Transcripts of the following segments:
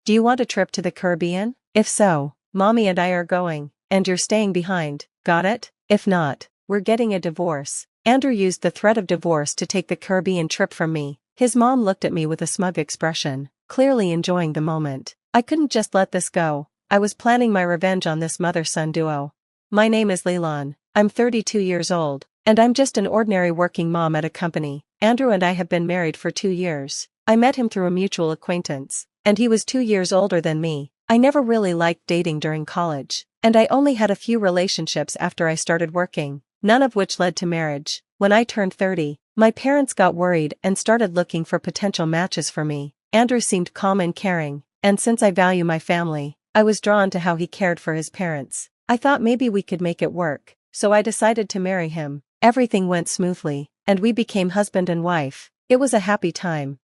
Do you want a trip to the Caribbean? If so, Mommy and I are going, and you're staying behind, got it? If not, we're getting a divorce. Andrew used the threat of divorce to take the Caribbean trip from me. His mom looked at me with a smug expression, clearly enjoying the moment. I couldn't just let this go. I was planning my revenge on this mother-son duo. My name is Leland. I'm 32 years old, and I'm just an ordinary working mom at a company. Andrew and I have been married for 2 years. I met him through a mutual acquaintance, and he was 2 years older than me. I never really liked dating during college, and I only had a few relationships after I started working, none of which led to marriage. When I turned 30, my parents got worried and started looking for potential matches for me. Andrew seemed calm and caring, and since I value my family, I was drawn to how he cared for his parents. I thought maybe we could make it work, so I decided to marry him. Everything went smoothly, and we became husband and wife. It was a happy time.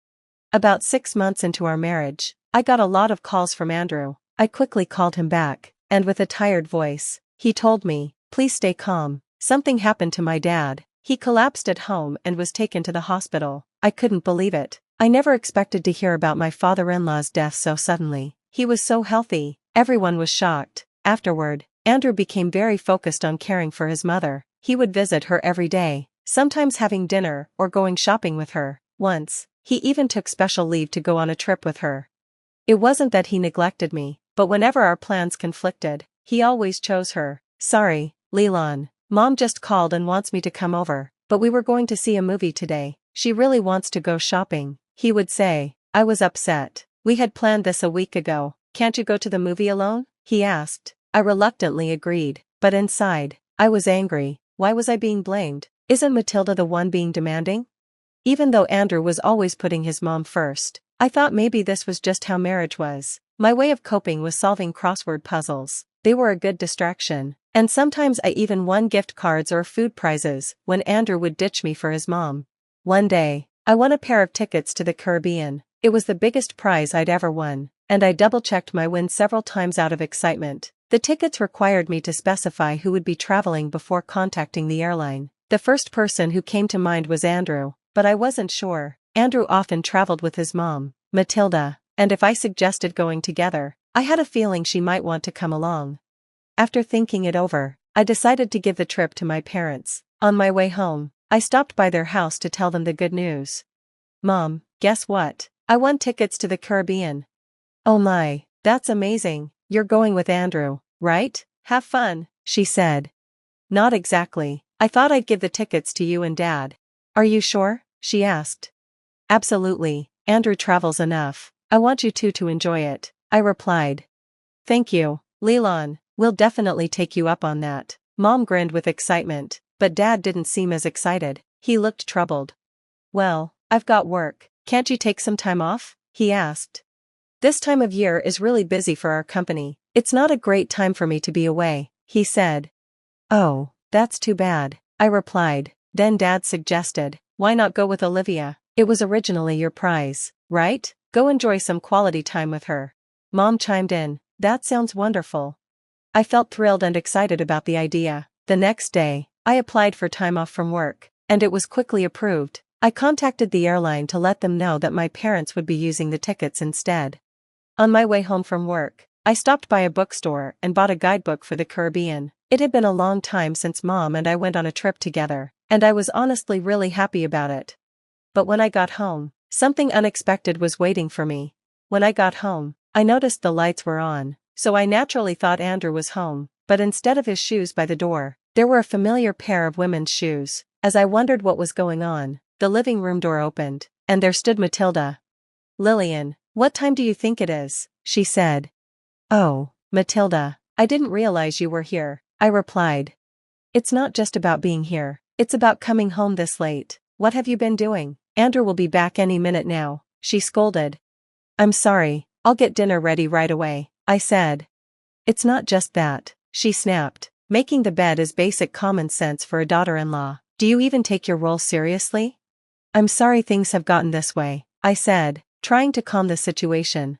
About 6 months into our marriage, I got a lot of calls from Andrew. I quickly called him back, and with a tired voice, he told me, "Please stay calm. Something happened to my dad. He collapsed at home and was taken to the hospital." I couldn't believe it. I never expected to hear about my father-in-law's death so suddenly. He was so healthy. Everyone was shocked. Afterward, Andrew became very focused on caring for his mother. He would visit her every day, sometimes having dinner or going shopping with her. Once, he even took special leave to go on a trip with her. It wasn't that he neglected me, but whenever our plans conflicted, he always chose her. "Sorry, Leland. Mom just called and wants me to come over, but we were going to see a movie today. She really wants to go shopping," he would say. I was upset. "We had planned this a week ago. Can't you go to the movie alone?" he asked. I reluctantly agreed, but inside, I was angry. Why was I being blamed? Isn't Matilda the one being demanding? Even though Andrew was always putting his mom first, I thought maybe this was just how marriage was. My way of coping was solving crossword puzzles. They were a good distraction, and sometimes I even won gift cards or food prizes when Andrew would ditch me for his mom. One day, I won a pair of tickets to the Caribbean. It was the biggest prize I'd ever won, and I double-checked my win several times out of excitement. The tickets required me to specify who would be traveling before contacting the airline. The first person who came to mind was Andrew, but I wasn't sure. Andrew often traveled with his mom, Matilda, and if I suggested going together, I had a feeling she might want to come along. After thinking it over, I decided to give the trip to my parents. On my way home, I stopped by their house to tell them the good news. "Mom, guess what? I won tickets to the Caribbean." "Oh my, that's amazing. You're going with Andrew, right? Have fun," she said. "Not exactly. I thought I'd give the tickets to you and Dad." "Are you sure?" she asked. "Absolutely. Andrew travels enough. I want you two to enjoy it," I replied. "Thank you, Leland. We'll definitely take you up on that." Mom grinned with excitement, but Dad didn't seem as excited. He looked troubled. "Well, I've got work. Can't you take some time off?" he asked. "This time of year is really busy for our company. It's not a great time for me to be away," he said. "Oh, that's too bad," I replied. Then Dad suggested, "Why not go with Olivia? It was originally your prize, right? Go enjoy some quality time with her." Mom chimed in, "That sounds wonderful." I felt thrilled and excited about the idea. The next day, I applied for time off from work, and it was quickly approved. I contacted the airline to let them know that my parents would be using the tickets instead. On my way home from work, I stopped by a bookstore and bought a guidebook for the Caribbean. It had been a long time since Mom and I went on a trip together, and I was honestly really happy about it. But when I got home, something unexpected was waiting for me. When I got home, I noticed the lights were on, so I naturally thought Andrew was home, but instead of his shoes by the door, there were a familiar pair of women's shoes. As I wondered what was going on, the living room door opened, and there stood Matilda. "Lillian, what time do you think it is?" she said. "Oh, Matilda, I didn't realize you were here," I replied. "It's not just about being here, it's about coming home this late. What have you been doing? Andrew will be back any minute now," she scolded. "I'm sorry, I'll get dinner ready right away," I said. "It's not just that," she snapped. "Making the bed is basic common sense for a daughter-in-law. Do you even take your role seriously?" "I'm sorry things have gotten this way," I said, trying to calm the situation.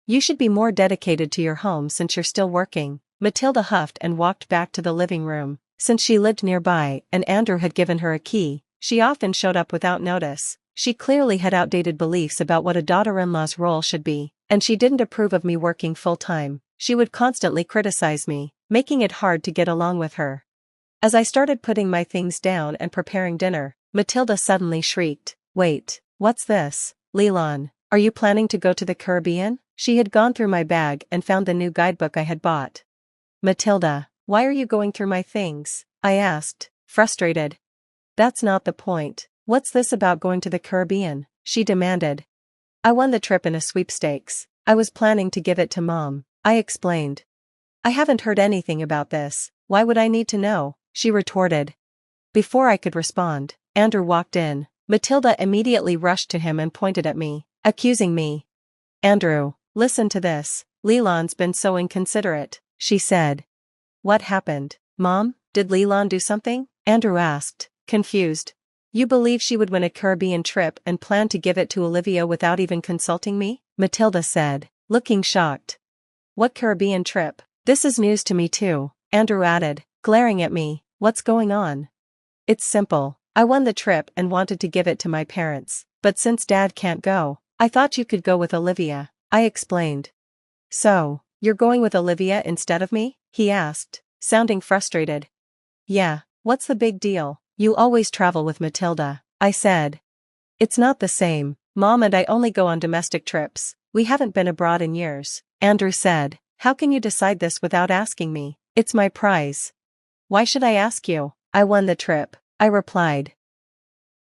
"You should be more dedicated to your home since you're still working." Matilda huffed and walked back to the living room. Since she lived nearby and Andrew had given her a key, she often showed up without notice. She clearly had outdated beliefs about what a daughter-in-law's role should be, and she didn't approve of me working full-time. She would constantly criticize me, making it hard to get along with her. As I started putting my things down and preparing dinner, Matilda suddenly shrieked, "Wait, what's this, Leland? Are you planning to go to the Caribbean?" She had gone through my bag and found the new guidebook I had bought. "Matilda, why are you going through my things?" I asked, frustrated. "That's not the point. What's this about going to the Caribbean?" she demanded. "I won the trip in a sweepstakes. I was planning to give it to Mom," I explained. "I haven't heard anything about this. Why would I need to know?" she retorted. Before I could respond, Andrew walked in. Matilda immediately rushed to him and pointed at me, accusing me. "Andrew, listen to this. Leland's been so inconsiderate," she said. "What happened, Mom? Did Leland do something?" Andrew asked, confused. "You believe she would win a Caribbean trip and plan to give it to Olivia without even consulting me?" Matilda said, looking shocked. "What Caribbean trip? This is news to me too," Andrew added, glaring at me. "What's going on?" "It's simple. I won the trip and wanted to give it to my parents, but since Dad can't go, I thought you could go with Olivia," I explained. "So, you're going with Olivia instead of me?" he asked, sounding frustrated. "Yeah, what's the big deal? You always travel with Matilda," I said. "It's not the same. Mom and I only go on domestic trips. We haven't been abroad in years," Andrew said. "How can you decide this without asking me? It's my prize." "Why should I ask you? I won the trip," I replied.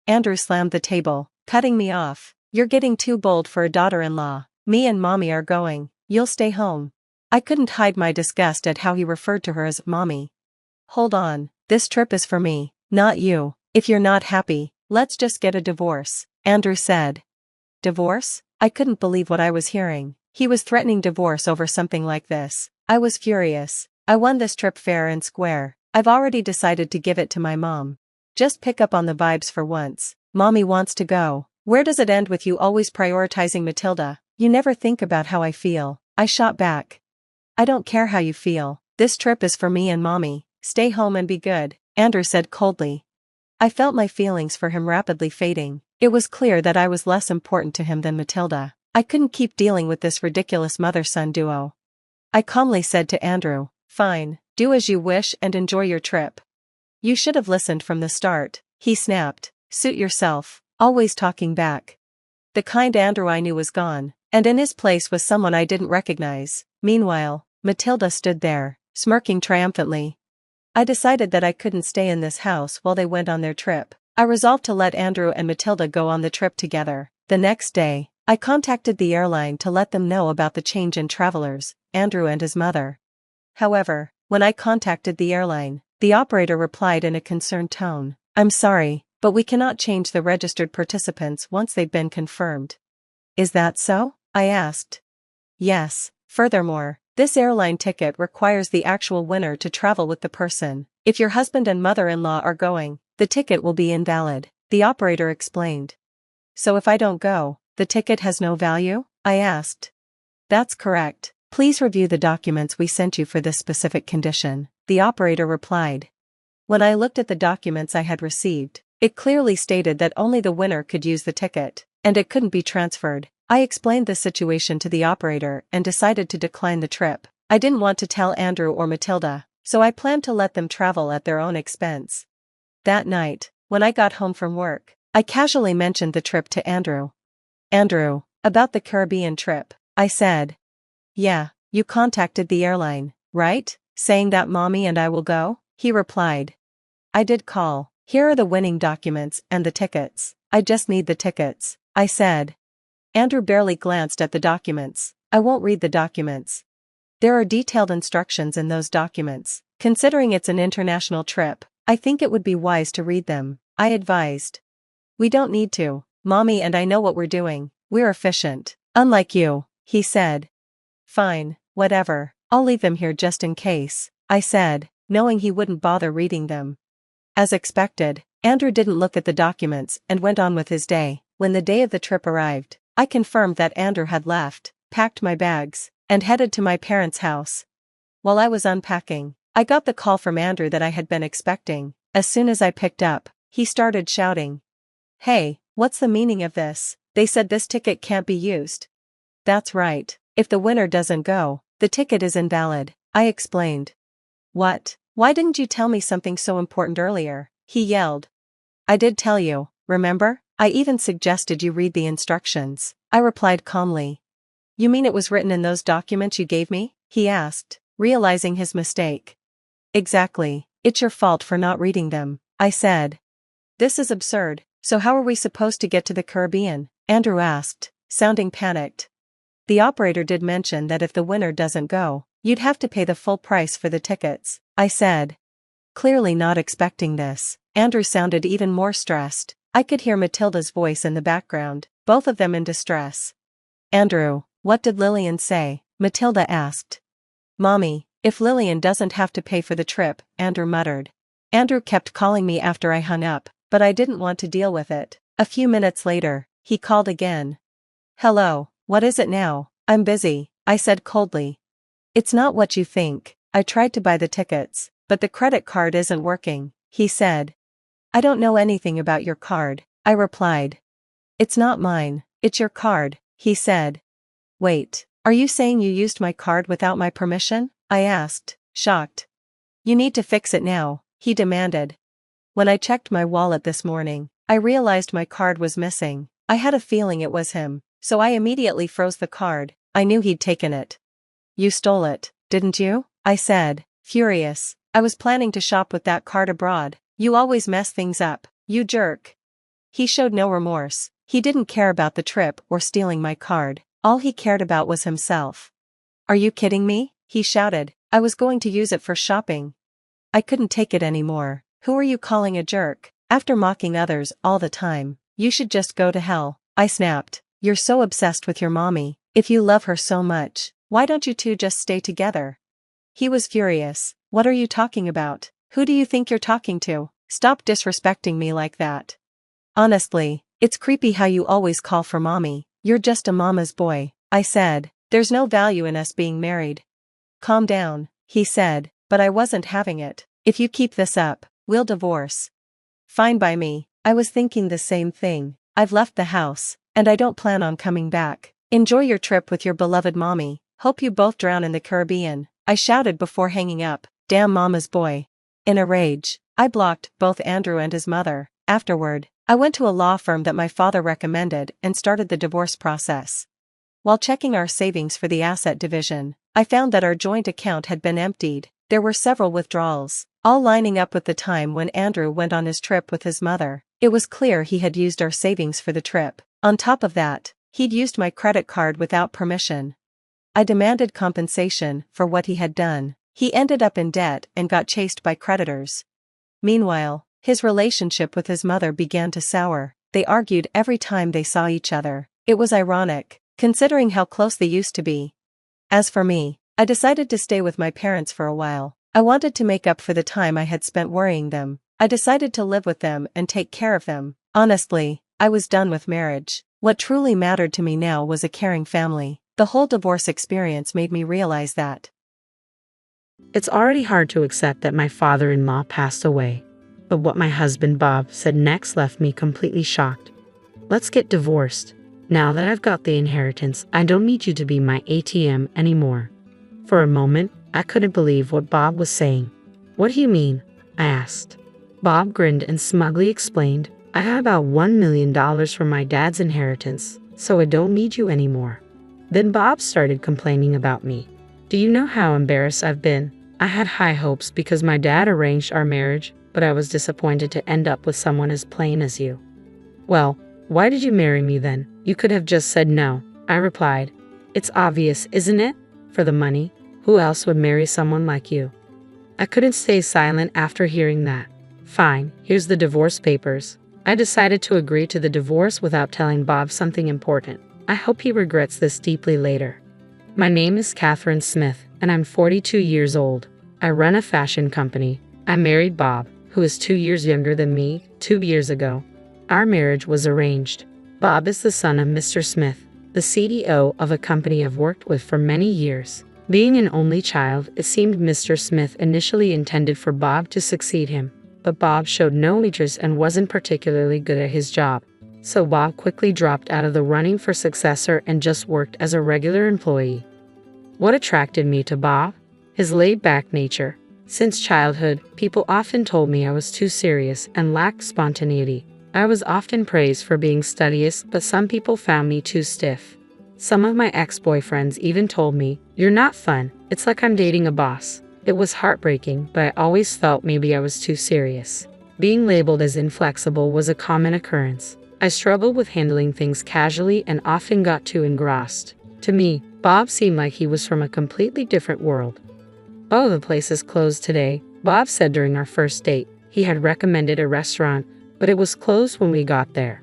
Andrew slammed the table, cutting me off. "You're getting too bold for a daughter-in-law. Me and Mommy are going. You'll stay home." I couldn't hide my disgust at how he referred to her as Mommy. "Hold on, this trip is for me, not you. If you're not happy, let's just get a divorce," Andrew said. Divorce? I couldn't believe what I was hearing. He was threatening divorce over something like this. I was furious. "I won this trip fair and square. I've already decided to give it to my mom. Just pick up on the vibes for once. Mommy wants to go. Where does it end with you always prioritizing Matilda? You never think about how I feel," I shot back. "I don't care how you feel. This trip is for me and Mommy. Stay home and be good," Andrew said coldly. I felt my feelings for him rapidly fading. It was clear that I was less important to him than Matilda. I couldn't keep dealing with this ridiculous mother-son duo. I calmly said to Andrew, "Fine, do as you wish and enjoy your trip." "You should have listened from the start," he snapped. "Suit yourself, always talking back." The kind Andrew I knew was gone, and in his place was someone I didn't recognize. Meanwhile, Matilda stood there, smirking triumphantly. I decided that I couldn't stay in this house while they went on their trip. I resolved to let Andrew and Matilda go on the trip together. The next day, I contacted the airline to let them know about the change in travelers, Andrew and his mother. However, when I contacted the airline, the operator replied in a concerned tone, "I'm sorry, but we cannot change the registered participants once they've been confirmed." "Is that so?" I asked. "Yes. Furthermore, this airline ticket requires the actual winner to travel with the person. If your husband and mother-in-law are going, the ticket will be invalid," the operator explained. "So if I don't go, the ticket has no value?" I asked. "That's correct. Please review the documents we sent you for this specific condition," the operator replied. When I looked at the documents I had received, it clearly stated that only the winner could use the ticket, and it couldn't be transferred. I explained the situation to the operator and decided to decline the trip. I didn't want to tell Andrew or Matilda, so I planned to let them travel at their own expense. That night, when I got home from work, I casually mentioned the trip to Andrew. "Andrew, about the Caribbean trip," I said. "Yeah, you contacted the airline, right? Saying that Mommy and I will go?" he replied. "I did call. Here are the winning documents and the tickets. I just need the tickets," I said. Andrew barely glanced at the documents. "I won't read the documents. There are detailed instructions in those documents. Considering it's an international trip, I think it would be wise to read them," I advised. "We don't need to. Mommy and I know what we're doing. We're efficient. Unlike you," he said. "Fine, whatever. I'll leave them here just in case," I said, knowing he wouldn't bother reading them. As expected, Andrew didn't look at the documents and went on with his day. When the day of the trip arrived, I confirmed that Andrew had left, packed my bags, and headed to my parents' house. While I was unpacking, I got the call from Andrew that I had been expecting. As soon as I picked up, he started shouting, "Hey, What's the meaning of this? They said this ticket can't be used. That's right. If the winner doesn't go, the ticket is invalid, I explained. What? Why didn't you tell me something so important earlier? He yelled. I did tell you, remember? I even suggested you read the instructions, I replied calmly. You mean it was written in those documents you gave me? He asked, realizing his mistake. Exactly. It's your fault for not reading them, I said. This is absurd. So how are we supposed to get to the Caribbean? Andrew asked, sounding panicked. The operator did mention that if the winner doesn't go, you'd have to pay the full price for the tickets, I said. Clearly not expecting this, Andrew sounded even more stressed. I could hear Matilda's voice in the background, both of them in distress. Andrew, what did Lillian say? Matilda asked. Mommy, if Lillian doesn't have to pay for the trip, Andrew muttered. Andrew kept calling me after I hung up, but I didn't want to deal with it. A few minutes later, he called again. Hello, what is it now? I'm busy, I said coldly. It's not what you think. I tried to buy the tickets, but the credit card isn't working, he said. I don't know anything about your card, I replied. It's not mine, it's your card, he said. Wait, are you saying you used my card without my permission? I asked, shocked. You need to fix it now, he demanded. When I checked my wallet this morning, I realized my card was missing. I had a feeling it was him, so I immediately froze the card. I knew he'd taken it. You stole it, didn't you? I said, furious. I was planning to shop with that card abroad. You always mess things up, you jerk. He showed no remorse. He didn't care about the trip or stealing my card. All he cared about was himself. Are you kidding me? He shouted. I was going to use it for shopping. I couldn't take it anymore. Who are you calling a jerk? After mocking others all the time, you should just go to hell, I snapped. You're so obsessed with your mommy. If you love her so much, why don't you two just stay together? He was furious. What are you talking about? Who do you think you're talking to? Stop disrespecting me like that. Honestly, it's creepy how you always call for mommy. You're just a mama's boy, I said. There's no value in us being married. Calm down, he said, but I wasn't having it. If you keep this up, we'll divorce. Fine by me. I was thinking the same thing. I've left the house, and I don't plan on coming back. Enjoy your trip with your beloved mommy. Hope you both drown in the Caribbean, I shouted before hanging up. Damn mama's boy. In a rage, I blocked both Andrew and his mother. Afterward, I went to a law firm that my father recommended and started the divorce process. While checking our savings for the asset division, I found that our joint account had been emptied. There were several withdrawals, all lining up with the time when Andrew went on his trip with his mother. It was clear he had used our savings for the trip. On top of that, he'd used my credit card without permission. I demanded compensation for what he had done. He ended up in debt and got chased by creditors. Meanwhile, his relationship with his mother began to sour. They argued every time they saw each other. It was ironic, considering how close they used to be. As for me, I decided to stay with my parents for a while. I wanted to make up for the time I had spent worrying them. I decided to live with them and take care of them. Honestly, I was done with marriage. What truly mattered to me now was a caring family. The whole divorce experience made me realize that. It's already hard to accept that my father-in-law passed away, but what my husband Bob said next left me completely shocked. Let's get divorced. Now that I've got the inheritance, I don't need you to be my ATM anymore. For a moment, I couldn't believe what Bob was saying. What do you mean? I asked. Bob grinned and smugly explained, I have about $1 million from my dad's inheritance, so I don't need you anymore. Then Bob started complaining about me. Do you know how embarrassed I've been? I had high hopes because my dad arranged our marriage, but I was disappointed to end up with someone as plain as you. Well, why did you marry me then? You could have just said no, I replied. It's obvious, isn't it? For the money, who else would marry someone like you? I couldn't stay silent after hearing that. Fine, here's the divorce papers. I decided to agree to the divorce without telling Bob something important. I hope he regrets this deeply later. My name is Catherine Smith, and I'm 42 years old. I run a fashion company. I married Bob, who is 2 years younger than me, 2 years ago. Our marriage was arranged. Bob is the son of Mr. Smith, the CDO of a company I've worked with for many years. Being an only child, it seemed Mr. Smith initially intended for Bob to succeed him, but Bob showed no interest and wasn't particularly good at his job. So Bob quickly dropped out of the running for successor and just worked as a regular employee. What attracted me to Bob? His laid-back nature. Since childhood, people often told me I was too serious and lacked spontaneity. I was often praised for being studious, but some people found me too stiff. Some of my ex-boyfriends even told me, "You're not fun, it's like I'm dating a boss." It was heartbreaking, but I always felt maybe I was too serious. Being labeled as inflexible was a common occurrence. I struggled with handling things casually and often got too engrossed. To me, Bob seemed like he was from a completely different world. "Oh, the place is closed today," Bob said during our first date. He had recommended a restaurant, but it was closed when we got there.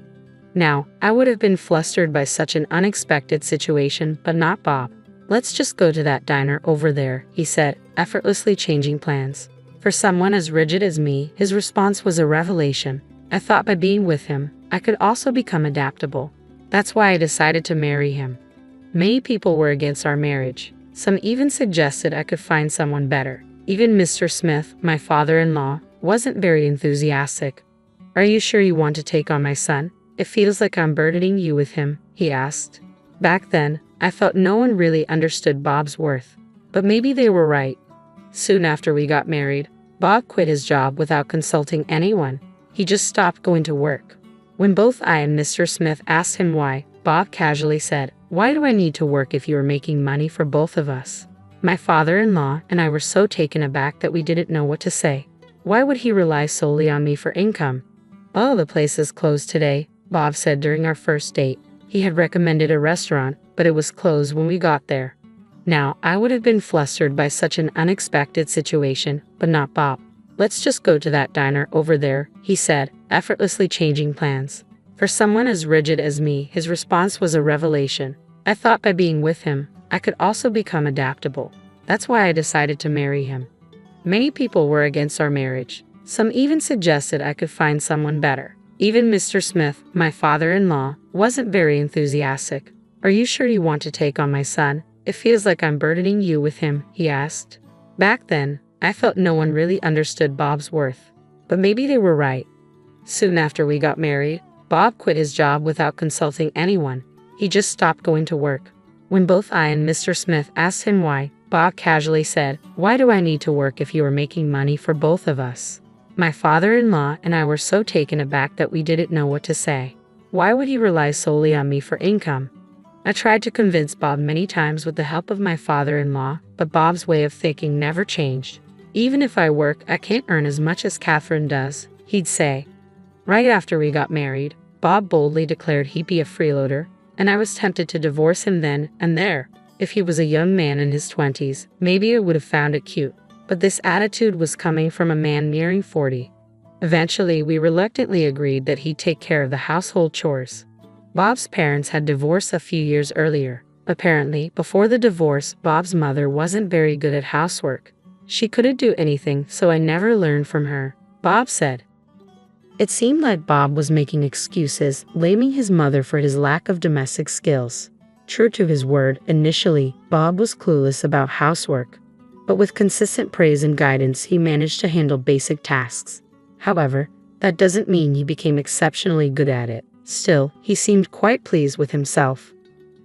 Now, I would have been flustered by such an unexpected situation, but not Bob. "Let's just go to that diner over there," he said, effortlessly changing plans. For someone as rigid as me, his response was a revelation. I thought by being with him, I could also become adaptable. That's why I decided to marry him. Many people were against our marriage. Some even suggested I could find someone better. Even Mr. Smith, my father-in-law, wasn't very enthusiastic. "Are you sure you want to take on my son? It feels like I'm burdening you with him," he asked. Back then, I felt no one really understood Bob's worth. But maybe they were right. Soon after we got married, Bob quit his job without consulting anyone. He just stopped going to work. When both I and Mr. Smith asked him why, Bob casually said, "Why do I need to work if you are making money for both of us?" My father-in-law and I were so taken aback that we didn't know what to say. Why would he rely solely on me for income? "Oh, the place is closed today," Bob said during our first date. He had recommended a restaurant, but it was closed when we got there. Now, I would have been flustered by such an unexpected situation, but not Bob. "Let's just go to that diner over there," he said, effortlessly changing plans. For someone as rigid as me, his response was a revelation. I thought by being with him, I could also become adaptable. That's why I decided to marry him. Many people were against our marriage. Some even suggested I could find someone better. Even Mr. Smith, my father-in-law, wasn't very enthusiastic. "Are you sure you want to take on my son? It feels like I'm burdening you with him," he asked. Back then, I felt no one really understood Bob's worth. But maybe they were right. Soon after we got married, Bob quit his job without consulting anyone. He just stopped going to work. When both I and Mr. Smith asked him why, Bob casually said, "Why do I need to work if you are making money for both of us?" My father-in-law and I were so taken aback that we didn't know what to say. Why would he rely solely on me for income? I tried to convince Bob many times with the help of my father-in-law, but Bob's way of thinking never changed. "Even if I work, I can't earn as much as Catherine does," he'd say. Right after we got married, Bob boldly declared he'd be a freeloader, and I was tempted to divorce him then and there. If he was a young man in his 20s, maybe I would have found it cute. But this attitude was coming from a man nearing 40. Eventually, we reluctantly agreed that he'd take care of the household chores. Bob's parents had divorced a few years earlier. Apparently, before the divorce, Bob's mother wasn't very good at housework. She couldn't do anything, so I never learned from her, Bob said. It seemed like Bob was making excuses, blaming his mother for his lack of domestic skills. True to his word, initially, Bob was clueless about housework. But with consistent praise and guidance, he managed to handle basic tasks. However, that doesn't mean he became exceptionally good at it. Still, he seemed quite pleased with himself.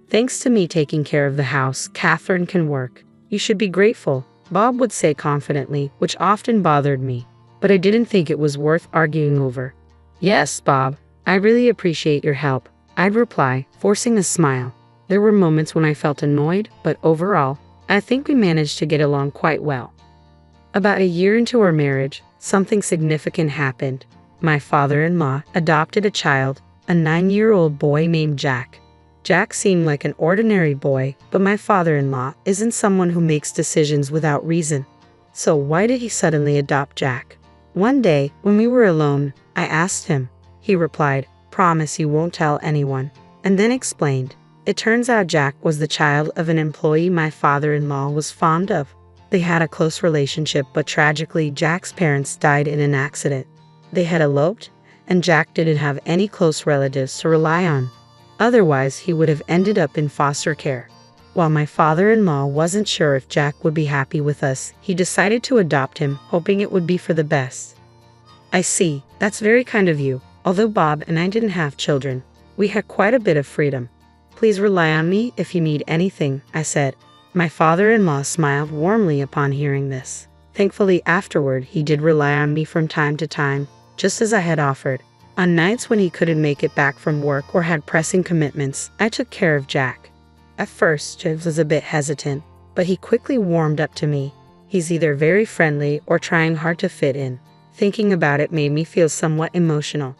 "Thanks to me taking care of the house, Catherine can work. You should be grateful," Bob would say confidently, which often bothered me. But I didn't think it was worth arguing over. "Yes, Bob, I really appreciate your help," I'd reply, forcing a smile. There were moments when I felt annoyed, but overall, I think we managed to get along quite well. About a year into our marriage, something significant happened. My father-in-law adopted a child, a 9-year-old boy named Jack. Jack seemed like an ordinary boy, but my father-in-law isn't someone who makes decisions without reason. So why did he suddenly adopt Jack? One day, when we were alone, I asked him. He replied, "Promise you won't tell anyone," and then explained. It turns out Jack was the child of an employee my father-in-law was fond of. They had a close relationship, but tragically, Jack's parents died in an accident. They had eloped, and Jack didn't have any close relatives to rely on. Otherwise, he would have ended up in foster care. While my father-in-law wasn't sure if Jack would be happy with us, he decided to adopt him, hoping it would be for the best. "I see, that's very kind of you," Although Bob and I didn't have children, we had quite a bit of freedom. Please rely on me if you need anything, I said. My father-in-law smiled warmly upon hearing this. Thankfully, afterward, he did rely on me from time to time, just as I had offered. On nights when he couldn't make it back from work or had pressing commitments, I took care of Jack. At first, James was a bit hesitant, but he quickly warmed up to me. He's either very friendly or trying hard to fit in. Thinking about it made me feel somewhat emotional.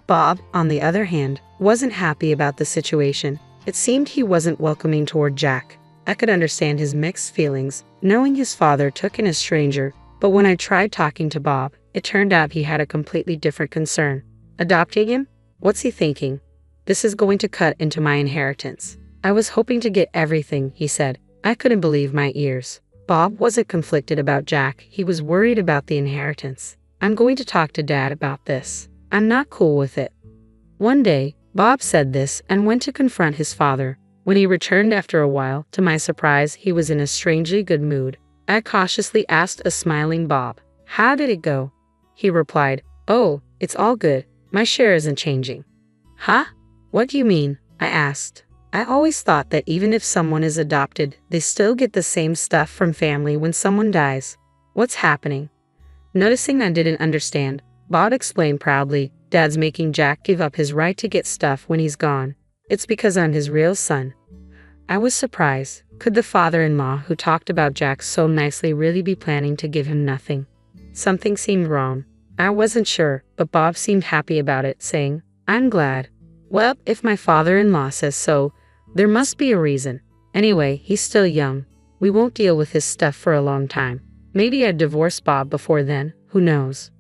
Bob, on the other hand, wasn't happy about the situation. It seemed he wasn't welcoming toward Jack. I could understand his mixed feelings, knowing his father took in a stranger, but when I tried talking to Bob, it turned out he had a completely different concern. Adopting him? What's he thinking? This is going to cut into my inheritance. I was hoping to get everything, he said. I couldn't believe my ears. Bob wasn't conflicted about Jack, he was worried about the inheritance. I'm going to talk to Dad about this. I'm not cool with it. One day, Bob said this and went to confront his father. When he returned after a while, to my surprise, he was in a strangely good mood. I cautiously asked a smiling Bob, "How did it go?" He replied, "Oh, it's all good. My share isn't changing." "Huh? What do you mean?" I asked. I always thought that even if someone is adopted, they still get the same stuff from family when someone dies. What's happening? Noticing I didn't understand, Bob explained proudly, "Dad's making Jack give up his right to get stuff when he's gone. It's because I'm his real son." I was surprised. Could the father-in-law who talked about Jack so nicely really be planning to give him nothing? Something seemed wrong. I wasn't sure, but Bob seemed happy about it, saying, "I'm glad. Well, if my father-in-law says so, there must be a reason. Anyway, he's still young. We won't deal with his stuff for a long time. Maybe I'd divorce Bob before then, who knows?"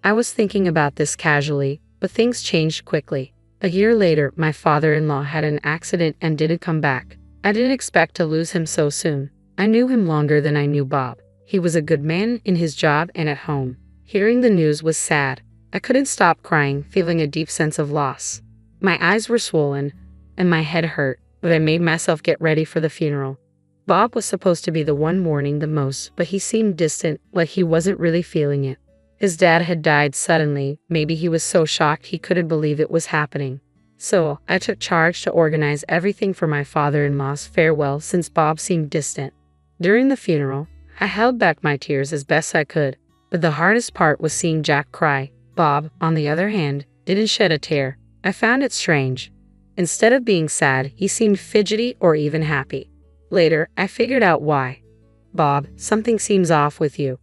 I was thinking about this casually, but things changed quickly. A year later, my father-in-law had an accident and didn't come back. I didn't expect to lose him so soon. I knew him longer than I knew Bob. He was a good man in his job and at home. Hearing the news was sad. I couldn't stop crying, feeling a deep sense of loss. My eyes were swollen, and my head hurt, but I made myself get ready for the funeral. Bob was supposed to be the one mourning the most, but he seemed distant, like he wasn't really feeling it. His dad had died suddenly. Maybe he was so shocked he couldn't believe it was happening. So, I took charge to organize everything for my father-in-law's farewell since Bob seemed distant. During the funeral, I held back my tears as best I could, but the hardest part was seeing Jack cry. Bob, on the other hand, didn't shed a tear. I found it strange. Instead of being sad, he seemed fidgety or even happy. Later, I figured out why. "Bob, something seems off with you.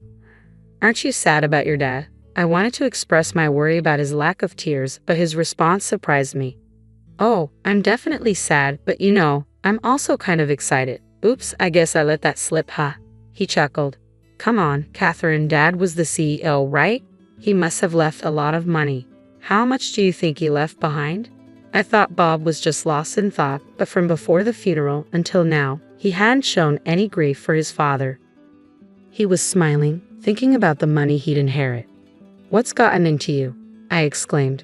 Aren't you sad about your dad?" I wanted to express my worry about his lack of tears, but his response surprised me. "Oh, I'm definitely sad, but you know, I'm also kind of excited." "Oops, I guess I let that slip, huh?" He chuckled. "Come on, Catherine, Dad was the CEO, right? He must have left a lot of money. How much do you think he left behind?" I thought Bob was just lost in thought, but from before the funeral until now, he hadn't shown any grief for his father. He was smiling, thinking about the money he'd inherit. "What's gotten into you?" I exclaimed.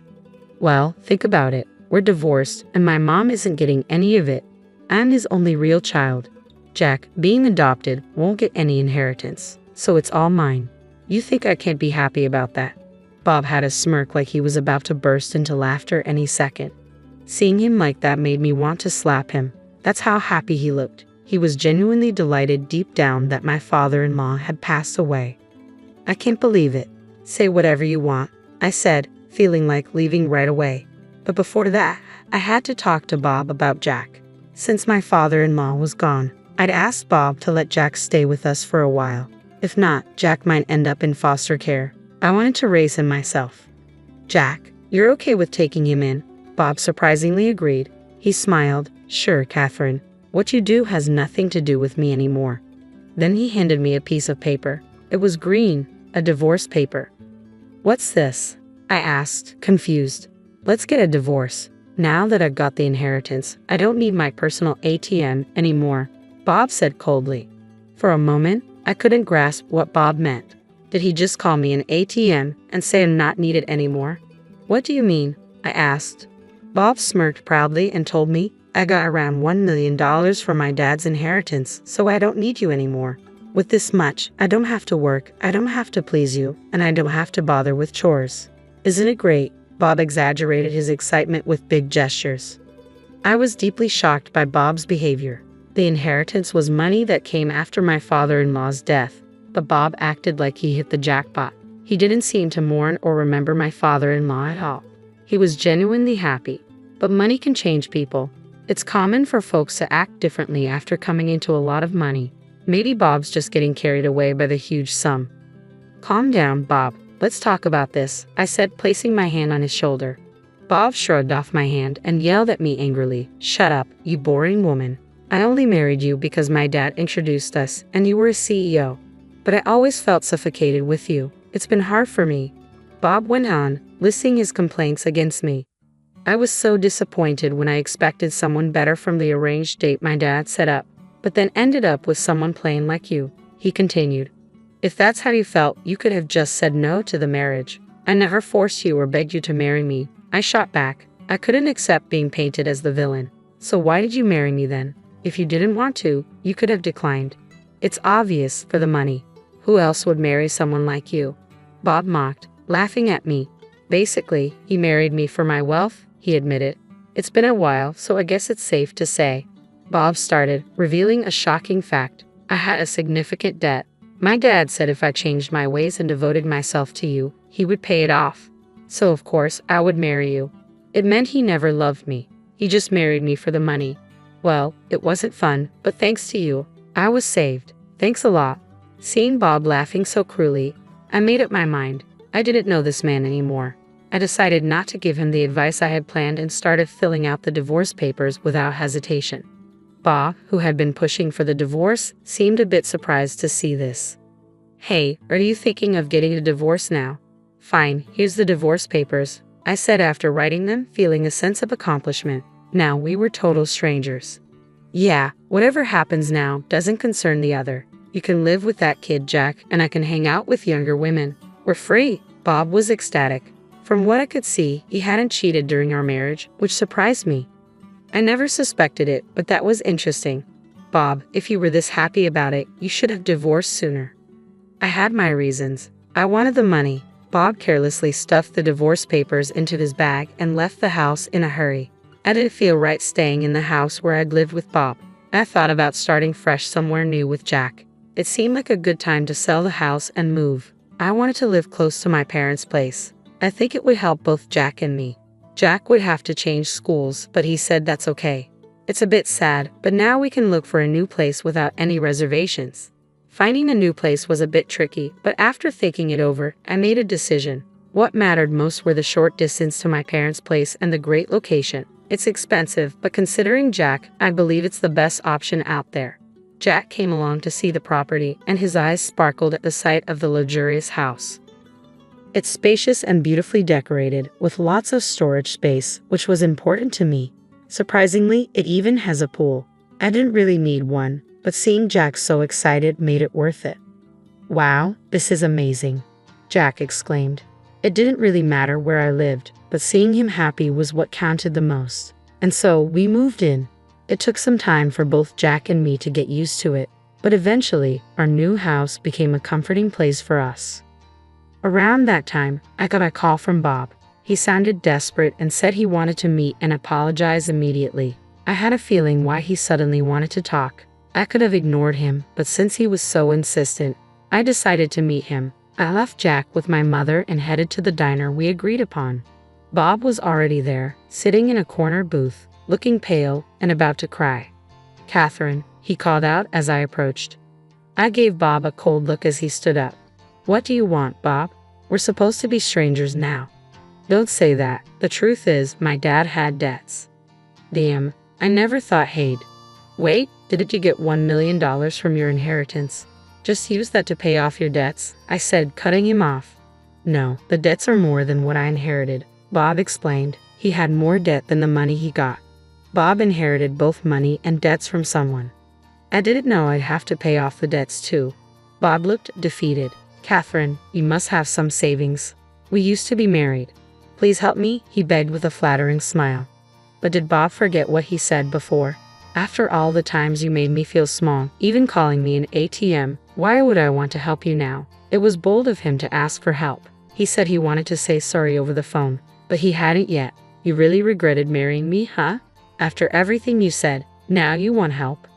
"Well, think about it. We're divorced, and my mom isn't getting any of it. I'm his only real child. Jack, being adopted, won't get any inheritance, so it's all mine. You think I can't be happy about that?" Bob had a smirk like he was about to burst into laughter any second. Seeing him like that made me want to slap him. That's how happy he looked. He was genuinely delighted deep down that my father-in-law had passed away. "I can't believe it." "Say whatever you want," I said, feeling like leaving right away. But before that, I had to talk to Bob about Jack. Since my father-in-law was gone, I'd asked Bob to let Jack stay with us for a while. If not, Jack might end up in foster care. I wanted to raise him myself. "Jack, you're okay with taking him in?" Bob surprisingly agreed. He smiled. "Sure, Catherine. What you do has nothing to do with me anymore." Then he handed me a piece of paper. It was green, a divorce paper. "What's this?" I asked, confused. "Let's get a divorce. Now that I've got the inheritance, I don't need my personal ATM anymore," Bob said coldly. For a moment, I couldn't grasp what Bob meant. Did he just call me an ATM and say I'm not needed anymore? "What do you mean?" I asked. Bob smirked proudly and told me, "I got around $1 million from my dad's inheritance, so I don't need you anymore. With this much, I don't have to work, I don't have to please you, and I don't have to bother with chores. Isn't it great?" Bob exaggerated his excitement with big gestures. I was deeply shocked by Bob's behavior. The inheritance was money that came after my father-in-law's death, but Bob acted like he hit the jackpot. He didn't seem to mourn or remember my father-in-law at all. He was genuinely happy. But money can change people. It's common for folks to act differently after coming into a lot of money. Maybe Bob's just getting carried away by the huge sum. Calm down, Bob. Let's talk about this, I said, placing my hand on his shoulder. Bob shrugged off my hand and yelled at me angrily. Shut up, you boring woman. I only married you because my dad introduced us and you were a CEO. But I always felt suffocated with you. It's been hard for me. Bob went on, listing his complaints against me. I was so disappointed when I expected someone better from the arranged date my dad set up, but then ended up with someone plain like you, he continued. If that's how you felt, you could have just said no to the marriage. I never forced you or begged you to marry me. I shot back. I couldn't accept being painted as the villain. So why did you marry me then? If you didn't want to, you could have declined. It's obvious, for the money. Who else would marry someone like you? Bob mocked, laughing at me. Basically, he married me for my wealth, he admitted. It's been a while, so I guess it's safe to say. Bob started, revealing a shocking fact. I had a significant debt. My dad said if I changed my ways and devoted myself to you, he would pay it off. So of course, I would marry you. It meant he never loved me. He just married me for the money. Well, it wasn't fun, but thanks to you, I was saved. Thanks a lot. Seeing Bob laughing so cruelly, I made up my mind. I didn't know this man anymore. I decided not to give him the advice I had planned and started filling out the divorce papers without hesitation. Bob, who had been pushing for the divorce, seemed a bit surprised to see this. Hey, are you thinking of getting a divorce now? Fine, here's the divorce papers, I said after writing them, feeling a sense of accomplishment. Now we were total strangers. Yeah, whatever happens now doesn't concern the other. You can live with that kid, Jack, and I can hang out with younger women. We're free. Bob was ecstatic. From what I could see, he hadn't cheated during our marriage, which surprised me. I never suspected it, but that was interesting. Bob, if you were this happy about it, you should have divorced sooner. I had my reasons. I wanted the money. Bob carelessly stuffed the divorce papers into his bag and left the house in a hurry. I didn't feel right staying in the house where I'd lived with Bob. I thought about starting fresh somewhere new with Jack. It seemed like a good time to sell the house and move. I wanted to live close to my parents' place. I think it would help both Jack and me. Jack would have to change schools, but he said that's okay. It's a bit sad, but now we can look for a new place without any reservations. Finding a new place was a bit tricky, but after thinking it over, I made a decision. What mattered most were the short distance to my parents' place and the great location. It's expensive, but considering Jack, I believe it's the best option out there. Jack came along to see the property, and his eyes sparkled at the sight of the luxurious house. It's spacious and beautifully decorated, with lots of storage space, which was important to me. Surprisingly, it even has a pool. I didn't really need one, but seeing Jack so excited made it worth it. Wow, this is amazing, Jack exclaimed. It didn't really matter where I lived, but seeing him happy was what counted the most. And so, we moved in. It took some time for both Jack and me to get used to it, but eventually, our new house became a comforting place for us. Around that time, I got a call from Bob. He sounded desperate and said he wanted to meet and apologize immediately. I had a feeling why he suddenly wanted to talk. I could have ignored him, but since he was so insistent, I decided to meet him. I left Jack with my mother and headed to the diner we agreed upon. Bob was already there, sitting in a corner booth, looking pale and about to cry. "Catherine," he called out as I approached. I gave Bob a cold look as he stood up. "What do you want, Bob? We're supposed to be strangers now." "Don't say that. The truth is, my dad had debts." "Damn, I never thought he'd." "Wait, didn't you get $1 million from your inheritance? Just use that to pay off your debts," I said, cutting him off. "No, the debts are more than what I inherited," Bob explained. He had more debt than the money he got. Bob inherited both money and debts from someone. I didn't know I'd have to pay off the debts too. Bob looked defeated. "Catherine, you must have some savings. We used to be married. Please help me," he begged with a flattering smile. But did Bob forget what he said before? "After all the times you made me feel small, even calling me an ATM, why would I want to help you now?" It was bold of him to ask for help. He said he wanted to say sorry over the phone. But he hadn't yet. You really regretted marrying me, huh? After everything you said, now you want help?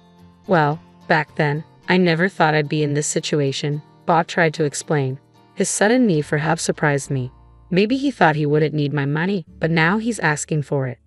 Well, back then, I never thought I'd be in this situation, Bob tried to explain. His sudden need for help surprised me. Maybe he thought he wouldn't need my money, but now he's asking for it.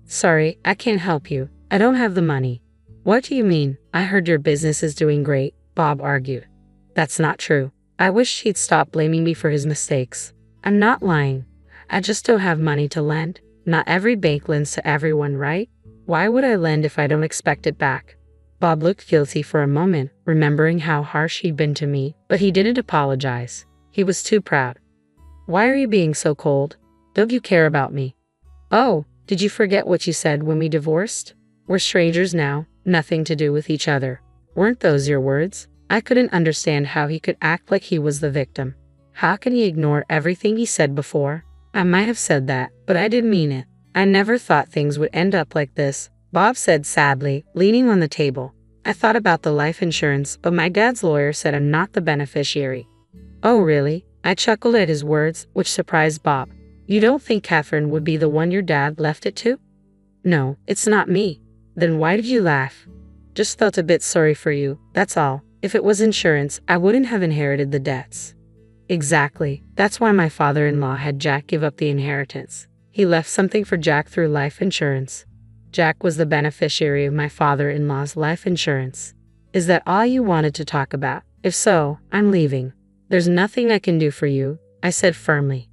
Sorry, I can't help you. I don't have the money. What do you mean? I heard your business is doing great, Bob argued. That's not true. I wish he'd stop blaming me for his mistakes. I'm not lying. I just don't have money to lend. Not every bank lends to everyone, right? Why would I lend if I don't expect it back? Bob looked guilty for a moment, remembering how harsh he'd been to me, but he didn't apologize. He was too proud. Why are you being so cold? Don't you care about me? Oh, did you forget what you said when we divorced? We're strangers now, nothing to do with each other. Weren't those your words? I couldn't understand how he could act like he was the victim. How can he ignore everything he said before? I might have said that, but I didn't mean it. I never thought things would end up like this, Bob said sadly, leaning on the table. I thought about the life insurance, but my dad's lawyer said I'm not the beneficiary. Oh, really? I chuckled at his words, which surprised Bob. You don't think Catherine would be the one your dad left it to? No, it's not me. Then why did you laugh? Just felt a bit sorry for you, that's all. If it was insurance, I wouldn't have inherited the debts. Exactly. That's why my father-in-law had Jack give up the inheritance. He left something for Jack through life insurance. Jack was the beneficiary of my father-in-law's life insurance. Is that all you wanted to talk about? If so, I'm leaving. There's nothing I can do for you, I said firmly.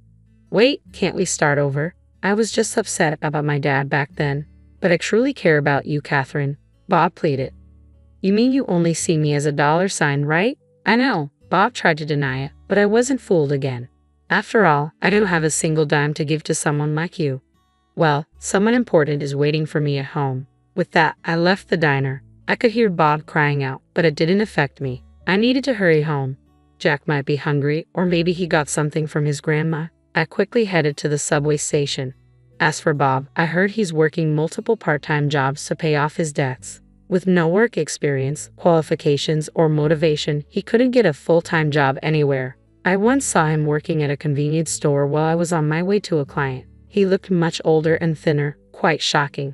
Wait, can't we start over? I was just upset about my dad back then, but I truly care about you, Catherine, Bob pleaded. You mean you only see me as a dollar sign, right? I know, Bob tried to deny it, but I wasn't fooled again. After all, I don't have a single dime to give to someone like you. Well, someone important is waiting for me at home. With that, I left the diner. I could hear Bob crying out, but it didn't affect me. I needed to hurry home. Jack might be hungry, or maybe he got something from his grandma. I quickly headed to the subway station. As for Bob, I heard he's working multiple part-time jobs to pay off his debts. With no work experience, qualifications, or motivation, he couldn't get a full-time job anywhere. I once saw him working at a convenience store while I was on my way to a client. He looked much older and thinner, quite shocking.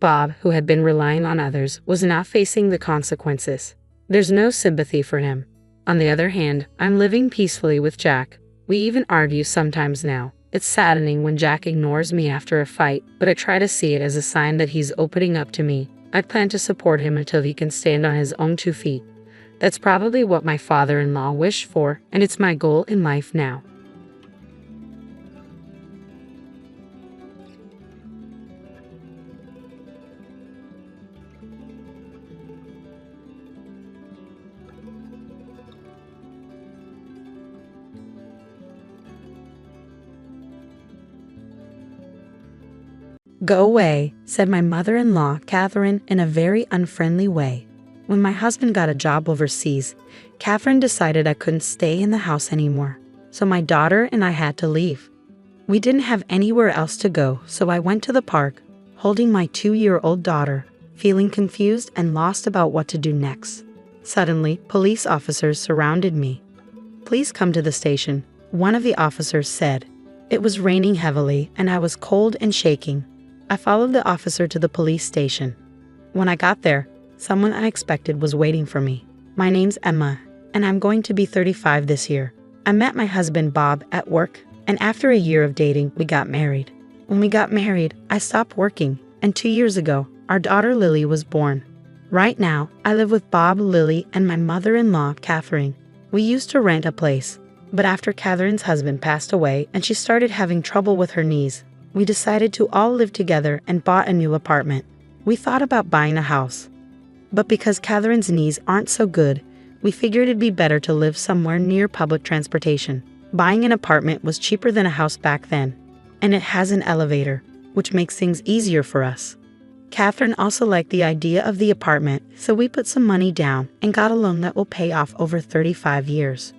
Bob, who had been relying on others, was now facing the consequences. There's no sympathy for him. On the other hand, I'm living peacefully with Jack. We even argue sometimes now. It's saddening when Jack ignores me after a fight, but I try to see it as a sign that he's opening up to me. I plan to support him until he can stand on his own 2 feet. That's probably what my father-in-law wished for, and it's my goal in life now. Go away, said my mother-in-law, Catherine, in a very unfriendly way. When my husband got a job overseas, Catherine decided I couldn't stay in the house anymore, so my daughter and I had to leave. We didn't have anywhere else to go, so I went to the park, holding my 2-year-old daughter, feeling confused and lost about what to do next. Suddenly, police officers surrounded me. Please come to the station, one of the officers said. It was raining heavily and I was cold and shaking. I followed the officer to the police station. When I got there, someone unexpected was waiting for me. My name's Emma, and I'm going to be 35 this year. I met my husband Bob at work, and after a year of dating, we got married. When we got married, I stopped working, and 2 years ago, our daughter Lily was born. Right now, I live with Bob, Lily, and my mother-in-law, Catherine. We used to rent a place, but after Catherine's husband passed away and she started having trouble with her knees, we decided to all live together and bought a new apartment. We thought about buying a house. But because Catherine's knees aren't so good, we figured it'd be better to live somewhere near public transportation. Buying an apartment was cheaper than a house back then, and it has an elevator, which makes things easier for us. Catherine also liked the idea of the apartment, so we put some money down and got a loan that will pay off over 35 years.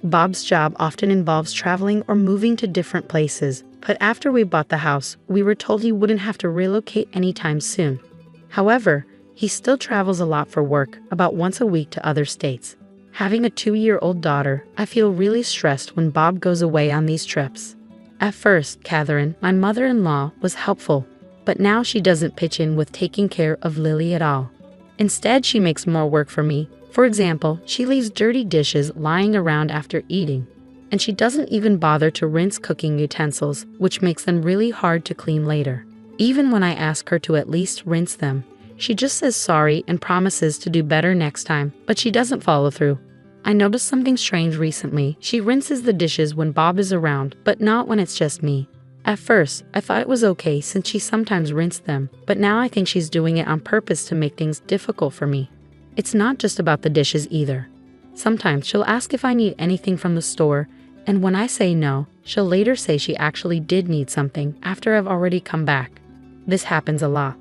Bob's job often involves traveling or moving to different places, but after we bought the house, we were told he wouldn't have to relocate anytime soon. However, he still travels a lot for work, about once a week to other states. Having a 2-year-old daughter, I feel really stressed when Bob goes away on these trips. At first, Catherine, my mother-in-law, was helpful, but now she doesn't pitch in with taking care of Lily at all. Instead, she makes more work for me. For example, she leaves dirty dishes lying around after eating, and she doesn't even bother to rinse cooking utensils, which makes them really hard to clean later. Even when I ask her to at least rinse them, she just says sorry and promises to do better next time, but she doesn't follow through. I noticed something strange recently. She rinses the dishes when Bob is around, but not when it's just me. At first, I thought it was okay since she sometimes rinsed them, but now I think she's doing it on purpose to make things difficult for me. It's not just about the dishes either. Sometimes she'll ask if I need anything from the store, and when I say no, she'll later say she actually did need something after I've already come back. This happens a lot.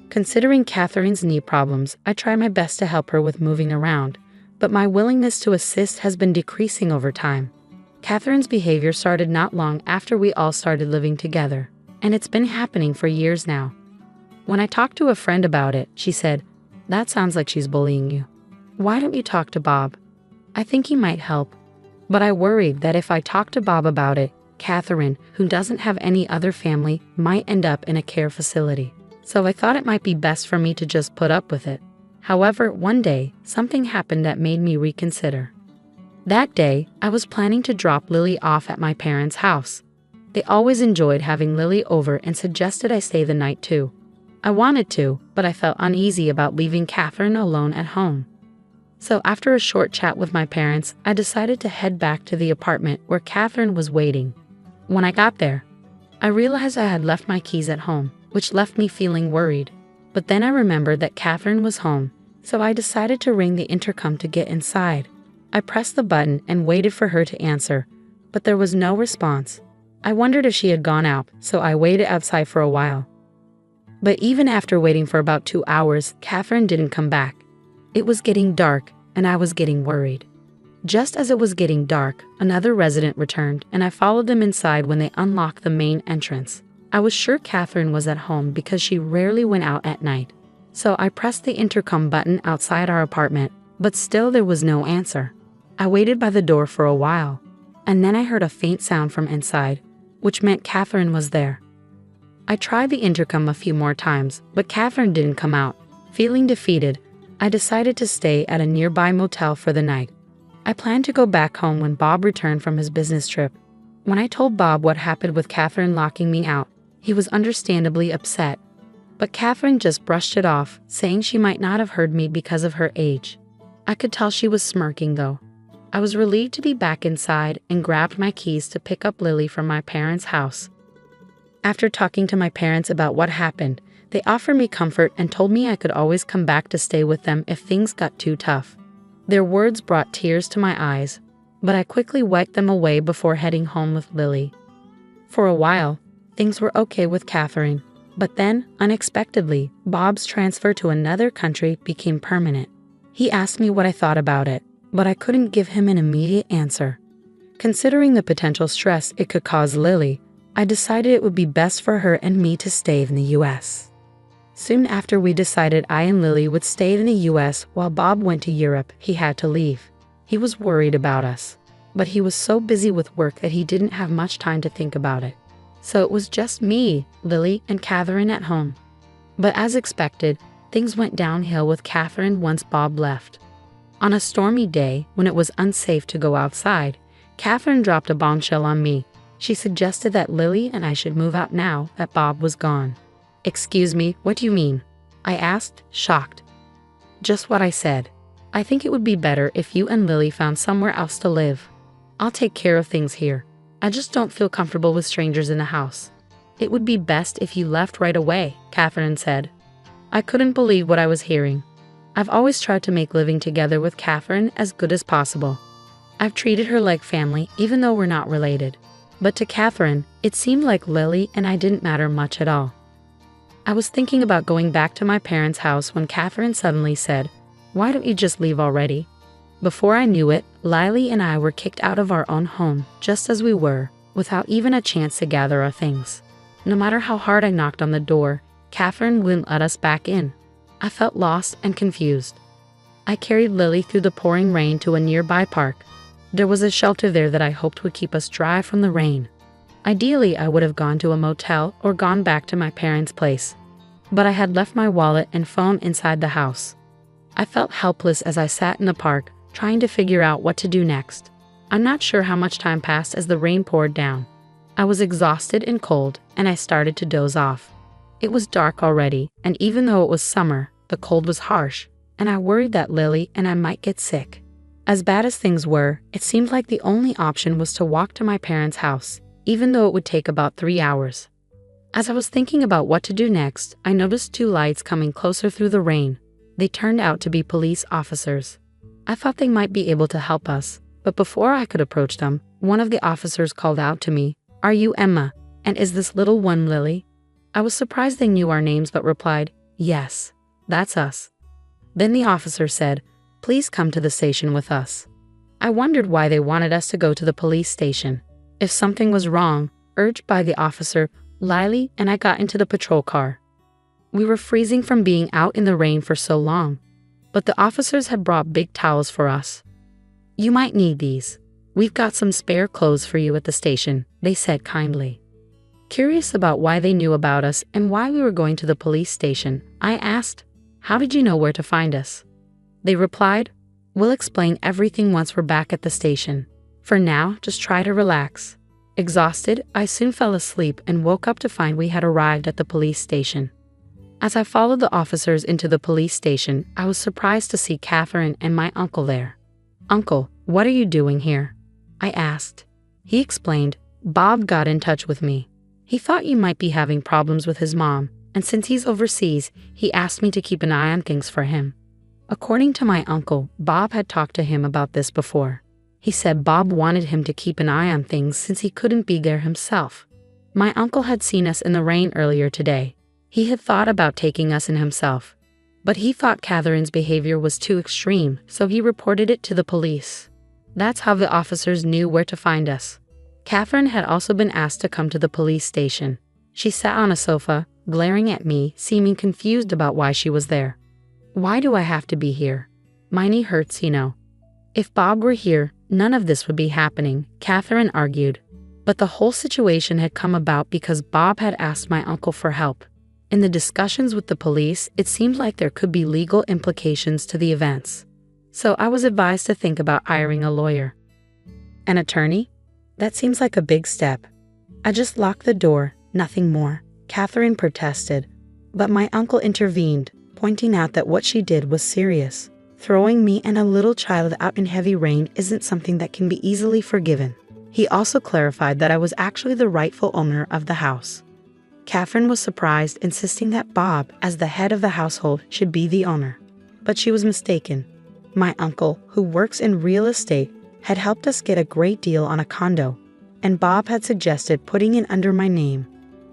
Considering Catherine's knee problems, I try my best to help her with moving around, but my willingness to assist has been decreasing over time. Catherine's behavior started not long after we all started living together, and it's been happening for years now. When I talked to a friend about it, she said, "That sounds like she's bullying you. Why don't you talk to Bob? I think he might help." But I worried that if I talked to Bob about it, Catherine, who doesn't have any other family, might end up in a care facility. So I thought it might be best for me to just put up with it. However, one day, something happened that made me reconsider. That day, I was planning to drop Lily off at my parents' house. They always enjoyed having Lily over and suggested I stay the night too. I wanted to, but I felt uneasy about leaving Catherine alone at home. So after a short chat with my parents, I decided to head back to the apartment where Catherine was waiting. When I got there, I realized I had left my keys at home, which left me feeling worried. But then I remembered that Catherine was home, so I decided to ring the intercom to get inside. I pressed the button and waited for her to answer, but there was no response. I wondered if she had gone out, so I waited outside for a while. But even after waiting for about 2 hours, Catherine didn't come back. It was getting dark, and I was getting worried. Just as it was getting dark, another resident returned, and I followed them inside when they unlocked the main entrance. I was sure Catherine was at home because she rarely went out at night. So I pressed the intercom button outside our apartment, but still there was no answer. I waited by the door for a while, and then I heard a faint sound from inside, which meant Catherine was there. I tried the intercom a few more times, but Catherine didn't come out. Feeling defeated, I decided to stay at a nearby motel for the night. I planned to go back home when Bob returned from his business trip. When I told Bob what happened with Catherine locking me out, he was understandably upset. But Catherine just brushed it off, saying she might not have heard me because of her age. I could tell she was smirking though. I was relieved to be back inside and grabbed my keys to pick up Lily from my parents' house. After talking to my parents about what happened, they offered me comfort and told me I could always come back to stay with them if things got too tough. Their words brought tears to my eyes, but I quickly wiped them away before heading home with Lily. For a while, things were okay with Catherine, but then, unexpectedly, Bob's transfer to another country became permanent. He asked me what I thought about it, but I couldn't give him an immediate answer. Considering the potential stress it could cause Lily, I decided it would be best for her and me to stay in the US. Soon after we decided I and Lily would stay in the US while Bob went to Europe, he had to leave. He was worried about us, but he was so busy with work that he didn't have much time to think about it. So it was just me, Lily, and Catherine at home. But as expected, things went downhill with Catherine once Bob left. On a stormy day, when it was unsafe to go outside, Catherine dropped a bombshell on me. She suggested that Lily and I should move out now that Bob was gone. "Excuse me, what do you mean?" I asked, shocked. "Just what I said. I think it would be better if you and Lily found somewhere else to live. I'll take care of things here. I just don't feel comfortable with strangers in the house. It would be best if you left right away," Catherine said. I couldn't believe what I was hearing. I've always tried to make living together with Catherine as good as possible. I've treated her like family even though we're not related. But to Catherine, it seemed like Lily and I didn't matter much at all. I was thinking about going back to my parents' house when Catherine suddenly said, "Why don't you just leave already?" Before I knew it, Lily and I were kicked out of our own home, just as we were, without even a chance to gather our things. No matter how hard I knocked on the door, Catherine wouldn't let us back in. I felt lost and confused. I carried Lily through the pouring rain to a nearby park. There was a shelter there that I hoped would keep us dry from the rain. Ideally, I would have gone to a motel or gone back to my parents' place. But I had left my wallet and phone inside the house. I felt helpless as I sat in the park, trying to figure out what to do next. I'm not sure how much time passed as the rain poured down. I was exhausted and cold, and I started to doze off. It was dark already, and even though it was summer, the cold was harsh, and I worried that Lily and I might get sick. As bad as things were, it seemed like the only option was to walk to my parents' house, even though it would take about 3 hours. As I was thinking about what to do next, I noticed 2 lights coming closer through the rain. They turned out to be police officers. I thought they might be able to help us, but before I could approach them, one of the officers called out to me, "Are you Emma? And is this little one Lily?" I was surprised they knew our names but replied, "Yes, that's us." Then the officer said, "Please come to the station with us." I wondered why they wanted us to go to the police station. If something was wrong, urged by the officer, Lily and I got into the patrol car. We were freezing from being out in the rain for so long, but the officers had brought big towels for us. "You might need these. We've got some spare clothes for you at the station," they said kindly. Curious about why they knew about us and why we were going to the police station, I asked, "How did you know where to find us?" They replied, "We'll explain everything once we're back at the station. For now, just try to relax." Exhausted, I soon fell asleep and woke up to find we had arrived at the police station. As I followed the officers into the police station, I was surprised to see Catherine and my uncle there. "Uncle, what are you doing here?" I asked. He explained, "Bob got in touch with me. He thought you might be having problems with his mom, and since he's overseas, he asked me to keep an eye on things for him." According to my uncle, Bob had talked to him about this before. He said Bob wanted him to keep an eye on things since he couldn't be there himself. My uncle had seen us in the rain earlier today. He had thought about taking us in himself, but he thought Catherine's behavior was too extreme, so he reported it to the police. That's how the officers knew where to find us. Catherine had also been asked to come to the police station. She sat on a sofa, glaring at me, seeming confused about why she was there. "Why do I have to be here? My knee hurts, you know." "If Bob were here, none of this would be happening," Catherine argued. But the whole situation had come about because Bob had asked my uncle for help. In the discussions with the police, it seemed like there could be legal implications to the events. So I was advised to think about hiring a lawyer. "An attorney? That seems like a big step." "I just locked the door, nothing more," Catherine protested. But my uncle intervened, pointing out that what she did was serious. Throwing me and a little child out in heavy rain isn't something that can be easily forgiven. He also clarified that I was actually the rightful owner of the house. Catherine was surprised, insisting that Bob, as the head of the household, should be the owner. But she was mistaken. My uncle, who works in real estate, had helped us get a great deal on a condo, and Bob had suggested putting it under my name.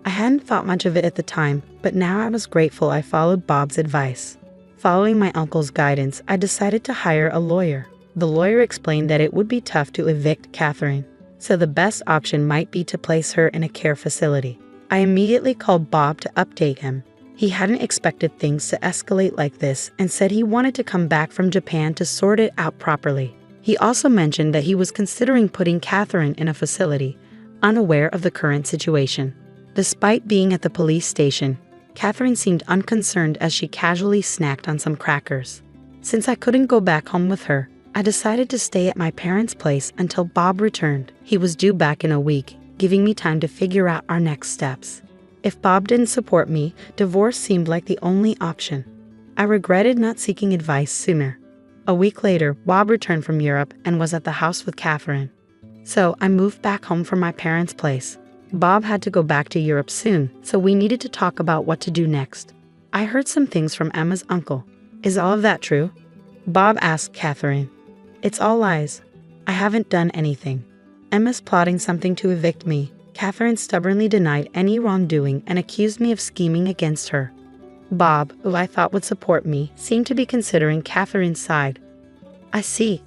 I hadn't thought much of it at the time, but now I was grateful I followed Bob's advice. Following my uncle's guidance, I decided to hire a lawyer. The lawyer explained that it would be tough to evict Catherine, so the best option might be to place her in a care facility. I immediately called Bob to update him. He hadn't expected things to escalate like this and said he wanted to come back from Japan to sort it out properly. He also mentioned that he was considering putting Catherine in a facility, unaware of the current situation. Despite being at the police station, Catherine seemed unconcerned as she casually snacked on some crackers. Since I couldn't go back home with her, I decided to stay at my parents' place until Bob returned. He was due back in a week, giving me time to figure out our next steps. If Bob didn't support me, divorce seemed like the only option. I regretted not seeking advice sooner. A week later, Bob returned from Europe and was at the house with Catherine. So I moved back home from my parents' place. Bob had to go back to Europe soon, so we needed to talk about what to do next. I heard some things from Emma's uncle. Is all of that true? Bob asked Catherine. It's all lies. I haven't done anything. Emma's plotting something to evict me. Catherine stubbornly denied any wrongdoing and accused me of scheming against her. Bob, who I thought would support me, seemed to be considering Catherine's side. I see.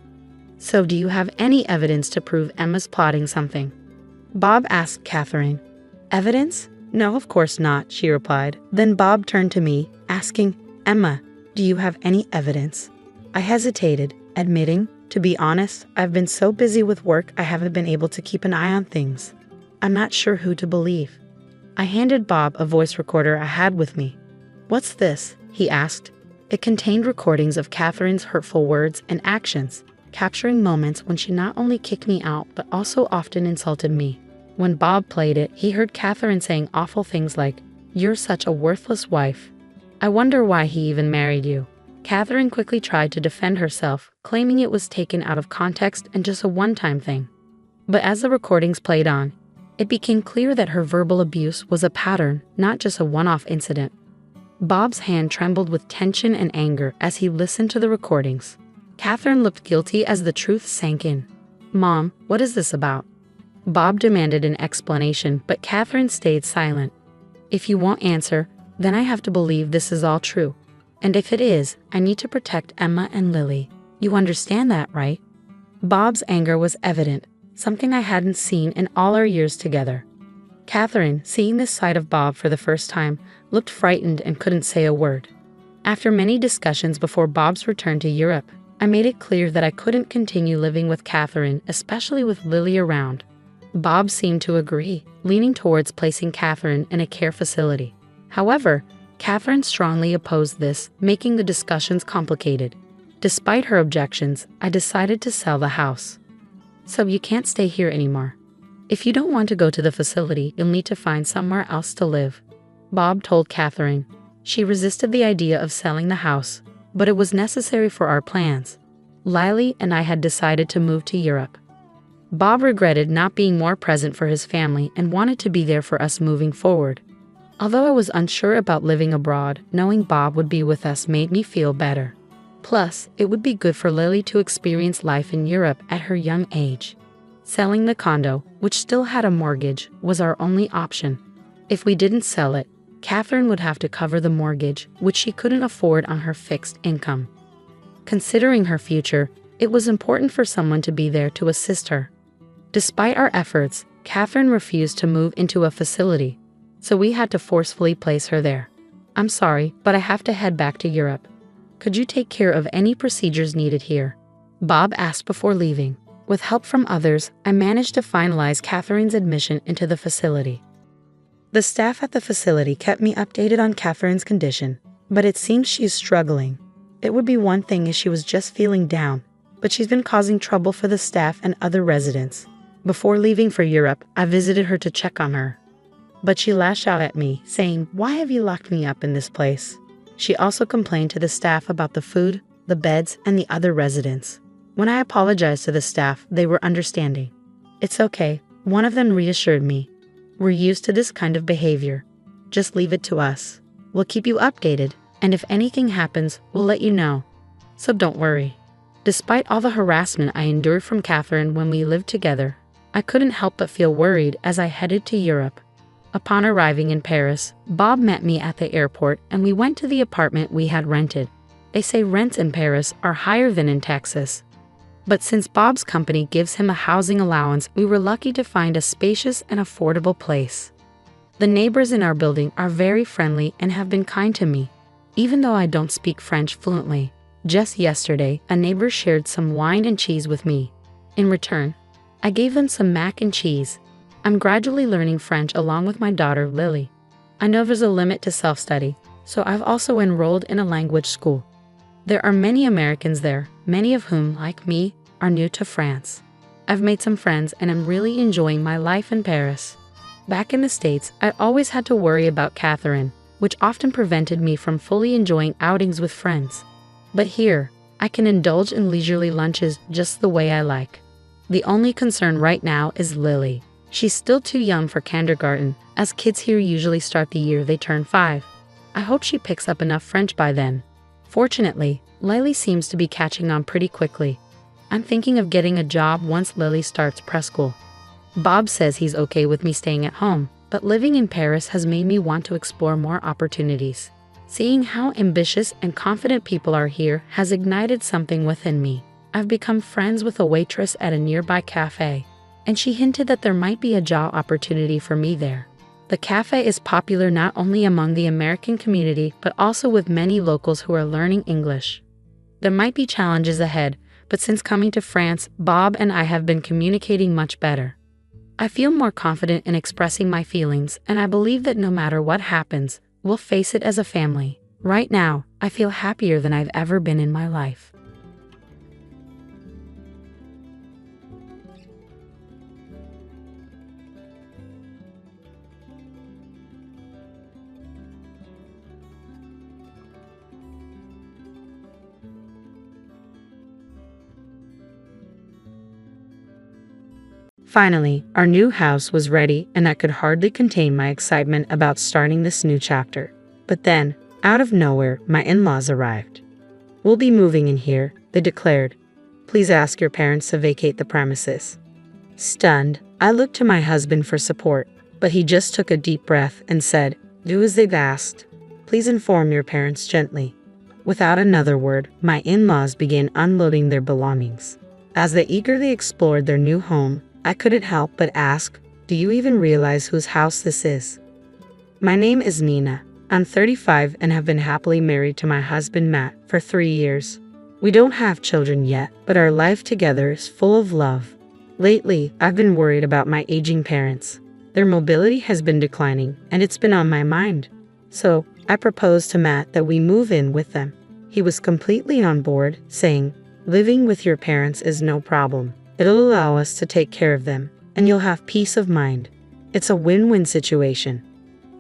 So do you have any evidence to prove Emma's plotting something? Bob asked Catherine. Evidence? No, of course not, she replied. Then Bob turned to me, asking, Emma, do you have any evidence? I hesitated, admitting, to be honest, I've been so busy with work I haven't been able to keep an eye on things. I'm not sure who to believe. I handed Bob a voice recorder I had with me. "What's this?" he asked. It contained recordings of Catherine's hurtful words and actions, capturing moments when she not only kicked me out but also often insulted me. When Bob played it, he heard Catherine saying awful things like, "You're such a worthless wife. I wonder why he even married you." Catherine quickly tried to defend herself, claiming it was taken out of context and just a one-time thing. But as the recordings played on, it became clear that her verbal abuse was a pattern, not just a one-off incident. Bob's hand trembled with tension and anger as he listened to the recordings. Catherine looked guilty as the truth sank in. "Mom, what is this about?" Bob demanded an explanation, but Catherine stayed silent. "If you won't answer, then I have to believe this is all true. And if it is, I need to protect Emma and Lily. You understand that, right?" Bob's anger was evident, something I hadn't seen in all our years together. Catherine, seeing this side of Bob for the first time, looked frightened and couldn't say a word. After many discussions before Bob's return to Europe, I made it clear that I couldn't continue living with Catherine, especially with Lily around. Bob seemed to agree, leaning towards placing Catherine in a care facility. However, Catherine strongly opposed this, making the discussions complicated. Despite her objections, I decided to sell the house. "So you can't stay here anymore. If you don't want to go to the facility, you'll need to find somewhere else to live," Bob told Catherine. She resisted the idea of selling the house, but it was necessary for our plans. Lily and I had decided to move to Europe. Bob regretted not being more present for his family and wanted to be there for us moving forward. Although I was unsure about living abroad, knowing Bob would be with us made me feel better. Plus, it would be good for Lily to experience life in Europe at her young age. Selling the condo, which still had a mortgage, was our only option. If we didn't sell it, Catherine would have to cover the mortgage, which she couldn't afford on her fixed income. Considering her future, it was important for someone to be there to assist her. Despite our efforts, Catherine refused to move into a facility, so we had to forcefully place her there. "I'm sorry, but I have to head back to Europe. Could you take care of any procedures needed here?" Bob asked before leaving. With help from others, I managed to finalize Catherine's admission into the facility. The staff at the facility kept me updated on Catherine's condition, but it seems she's struggling. It would be one thing if she was just feeling down, but she's been causing trouble for the staff and other residents. Before leaving for Europe, I visited her to check on her. But she lashed out at me, saying, "Why have you locked me up in this place?" She also complained to the staff about the food, the beds, and the other residents. When I apologized to the staff, they were understanding. "It's okay," one of them reassured me. "We're used to this kind of behavior. Just leave it to us. We'll keep you updated, and if anything happens, we'll let you know. So don't worry." Despite all the harassment I endured from Catherine when we lived together, I couldn't help but feel worried as I headed to Europe. Upon arriving in Paris, Bob met me at the airport and we went to the apartment we had rented. They say rents in Paris are higher than in Texas. But since Bob's company gives him a housing allowance, we were lucky to find a spacious and affordable place. The neighbors in our building are very friendly and have been kind to me, even though I don't speak French fluently. Just yesterday, a neighbor shared some wine and cheese with me. In return, I gave them some mac and cheese. I'm gradually learning French along with my daughter, Lily. I know there's a limit to self-study, so I've also enrolled in a language school. There are many Americans there, many of whom, like me, are new to France. I've made some friends and am really enjoying my life in Paris. Back in the States, I always had to worry about Catherine, which often prevented me from fully enjoying outings with friends. But here, I can indulge in leisurely lunches just the way I like. The only concern right now is Lily. She's still too young for kindergarten, as kids here usually start the year they turn 5. I hope she picks up enough French by then. Fortunately, Lily seems to be catching on pretty quickly. I'm thinking of getting a job once Lily starts preschool. Bob says he's okay with me staying at home, but living in Paris has made me want to explore more opportunities. Seeing how ambitious and confident people are here has ignited something within me. I've become friends with a waitress at a nearby cafe, and she hinted that there might be a job opportunity for me there. The cafe is popular not only among the American community, but also with many locals who are learning English. There might be challenges ahead, but since coming to France, Bob and I have been communicating much better. I feel more confident in expressing my feelings, and I believe that no matter what happens, we'll face it as a family. Right now, I feel happier than I've ever been in my life. Finally, our new house was ready, and I could hardly contain my excitement about starting this new chapter. But then, out of nowhere, my in-laws arrived. "We'll be moving in here," they declared. "Please ask your parents to vacate the premises." Stunned, I looked to my husband for support, but he just took a deep breath and said, "Do as they've asked. Please inform your parents gently." Without another word, my in-laws began unloading their belongings. As they eagerly explored their new home, I couldn't help but ask, "Do you even realize whose house this is?" "My name is Nina. I'm 35 and have been happily married to my husband Matt for 3 years. We don't have children yet, but our life together is full of love. Lately, I've been worried about my aging parents. Their mobility has been declining, and it's been on my mind. So, I proposed to Matt that we move in with them. He was completely on board, saying, 'Living with your parents is no problem. It'll allow us to take care of them, and you'll have peace of mind. It's a win-win situation.'"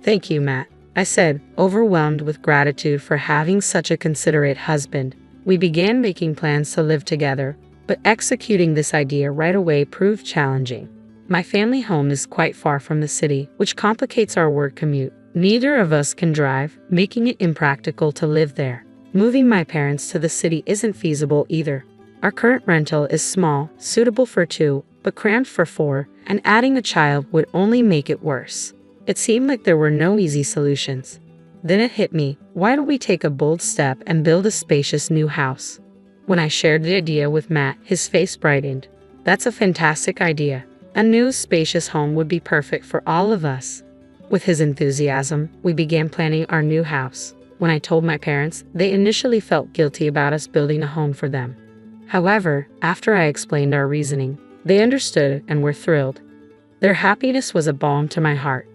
"Thank you, Matt," I said, overwhelmed with gratitude for having such a considerate husband. We began making plans to live together, but executing this idea right away proved challenging. My family home is quite far from the city, which complicates our work commute. Neither of us can drive, making it impractical to live there. Moving my parents to the city isn't feasible either. Our current rental is small, suitable for 2, but cramped for 4, and adding a child would only make it worse. It seemed like there were no easy solutions. Then it hit me, why don't we take a bold step and build a spacious new house? When I shared the idea with Matt, his face brightened. "That's a fantastic idea. A new spacious home would be perfect for all of us." With his enthusiasm, we began planning our new house. When I told my parents, they initially felt guilty about us building a home for them. However, after I explained our reasoning, they understood and were thrilled. Their happiness was a balm to my heart.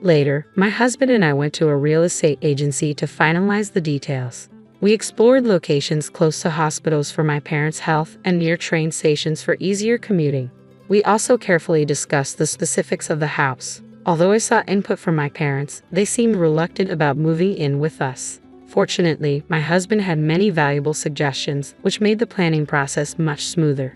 Later, my husband and I went to a real estate agency to finalize the details. We explored locations close to hospitals for my parents' health and near train stations for easier commuting. We also carefully discussed the specifics of the house. Although I sought input from my parents, they seemed reluctant about moving in with us. Fortunately, my husband had many valuable suggestions, which made the planning process much smoother.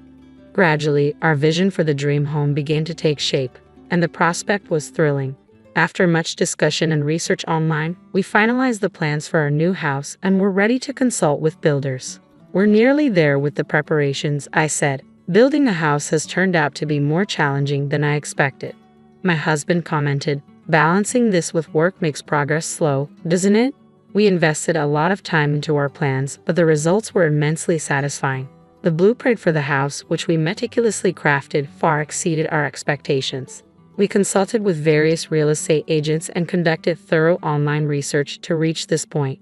Gradually, our vision for the dream home began to take shape, and the prospect was thrilling. After much discussion and research online, we finalized the plans for our new house and were ready to consult with builders. "We're nearly there with the preparations," I said. "Building the house has turned out to be more challenging than I expected." My husband commented, "Balancing this with work makes progress slow, doesn't it?" We invested a lot of time into our plans, but the results were immensely satisfying. The blueprint for the house, which we meticulously crafted, far exceeded our expectations. We consulted with various real estate agents and conducted thorough online research to reach this point.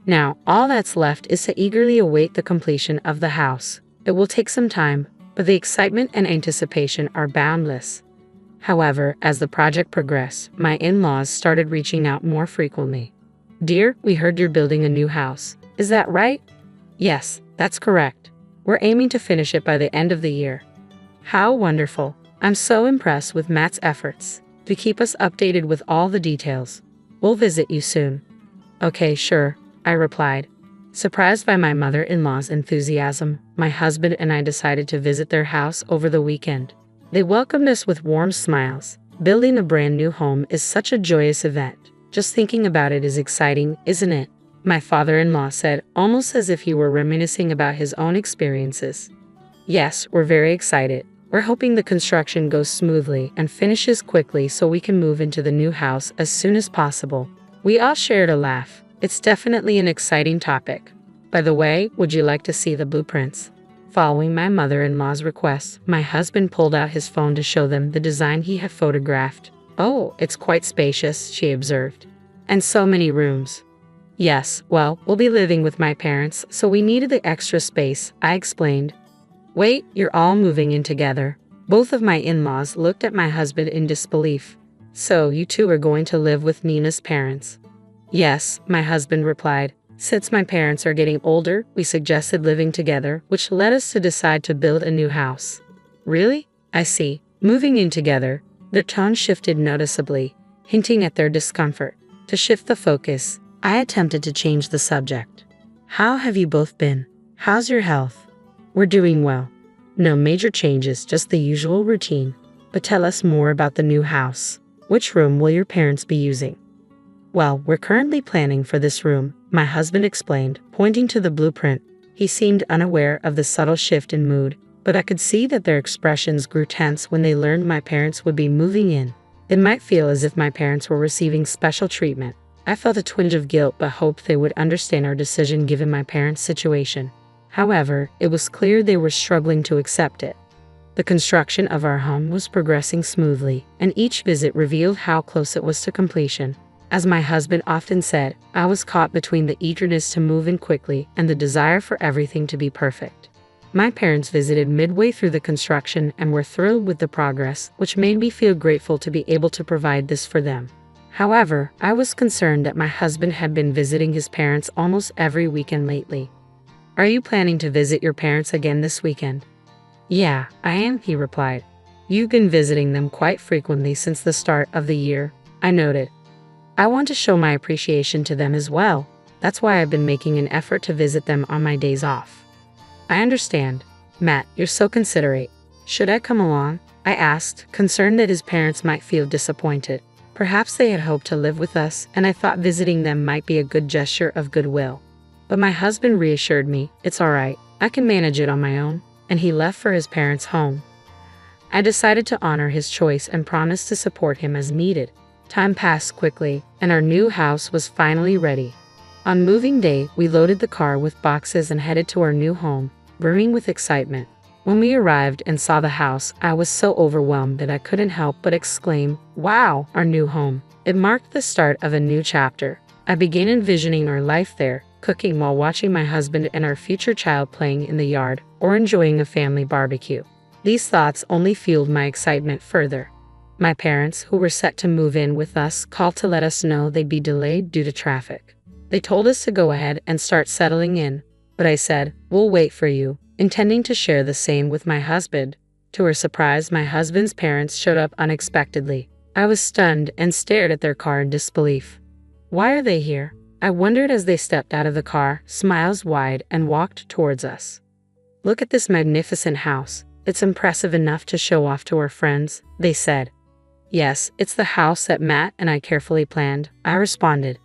Now, all that's left is to eagerly await the completion of the house. It will take some time, but the excitement and anticipation are boundless. However, as the project progressed, my in-laws started reaching out more frequently. "Dear, we heard you're building a new house. Is that right?" "Yes, that's correct. We're aiming to finish it by the end of the year." "How wonderful. I'm so impressed with Matt's efforts. To keep us updated with all the details. We'll visit you soon." "Okay, sure," I replied. Surprised by my mother-in-law's enthusiasm, my husband and I decided to visit their house over the weekend. They welcomed us with warm smiles. Building a brand new home is such a joyous event. Just thinking about it is exciting, isn't it? My father-in-law said, almost as if he were reminiscing about his own experiences. "Yes, we're very excited. We're hoping the construction goes smoothly and finishes quickly so we can move into the new house as soon as possible." We all shared a laugh. It's definitely an exciting topic. By the way, would you like to see the blueprints? Following my mother-in-law's request, my husband pulled out his phone to show them the design he had photographed. "Oh, it's quite spacious," she observed. "And so many rooms." "Yes, well, we'll be living with my parents, so we needed the extra space," I explained. "Wait, you're all moving in together?" Both of my in-laws looked at my husband in disbelief. So, you two are going to live with Nina's parents? Yes, my husband replied. Since my parents are getting older, we suggested living together, which led us to decide to build a new house. Really? I see. Moving in together. Their tone shifted noticeably, hinting at their discomfort. To shift the focus, I attempted to change the subject. How have you both been? How's your health? We're doing well. No major changes, just the usual routine. But tell us more about the new house. Which room will your parents be using? Well, we're currently planning for this room, my husband explained, pointing to the blueprint. He seemed unaware of the subtle shift in mood, but I could see that their expressions grew tense when they learned my parents would be moving in. It might feel as if my parents were receiving special treatment. I felt a twinge of guilt but hoped they would understand our decision given my parents' situation. However, it was clear they were struggling to accept it. The construction of our home was progressing smoothly, and each visit revealed how close it was to completion. As my husband often said, I was caught between the eagerness to move in quickly and the desire for everything to be perfect. My parents visited midway through the construction and were thrilled with the progress, which made me feel grateful to be able to provide this for them. However, I was concerned that my husband had been visiting his parents almost every weekend lately. Are you planning to visit your parents again this weekend? Yeah, I am, he replied. You've been visiting them quite frequently since the start of the year, I noted. I want to show my appreciation to them as well. That's why I've been making an effort to visit them on my days off. I understand. Matt, you're so considerate. Should I come along? I asked, concerned that his parents might feel disappointed. Perhaps they had hoped to live with us, and I thought visiting them might be a good gesture of goodwill. But my husband reassured me, it's all right, I can manage it on my own, and he left for his parents' home. I decided to honor his choice and promised to support him as needed. Time passed quickly, and our new house was finally ready. On moving day, we loaded the car with boxes and headed to our new home, brimming with excitement. When we arrived and saw the house, I was so overwhelmed that I couldn't help but exclaim, "Wow, our new home." It marked the start of a new chapter. I began envisioning our life there, cooking while watching my husband and our future child playing in the yard or enjoying a family barbecue. These thoughts only fueled my excitement further. My parents, who were set to move in with us, called to let us know they'd be delayed due to traffic. They told us to go ahead and start settling in, but I said, "We'll wait for you," intending to share the same with my husband. To our surprise, my husband's parents showed up unexpectedly. I was stunned and stared at their car in disbelief. Why are they here? I wondered as they stepped out of the car, smiles wide, and walked towards us. Look at this magnificent house. It's impressive enough to show off to our friends, they said. Yes, it's the house that Matt and I carefully planned, I responded.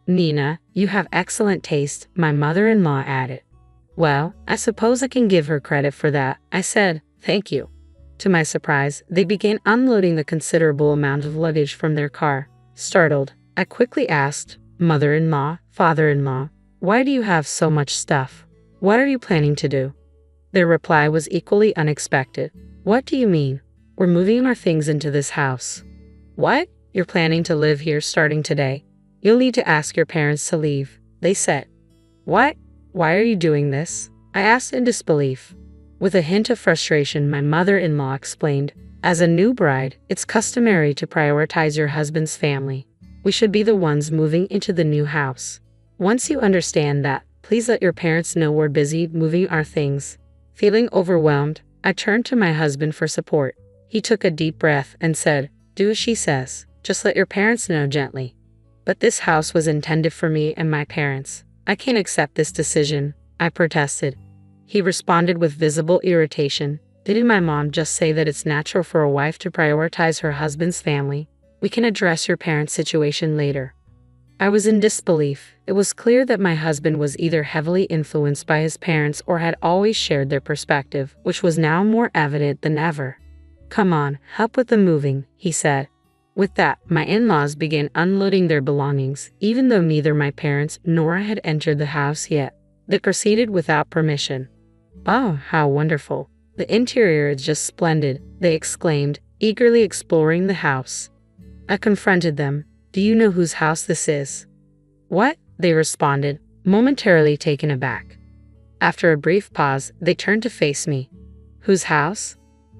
Nina, you have excellent taste, my mother-in-law added. Well, I suppose I can give her credit for that, I said, thank you. To my surprise, they began unloading the considerable amount of luggage from their car. Startled, I quickly asked, Mother-in-law, father-in-law, why do you have so much stuff? What are you planning to do? Their reply was equally unexpected. What do you mean? We're moving our things into this house. What? You're planning to live here starting today? You'll need to ask your parents to leave, they said. What? Why are you doing this? I asked in disbelief. With a hint of frustration, my mother-in-law explained, as a new bride, it's customary to prioritize your husband's family. We should be the ones moving into the new house. Once you understand that, please let your parents know we're busy moving our things. Feeling overwhelmed, I turned to my husband for support. He took a deep breath and said, do as she says, just let your parents know gently. But this house was intended for me and my parents. I can't accept this decision, I protested. He responded with visible irritation. Didn't my mom just say that it's natural for a wife to prioritize her husband's family? We can address your parents' situation later. I was in disbelief. It was clear that my husband was either heavily influenced by his parents or had always shared their perspective, which was now more evident than ever. Come on, help with the moving, he said. With that, my in-laws began unloading their belongings, even though neither my parents nor I had entered the house yet. They proceeded without permission. Oh, how wonderful. The interior is just splendid, they exclaimed, eagerly exploring the house. I confronted them. Do you know whose house this is? What? They responded, momentarily taken aback. After a brief pause, they turned to face me. Whose house?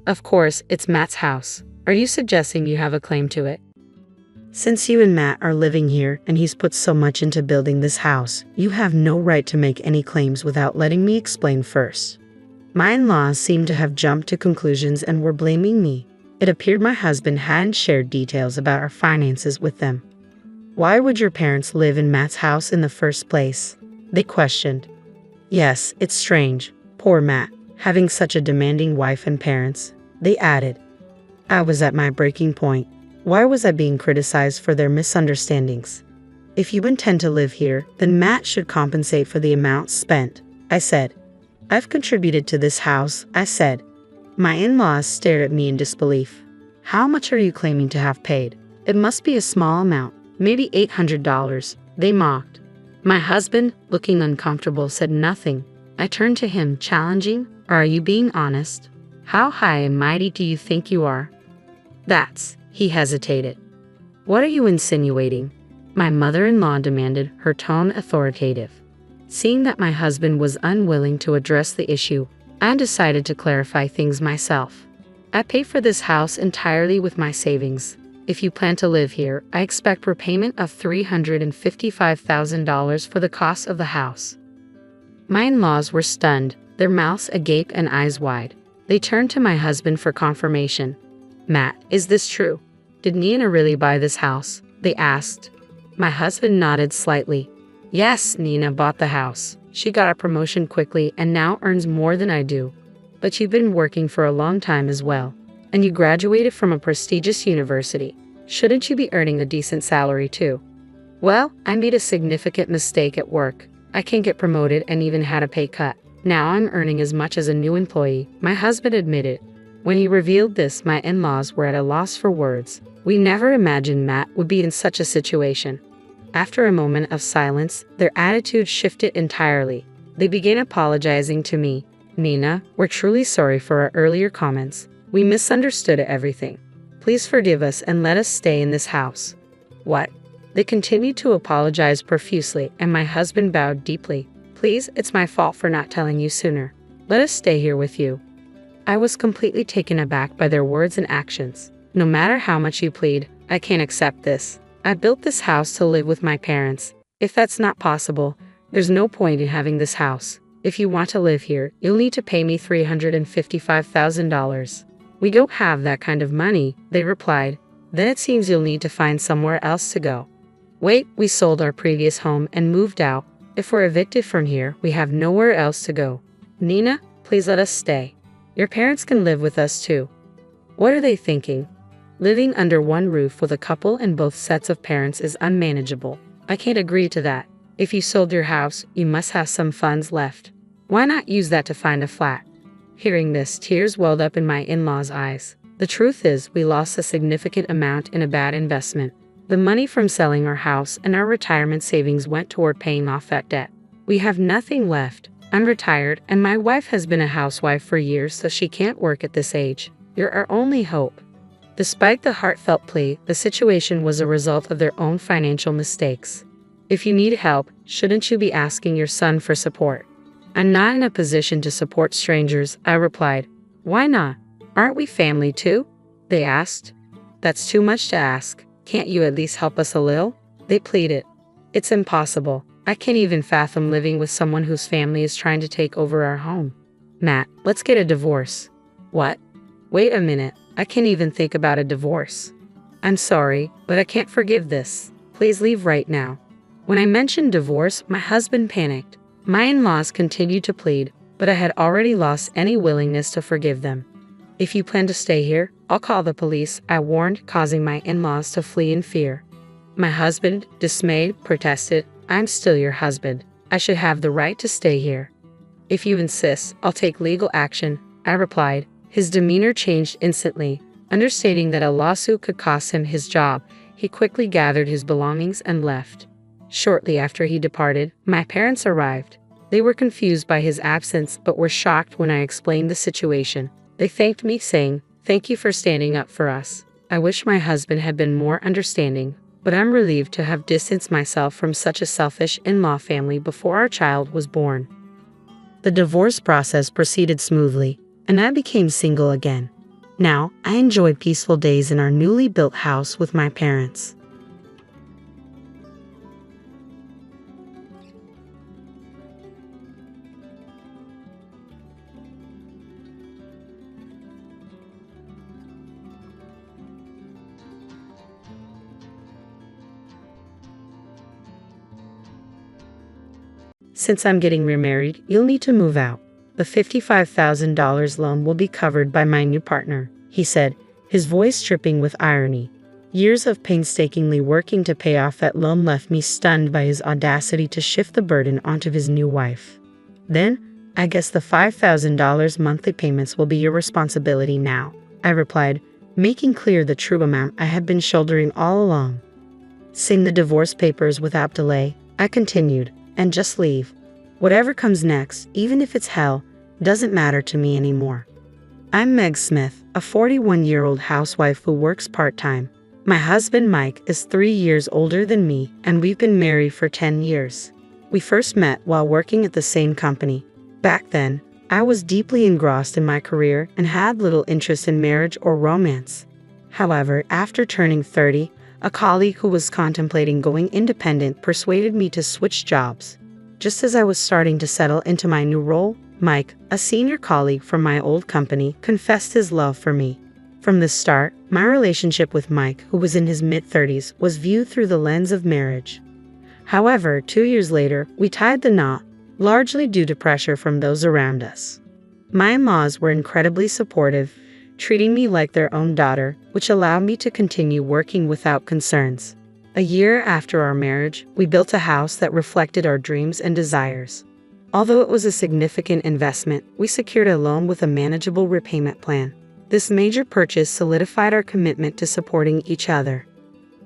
Of course, it's Matt's house. Are you suggesting you have a claim to it? Since you and Matt are living here and he's put so much into building this house, you have no right to make any claims without letting me explain first. My in-laws seemed to have jumped to conclusions and were blaming me. It appeared my husband hadn't shared details about our finances with them. Why would your parents live in Matt's house in the first place? They questioned. Yes, it's strange. Poor Matt, having such a demanding wife and parents. They added. I was at my breaking point. Why was I being criticized for their misunderstandings? If you intend to live here, then Matt should compensate for the amount spent, I said. I've contributed to this house, I said. My in-laws stared at me in disbelief. How much are you claiming to have paid? It must be a small amount, maybe $800, they mocked. My husband, looking uncomfortable, said nothing. I turned to him, challenging, Are you being honest? How high and mighty do you think you are? He hesitated. What are you insinuating? My mother-in-law demanded, her tone authoritative. Seeing that my husband was unwilling to address the issue, I decided to clarify things myself. I pay for this house entirely with my savings. If you plan to live here, I expect repayment of $355,000 for the cost of the house. My in-laws were stunned, their mouths agape and eyes wide. They turned to my husband for confirmation. Matt, is this true? Did Nina really buy this house? They asked. My husband nodded slightly. Yes, Nina bought the house. She got a promotion quickly and now earns more than I do. But you've been working for a long time as well. And you graduated from a prestigious university. Shouldn't you be earning a decent salary too? Well, I made a significant mistake at work. I can't get promoted and even had a pay cut. Now I'm earning as much as a new employee, my husband admitted. When he revealed this, my in-laws were at a loss for words. We never imagined Matt would be in such a situation. After a moment of silence, their attitude shifted entirely. They began apologizing to me. Nina, we're truly sorry for our earlier comments. We misunderstood everything. Please forgive us and let us stay in this house. What? They continued to apologize profusely, and my husband bowed deeply. Please, it's my fault for not telling you sooner. Let us stay here with you. I was completely taken aback by their words and actions. No matter how much you plead, I can't accept this. I built this house to live with my parents. If that's not possible, there's no point in having this house. If you want to live here, you'll need to pay me $355,000. We don't have that kind of money, they replied. Then it seems you'll need to find somewhere else to go. Wait, we sold our previous home and moved out. If we're evicted from here, we have nowhere else to go. Nina, please let us stay. Your parents can live with us too. What are they thinking? Living under one roof with a couple and both sets of parents is unmanageable. I can't agree to that. If you sold your house, you must have some funds left. Why not use that to find a flat? Hearing this, tears welled up in my in-laws' eyes. The truth is, we lost a significant amount in a bad investment. The money from selling our house and our retirement savings went toward paying off that debt. We have nothing left. I'm retired, and my wife has been a housewife for years, so she can't work at this age. You're our only hope. Despite the heartfelt plea, the situation was a result of their own financial mistakes. If you need help, shouldn't you be asking your son for support? I'm not in a position to support strangers, I replied. Why not? Aren't we family too? They asked. That's too much to ask. Can't you at least help us a little? They pleaded. It's impossible. I can't even fathom living with someone whose family is trying to take over our home. Matt, let's get a divorce. What? Wait a minute. I can't even think about a divorce. I'm sorry, but I can't forgive this. Please leave right now. When I mentioned divorce, my husband panicked. My in-laws continued to plead, but I had already lost any willingness to forgive them. If you plan to stay here, I'll call the police, I warned, causing my in-laws to flee in fear. My husband, dismayed, protested, I'm still your husband. I should have the right to stay here. If you insist, I'll take legal action, I replied. His demeanor changed instantly. Understanding that a lawsuit could cost him his job, he quickly gathered his belongings and left. Shortly after he departed, my parents arrived. They were confused by his absence but were shocked when I explained the situation. They thanked me, saying, "Thank you for standing up for us. I wish my husband had been more understanding, but I'm relieved to have distanced myself from such a selfish in-law family before our child was born." The divorce process proceeded smoothly, and I became single again. Now, I enjoy peaceful days in our newly built house with my parents. Since I'm getting remarried, you'll need to move out. The $55,000 loan will be covered by my new partner, he said, his voice dripping with irony. Years of painstakingly working to pay off that loan left me stunned by his audacity to shift the burden onto his new wife. Then, I guess the $5,000 monthly payments will be your responsibility now, I replied, making clear the true amount I had been shouldering all along. Sign the divorce papers without delay, I continued, and just leave. Whatever comes next, even if it's hell, doesn't matter to me anymore. I'm Meg Smith, a 41-year-old housewife who works part-time. My husband Mike is 3 years older than me, and we've been married for 10 years. We first met while working at the same company. Back then, I was deeply engrossed in my career and had little interest in marriage or romance. However, after turning 30, a colleague who was contemplating going independent persuaded me to switch jobs. Just as I was starting to settle into my new role, Mike, a senior colleague from my old company, confessed his love for me. From the start, my relationship with Mike, who was in his mid-30s, was viewed through the lens of marriage. However, 2 years later, we tied the knot, largely due to pressure from those around us. My in-laws were incredibly supportive, treating me like their own daughter, which allowed me to continue working without concerns. A year after our marriage, we built a house that reflected our dreams and desires. Although it was a significant investment, we secured a loan with a manageable repayment plan. This major purchase solidified our commitment to supporting each other.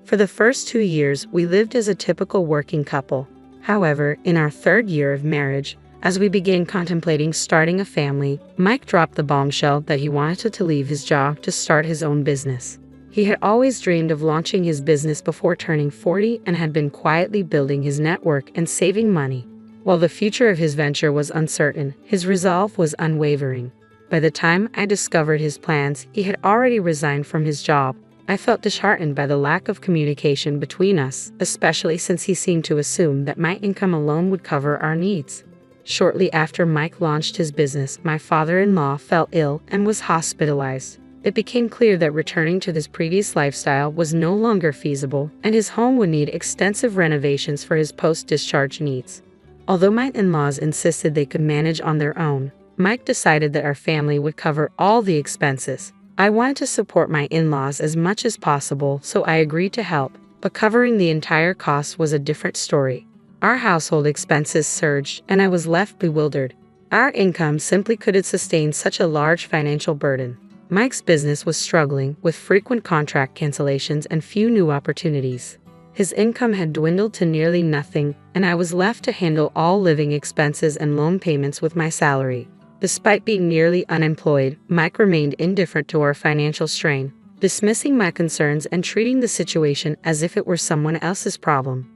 For the first 2 years, we lived as a typical working couple. However, in our 3rd year of marriage, as we began contemplating starting a family, Mike dropped the bombshell that he wanted to leave his job to start his own business. He had always dreamed of launching his business before turning 40 and had been quietly building his network and saving money. While the future of his venture was uncertain, his resolve was unwavering. By the time I discovered his plans, he had already resigned from his job. I felt disheartened by the lack of communication between us, especially since he seemed to assume that my income alone would cover our needs. Shortly after Mike launched his business, my father-in-law fell ill and was hospitalized. It became clear that returning to his previous lifestyle was no longer feasible, and his home would need extensive renovations for his post-discharge needs. Although my in-laws insisted they could manage on their own, Mike decided that our family would cover all the expenses. I wanted to support my in-laws as much as possible, so I agreed to help, but covering the entire cost was a different story. Our household expenses surged, and I was left bewildered. Our income simply couldn't sustain such a large financial burden. Mike's business was struggling, with frequent contract cancellations and few new opportunities. His income had dwindled to nearly nothing, and I was left to handle all living expenses and loan payments with my salary. Despite being nearly unemployed, Mike remained indifferent to our financial strain, dismissing my concerns and treating the situation as if it were someone else's problem.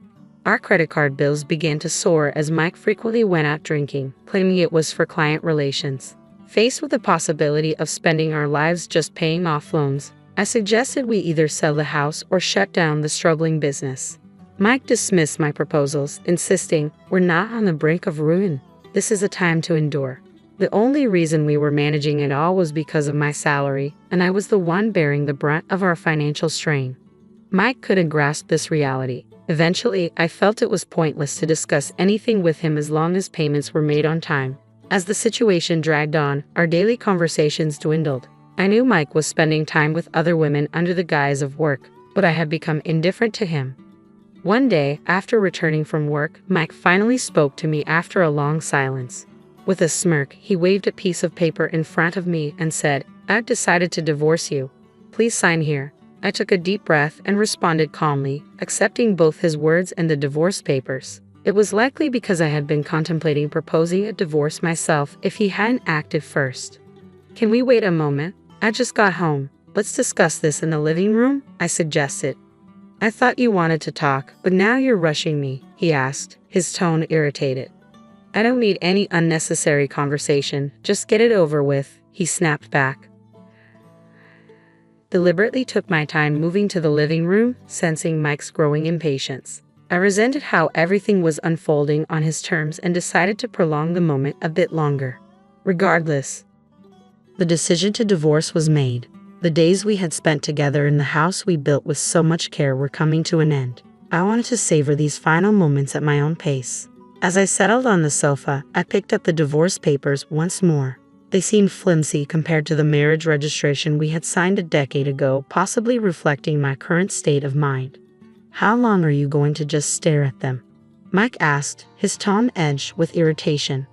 Our credit card bills began to soar as Mike frequently went out drinking, claiming it was for client relations. Faced with the possibility of spending our lives just paying off loans, I suggested we either sell the house or shut down the struggling business. Mike dismissed my proposals, insisting, "We're not on the brink of ruin. This is a time to endure." The only reason we were managing it all was because of my salary, and I was the one bearing the brunt of our financial strain. Mike couldn't grasp this reality. Eventually, I felt it was pointless to discuss anything with him as long as payments were made on time. As the situation dragged on, our daily conversations dwindled. I knew Mike was spending time with other women under the guise of work, but I had become indifferent to him. One day, after returning from work, Mike finally spoke to me after a long silence. With a smirk, he waved a piece of paper in front of me and said, "I've decided to divorce you. Please sign here." I took a deep breath and responded calmly, accepting both his words and the divorce papers. It was likely because I had been contemplating proposing a divorce myself if he hadn't acted first. "Can we wait a moment? I just got home. Let's discuss this in the living room," I suggested. "I thought you wanted to talk, but now you're rushing me," he asked, his tone irritated. "I don't need any unnecessary conversation. Just get it over with," he snapped back. deliberately took my time moving to the living room, sensing Mike's growing impatience. I resented how everything was unfolding on his terms and decided to prolong the moment a bit longer. Regardless, the decision to divorce was made. The days we had spent together in the house we built with so much care were coming to an end. I wanted to savor these final moments at my own pace. As I settled on the sofa, I picked up the divorce papers once more. They seemed flimsy compared to the marriage registration we had signed a decade ago, possibly reflecting my current state of mind. "How long are you going to just stare at them?" Mike asked, his tone edged with irritation.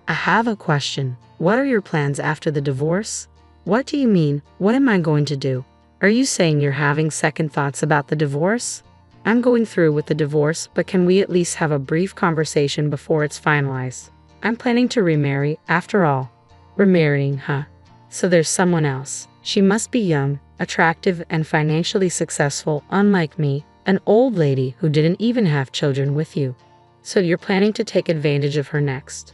"I have a question. What are your plans after the divorce?" "What do you mean? What am I going to do? Are you saying you're having second thoughts about the divorce?" "I'm going through with the divorce, but can we at least have a brief conversation before it's finalized? I'm planning to remarry, after all." "Remarrying, huh? So there's someone else. She must be young, attractive, and financially successful, unlike me, an old lady who didn't even have children with you. So you're planning to take advantage of her next."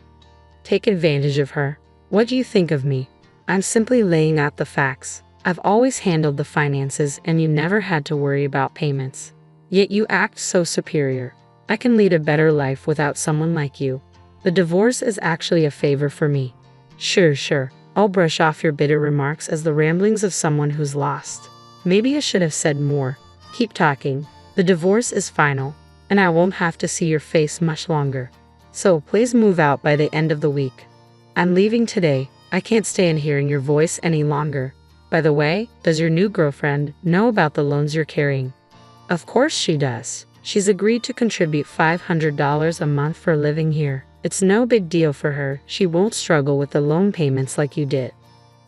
"Take advantage of her? What do you think of me?" "I'm simply laying out the facts. I've always handled the finances and you never had to worry about payments. Yet you act so superior. I can lead a better life without someone like you. The divorce is actually a favor for me." Sure. I'll brush off your bitter remarks as the ramblings of someone who's lost. Maybe I should have said more. "Keep talking. The divorce is final, and I won't have to see your face much longer. So please move out by the end of the week." "I'm leaving today. I can't stand hearing your voice any longer. By the way, does your new girlfriend know about the loans you're carrying?" "Of course she does. She's agreed to contribute $500 a month for living here. It's no big deal for her. She won't struggle with the loan payments like you did."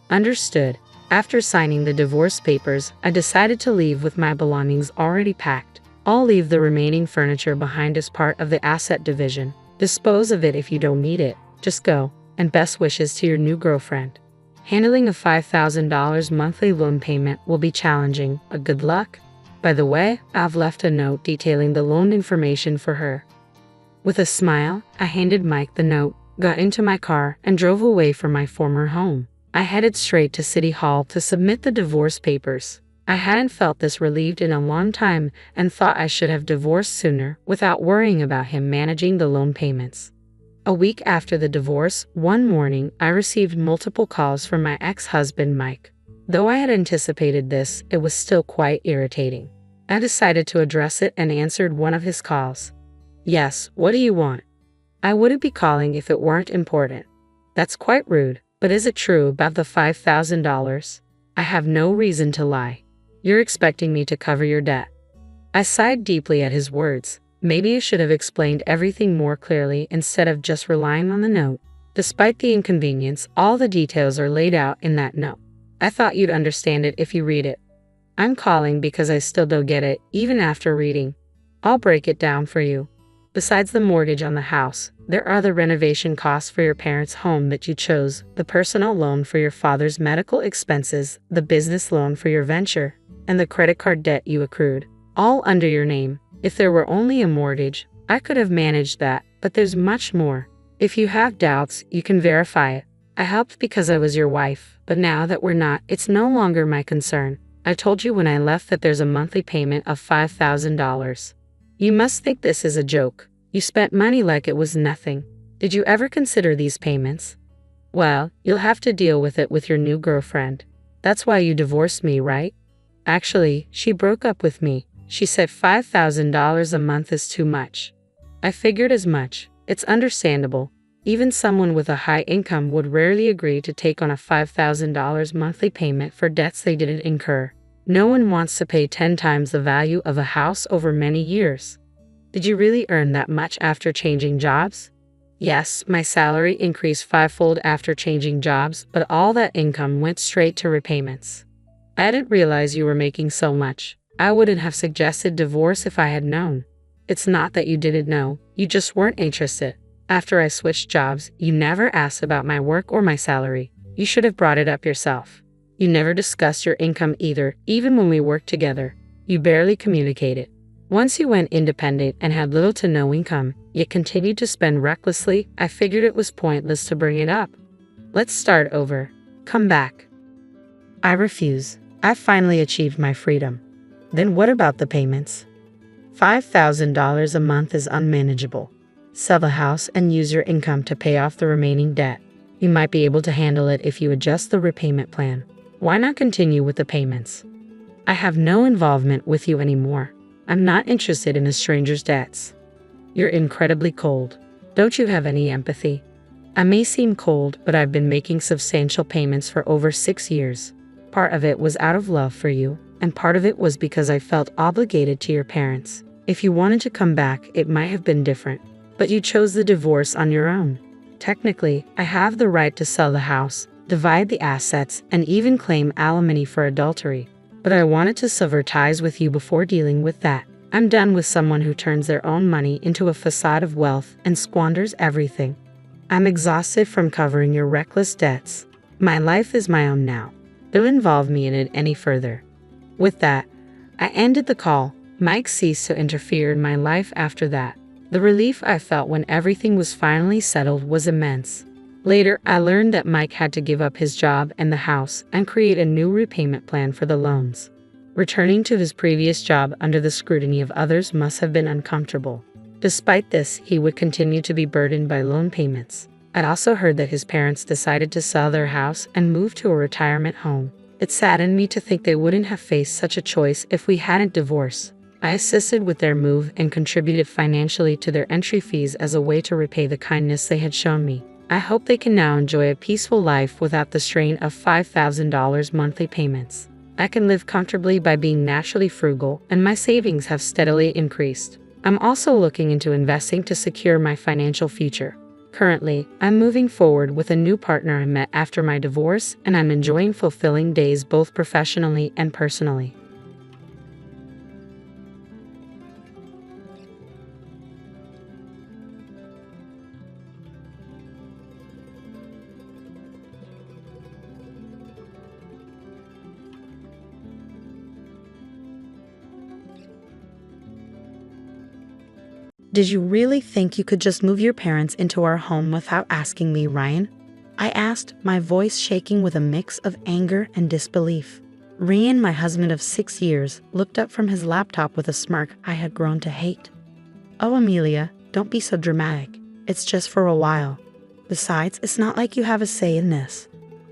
"Understood." After signing the divorce papers, I decided to leave with my belongings already packed. I'll leave the remaining furniture behind as part of the asset division. Dispose of it if you don't need it. Just go. And best wishes to your new girlfriend. Handling a $5,000 monthly loan payment will be challenging, but good luck. By the way, I've left a note detailing the loan information for her. With a smile, I handed Mike the note, got into my car, and drove away from my former home. I headed straight to City Hall to submit the divorce papers. I hadn't felt this relieved in a long time and thought I should have divorced sooner without worrying about him managing the loan payments. A week after the divorce, one morning, I received multiple calls from my ex-husband, Mike. Though I had anticipated this, it was still quite irritating. I decided to address it and answered one of his calls. "Yes, what do you want?" "I wouldn't be calling if it weren't important." "That's quite rude, but is it true about the $5,000? I have no reason to lie. You're expecting me to cover your debt." I sighed deeply at his words. Maybe I should have explained everything more clearly instead of just relying on the note. Despite the inconvenience, all the details are laid out in that note. I thought you'd understand it if you read it. I'm calling because I still don't get it, even after reading. I'll break it down for you. Besides the mortgage on the house, there are the renovation costs for your parents' home that you chose, the personal loan for your father's medical expenses, the business loan for your venture, and the credit card debt you accrued, all under your name. If there were only a mortgage, I could have managed that, but there's much more. If you have doubts, you can verify it. I helped because I was your wife, but now that we're not, it's no longer my concern. I told you when I left that there's a monthly payment of $5,000. You must think this is a joke. You spent money like it was nothing. Did you ever consider these payments? Well, you'll have to deal with it with your new girlfriend. That's why you divorced me, right? Actually, she broke up with me. She said $5,000 a month is too much. I figured as much. It's understandable. Even someone with a high income would rarely agree to take on a $5,000 monthly payment for debts they didn't incur. No one wants to pay 10 times the value of a house over many years. Did you really earn that much after changing jobs? Yes, my salary increased fivefold after changing jobs, but all that income went straight to repayments. I didn't realize you were making so much. I wouldn't have suggested divorce if I had known. It's not that you didn't know, you just weren't interested. After I switched jobs, you never asked about my work or my salary. You should have brought it up yourself. You never discussed your income either, even when we worked together. You barely communicated. Once you went independent and had little to no income, yet continued to spend recklessly, I figured it was pointless to bring it up. Let's start over. Come back. I refuse. I finally achieved my freedom. Then what about the payments? $5,000 a month is unmanageable. Sell the house and use your income to pay off the remaining debt. You might be able to handle it if you adjust the repayment plan. Why not continue with the payments? I have no involvement with you anymore. I'm not interested in a stranger's debts. You're incredibly cold. Don't you have any empathy? I may seem cold, but I've been making substantial payments for over 6 years. Part of it was out of love for you, and part of it was because I felt obligated to your parents. If you wanted to come back, it might have been different. But you chose the divorce on your own. Technically, I have the right to sell the house, divide the assets, and even claim alimony for adultery. But I wanted to sever ties with you before dealing with that. I'm done with someone who turns their own money into a facade of wealth and squanders everything. I'm exhausted from covering your reckless debts. My life is my own now. Don't involve me in it any further. With that, I ended the call. Mike ceased to interfere in my life after that. The relief I felt when everything was finally settled was immense. Later, I learned that Mike had to give up his job and the house and create a new repayment plan for the loans. Returning to his previous job under the scrutiny of others must have been uncomfortable. Despite this, he would continue to be burdened by loan payments. I'd also heard that his parents decided to sell their house and move to a retirement home. It saddened me to think they wouldn't have faced such a choice if we hadn't divorced. I assisted with their move and contributed financially to their entry fees as a way to repay the kindness they had shown me. I hope they can now enjoy a peaceful life without the strain of $5,000 monthly payments. I can live comfortably by being naturally frugal, and my savings have steadily increased. I'm also looking into investing to secure my financial future. Currently, I'm moving forward with a new partner I met after my divorce, and I'm enjoying fulfilling days both professionally and personally. Did you really think you could just move your parents into our home without asking me, Ryan? I asked, my voice shaking with a mix of anger and disbelief. Ryan, my husband of 6 years, looked up from his laptop with a smirk I had grown to hate. Oh, Amelia, don't be so dramatic. It's just for a while. Besides, it's not like you have a say in this.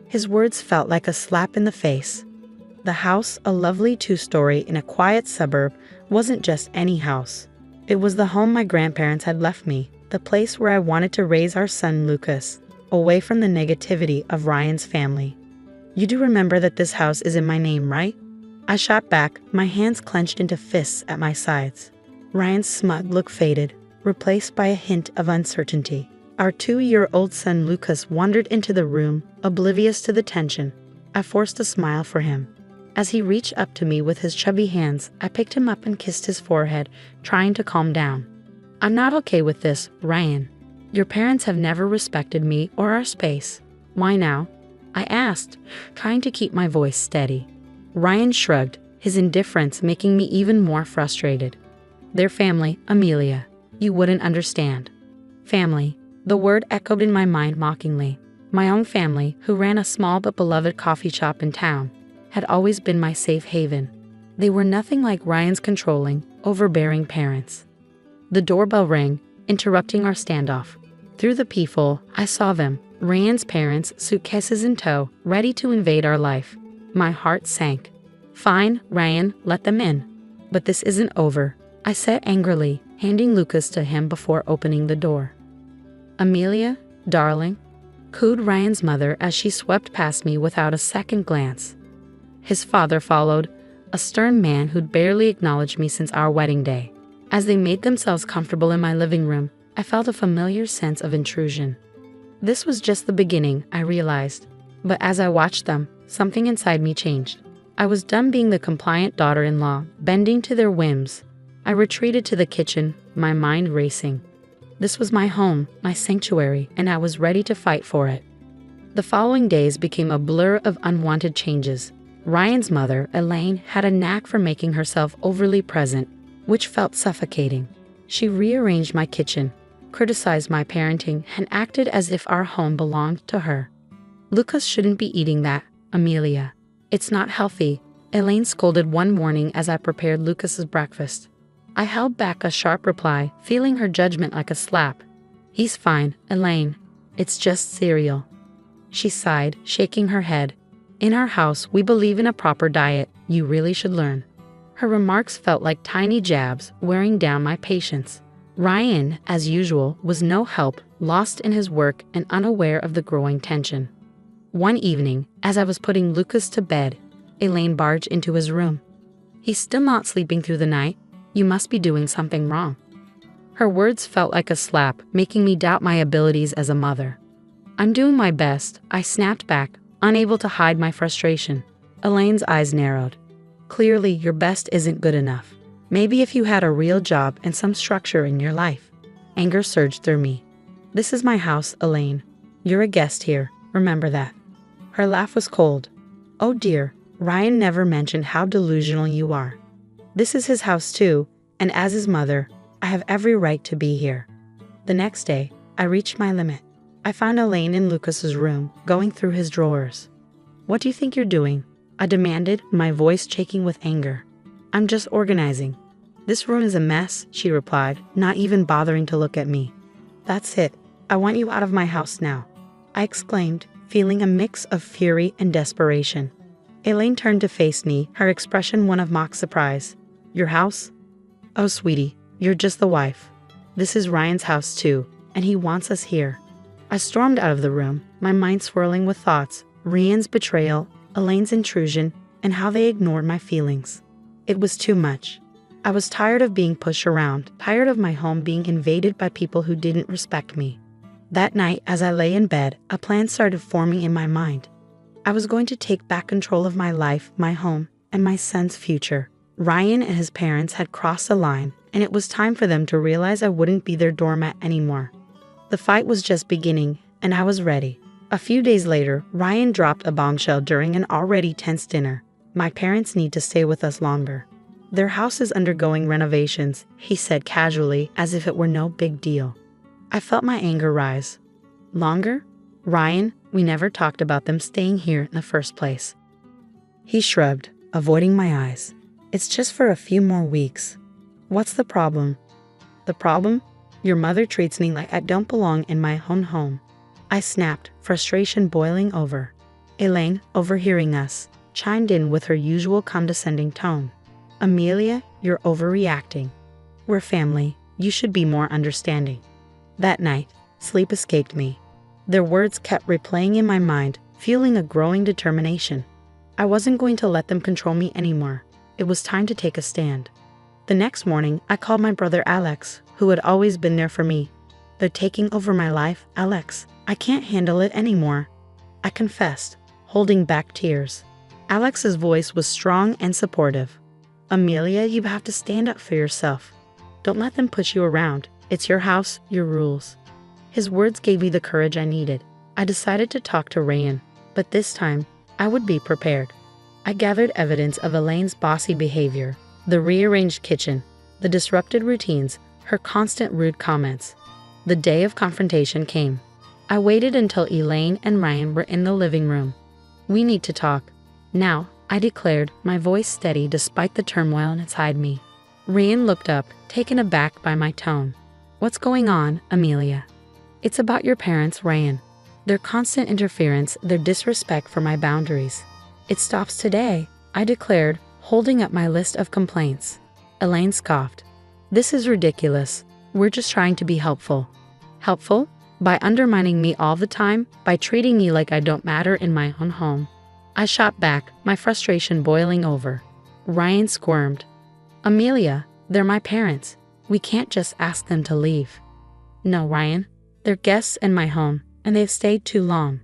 His words felt like a slap in the face. The house, a lovely 2-story in a quiet suburb, wasn't just any house. It was the home my grandparents had left me, the place where I wanted to raise our son Lucas, away from the negativity of Ryan's family. You do remember that this house is in my name, right? I shot back, my hands clenched into fists at my sides. Ryan's smug look faded, replaced by a hint of uncertainty. Our 2-year-old son Lucas wandered into the room, oblivious to the tension. I forced a smile for him. As he reached up to me with his chubby hands, I picked him up and kissed his forehead, trying to calm down. I'm not okay with this, Ryan. Your parents have never respected me or our space. Why now? I asked, trying to keep my voice steady. Ryan shrugged, his indifference making me even more frustrated. Their family, Amelia. You wouldn't understand. Family. The word echoed in my mind mockingly. My own family, who ran a small but beloved coffee shop in town, had always been my safe haven. They were nothing like Ryan's controlling, overbearing parents. The doorbell rang, interrupting our standoff. Through the peephole, I saw them, Ryan's parents, suitcases in tow, ready to invade our life. My heart sank. Fine, Ryan, let them in. But this isn't over, I said angrily, handing Lucas to him before opening the door. Amelia, darling, cooed Ryan's mother as she swept past me without a second glance. His father followed, a stern man who'd barely acknowledged me since our wedding day. As they made themselves comfortable in my living room, I felt a familiar sense of intrusion. This was just the beginning, I realized. But as I watched them, something inside me changed. I was done being the compliant daughter-in-law, bending to their whims. I retreated to the kitchen, my mind racing. This was my home, my sanctuary, and I was ready to fight for it. The following days became a blur of unwanted changes. Ryan's mother, Elaine, had a knack for making herself overly present, which felt suffocating. She rearranged my kitchen, criticized my parenting, and acted as if our home belonged to her. Lucas shouldn't be eating that, Amelia. It's not healthy. Elaine scolded one morning as I prepared Lucas's breakfast. I held back a sharp reply, feeling her judgment like a slap. "He's fine, Elaine. It's just cereal." She sighed, shaking her head. "In our house, we believe in a proper diet. You really should learn." Her remarks felt like tiny jabs, wearing down my patience. Ryan, as usual, was no help, lost in his work and unaware of the growing tension. One evening, as I was putting Lucas to bed, Elaine barged into his room. "He's still not sleeping through the night. You must be doing something wrong." Her words felt like a slap, making me doubt my abilities as a mother. "I'm doing my best," I snapped back, unable to hide my frustration. Elaine's eyes narrowed. "Clearly, your best isn't good enough. Maybe if you had a real job and some structure in your life." Anger surged through me. "This is my house, Elaine. You're a guest here, remember that." Her laugh was cold. "Oh dear, Ryan never mentioned how delusional you are. This is his house too, and as his mother, I have every right to be here." The next day, I reached my limit. I found Elaine in Lucas's room, going through his drawers. "What do you think you're doing?" I demanded, my voice shaking with anger. "I'm just organizing." "This room is a mess," she replied, not even bothering to look at me. "That's it. I want you out of my house now," I exclaimed, feeling a mix of fury and desperation. Elaine turned to face me, her expression one of mock surprise. "Your house? Oh, sweetie, you're just the wife. This is Ryan's house too, and he wants us here." I stormed out of the room, my mind swirling with thoughts, Ryan's betrayal, Elaine's intrusion, and how they ignored my feelings. It was too much. I was tired of being pushed around, tired of my home being invaded by people who didn't respect me. That night, as I lay in bed, a plan started forming in my mind. I was going to take back control of my life, my home, and my son's future. Ryan and his parents had crossed a line, and it was time for them to realize I wouldn't be their doormat anymore. The fight was just beginning, and I was ready. A few days later, Ryan dropped a bombshell during an already tense dinner. "My parents need to stay with us longer. Their house is undergoing renovations," he said casually, as if it were no big deal. I felt my anger rise. "Longer? Ryan, we never talked about them staying here in the first place." He shrugged, avoiding my eyes. "It's just for a few more weeks." "What's the problem?" "The problem? Your mother treats me like I don't belong in my own home." I snapped, frustration boiling over. Elaine, overhearing us, chimed in with her usual condescending tone. "Amelia, you're overreacting. We're family. You should be more understanding." That night, sleep escaped me. Their words kept replaying in my mind, fueling a growing determination. I wasn't going to let them control me anymore. It was time to take a stand. The next morning, I called my brother Alex, who had always been there for me. "They're taking over my life, Alex. I can't handle it anymore," I confessed, holding back tears. Alex's voice was strong and supportive. "Amelia, you have to stand up for yourself. Don't let them push you around. It's your house, your rules." His words gave me the courage I needed. I decided to talk to Ryan, but this time, I would be prepared. I gathered evidence of Elaine's bossy behavior, the rearranged kitchen, the disrupted routines, her constant rude comments. The day of confrontation came. I waited until Elaine and Ryan were in the living room. "We need to talk now," I declared, my voice steady despite the turmoil inside me. Ryan looked up, taken aback by my tone. "What's going on, Amelia?" "It's about your parents, Ryan. Their constant interference, their disrespect for my boundaries." "It stops today," I declared, holding up my list of complaints. Elaine scoffed. "This is ridiculous. We're just trying to be helpful." "Helpful? By undermining me all the time, by treating me like I don't matter in my own home." I shot back, my frustration boiling over. Ryan squirmed. "Amelia, they're my parents. We can't just ask them to leave." "No, Ryan. They're guests in my home, and they've stayed too long.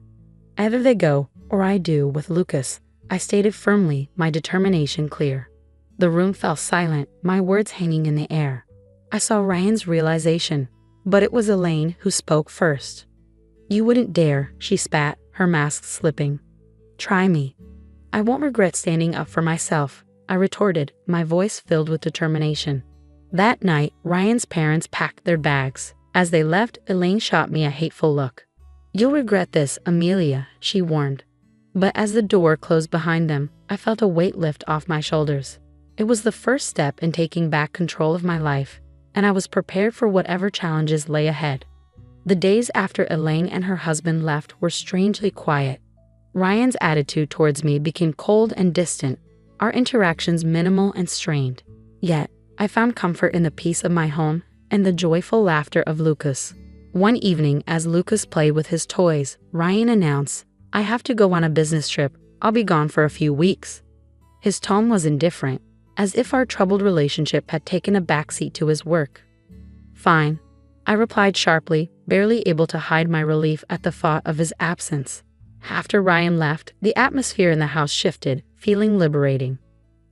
Either they go, or I do with Lucas," I stated firmly, my determination clear. The room fell silent, my words hanging in the air. I saw Ryan's realization, but it was Elaine who spoke first. "You wouldn't dare," she spat, her mask slipping. "Try me." "I won't regret standing up for myself," I retorted, my voice filled with determination. That night, Ryan's parents packed their bags. As they left, Elaine shot me a hateful look. "You'll regret this, Amelia," she warned. But as the door closed behind them, I felt a weight lift off my shoulders. It was the first step in taking back control of my life, and I was prepared for whatever challenges lay ahead. The days after Elaine and her husband left were strangely quiet. Ryan's attitude towards me became cold and distant, our interactions minimal and strained. Yet, I found comfort in the peace of my home and the joyful laughter of Lucas. One evening, as Lucas played with his toys, Ryan announced, "I have to go on a business trip. I'll be gone for a few weeks." His tone was indifferent, as if our troubled relationship had taken a backseat to his work. "Fine," I replied sharply, barely able to hide my relief at the thought of his absence. After Ryan left, the atmosphere in the house shifted, feeling liberating.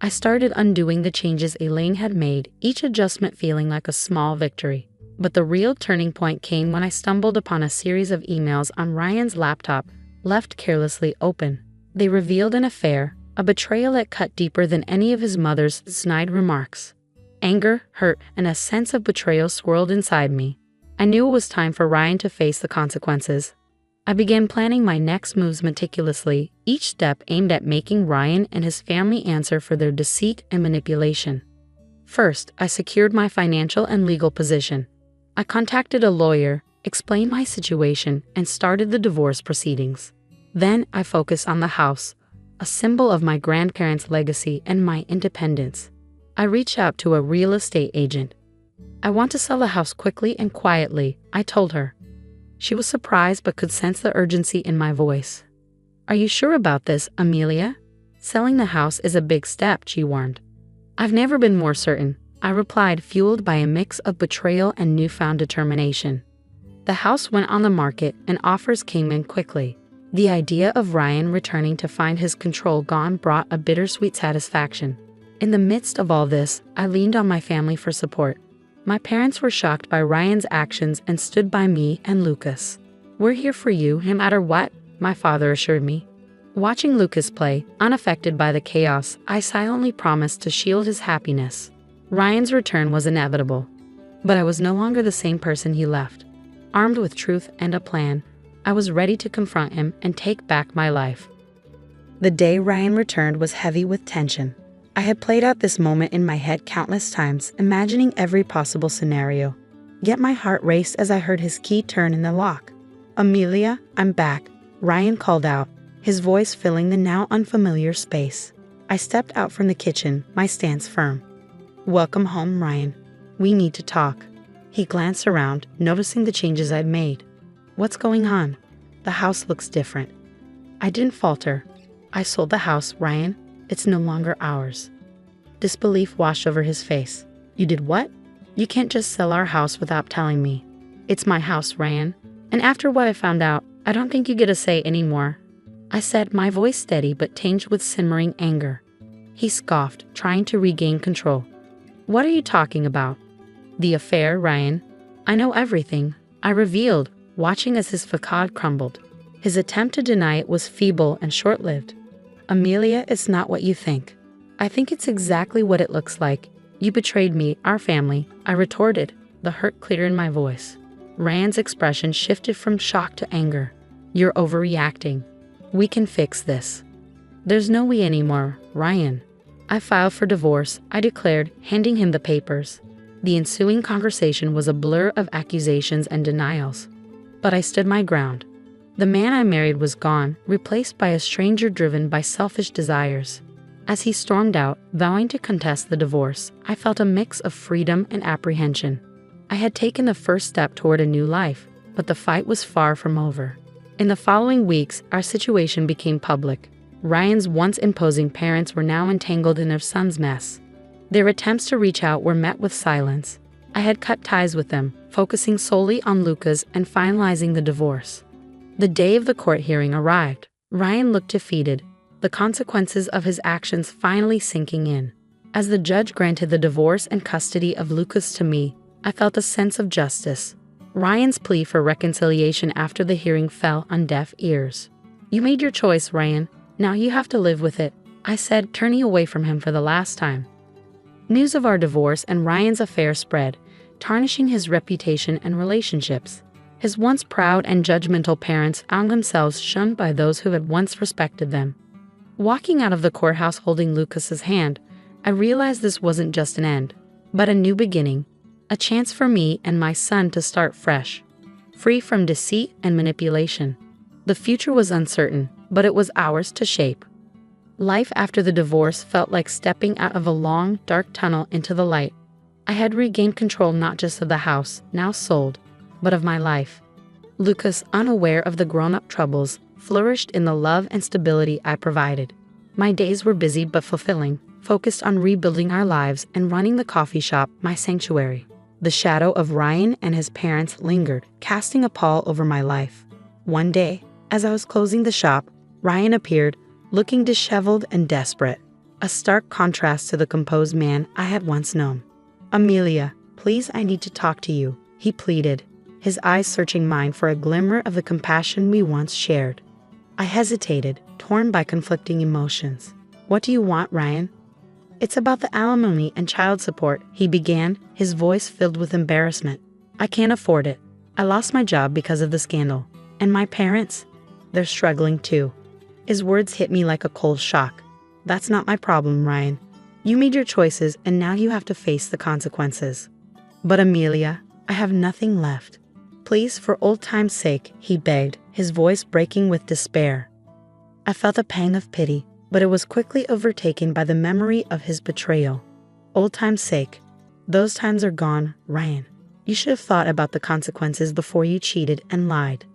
I started undoing the changes Elaine had made, each adjustment feeling like a small victory. But the real turning point came when I stumbled upon a series of emails on Ryan's laptop, left carelessly open. They revealed an affair, a betrayal that cut deeper than any of his mother's snide remarks. Anger, hurt, and a sense of betrayal swirled inside me. I knew it was time for Ryan to face the consequences. I began planning my next moves meticulously, each step aimed at making Ryan and his family answer for their deceit and manipulation. First, I secured my financial and legal position. I contacted a lawyer, explained my situation, and started the divorce proceedings. Then I focused on the house, a symbol of my grandparents' legacy and my independence. I reached out to a real estate agent. "I want to sell the house quickly and quietly," I told her. She was surprised but could sense the urgency in my voice. "Are you sure about this, Amelia? Selling the house is a big step," she warned. "I've never been more certain," I replied, fueled by a mix of betrayal and newfound determination. The house went on the market and offers came in quickly. The idea of Ryan returning to find his control gone brought a bittersweet satisfaction. In the midst of all this, I leaned on my family for support. My parents were shocked by Ryan's actions and stood by me and Lucas. "We're here for you, no matter what," my father assured me. Watching Lucas play, unaffected by the chaos, I silently promised to shield his happiness. Ryan's return was inevitable. But I was no longer the same person he left. Armed with truth and a plan, I was ready to confront him and take back my life. The day Ryan returned was heavy with tension. I had played out this moment in my head countless times, imagining every possible scenario. Yet my heart raced as I heard his key turn in the lock. "Amelia, I'm back," Ryan called out, his voice filling the now unfamiliar space. I stepped out from the kitchen, my stance firm. "Welcome home, Ryan. We need to talk." He glanced around, noticing the changes I'd made. "What's going on? The house looks different." I didn't falter. "I sold the house, Ryan. It's no longer ours." Disbelief washed over his face. "You did what? You can't just sell our house without telling me." "It's my house, Ryan. And after what I found out, I don't think you get a say anymore," I said, my voice steady but tinged with simmering anger. He scoffed, trying to regain control. "What are you talking about?" "The affair, Ryan. I know everything," I revealed, watching as his facade crumbled. His attempt to deny it was feeble and short-lived. "Amelia, it's not what you think." "I think it's exactly what it looks like. You betrayed me, our family," I retorted, the hurt clear in my voice. Ryan's expression shifted from shock to anger. "You're overreacting. We can fix this." "There's no we anymore, Ryan." "I filed for divorce," I declared, handing him the papers. The ensuing conversation was a blur of accusations and denials. But I stood my ground. The man I married was gone, replaced by a stranger driven by selfish desires. As he stormed out, vowing to contest the divorce, I felt a mix of freedom and apprehension. I had taken the first step toward a new life, but the fight was far from over. In the following weeks, our situation became public. Ryan's once imposing parents were now entangled in their son's mess. Their attempts to reach out were met with silence. I had cut ties with them, focusing solely on Lucas and finalizing the divorce. The day of the court hearing arrived. Ryan looked defeated, the consequences of his actions finally sinking in. As the judge granted the divorce and custody of Lucas to me, I felt a sense of justice. Ryan's plea for reconciliation after the hearing fell on deaf ears. "You made your choice, Ryan. Now you have to live with it," I said, turning away from him for the last time. News of our divorce and Ryan's affair spread, tarnishing his reputation and relationships. His once proud and judgmental parents found themselves shunned by those who had once respected them. Walking out of the courthouse holding Lucas's hand, I realized this wasn't just an end, but a new beginning, a chance for me and my son to start fresh, free from deceit and manipulation. The future was uncertain, but it was ours to shape. Life after the divorce felt like stepping out of a long, dark tunnel into the light. I had regained control not just of the house, now sold, but of my life. Lucas, unaware of the grown-up troubles, flourished in the love and stability I provided. My days were busy but fulfilling, focused on rebuilding our lives and running the coffee shop, my sanctuary. The shadow of Ryan and his parents lingered, casting a pall over my life. One day, as I was closing the shop, Ryan appeared, looking disheveled and desperate, a stark contrast to the composed man I had once known. "Amelia, please, I need to talk to you," he pleaded, his eyes searching mine for a glimmer of the compassion we once shared. I hesitated, torn by conflicting emotions. "What do you want, Ryan?" "It's about the alimony and child support," he began, his voice filled with embarrassment. "I can't afford it. I lost my job because of the scandal. And my parents? They're struggling too." His words hit me like a cold shock. "That's not my problem, Ryan. You made your choices and now you have to face the consequences." "But Amelia, I have nothing left. Please, for old time's sake," he begged, his voice breaking with despair. I felt a pang of pity, but it was quickly overtaken by the memory of his betrayal. Old time's sake. Those times are gone, Ryan. You should have thought about the consequences before you cheated and lied.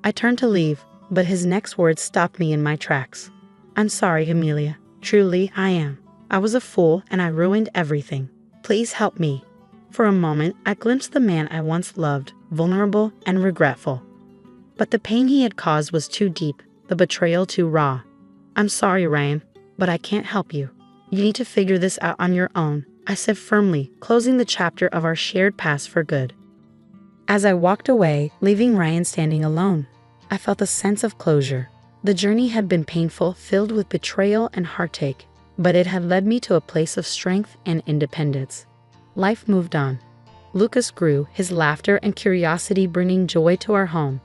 I turned to leave, but his next words stopped me in my tracks. "I'm sorry, Amelia. Truly, I am. I was a fool and I ruined everything. Please help me." For a moment, I glimpsed the man I once loved, vulnerable and regretful. But the pain he had caused was too deep, the betrayal too raw. "I'm sorry, Ryan, but I can't help you. You need to figure this out on your own," I said firmly, closing the chapter of our shared past for good. As I walked away, leaving Ryan standing alone, I felt a sense of closure. The journey had been painful, filled with betrayal and heartache, but it had led me to a place of strength and independence. Life moved on. Lucas grew, his laughter and curiosity bringing joy to our home.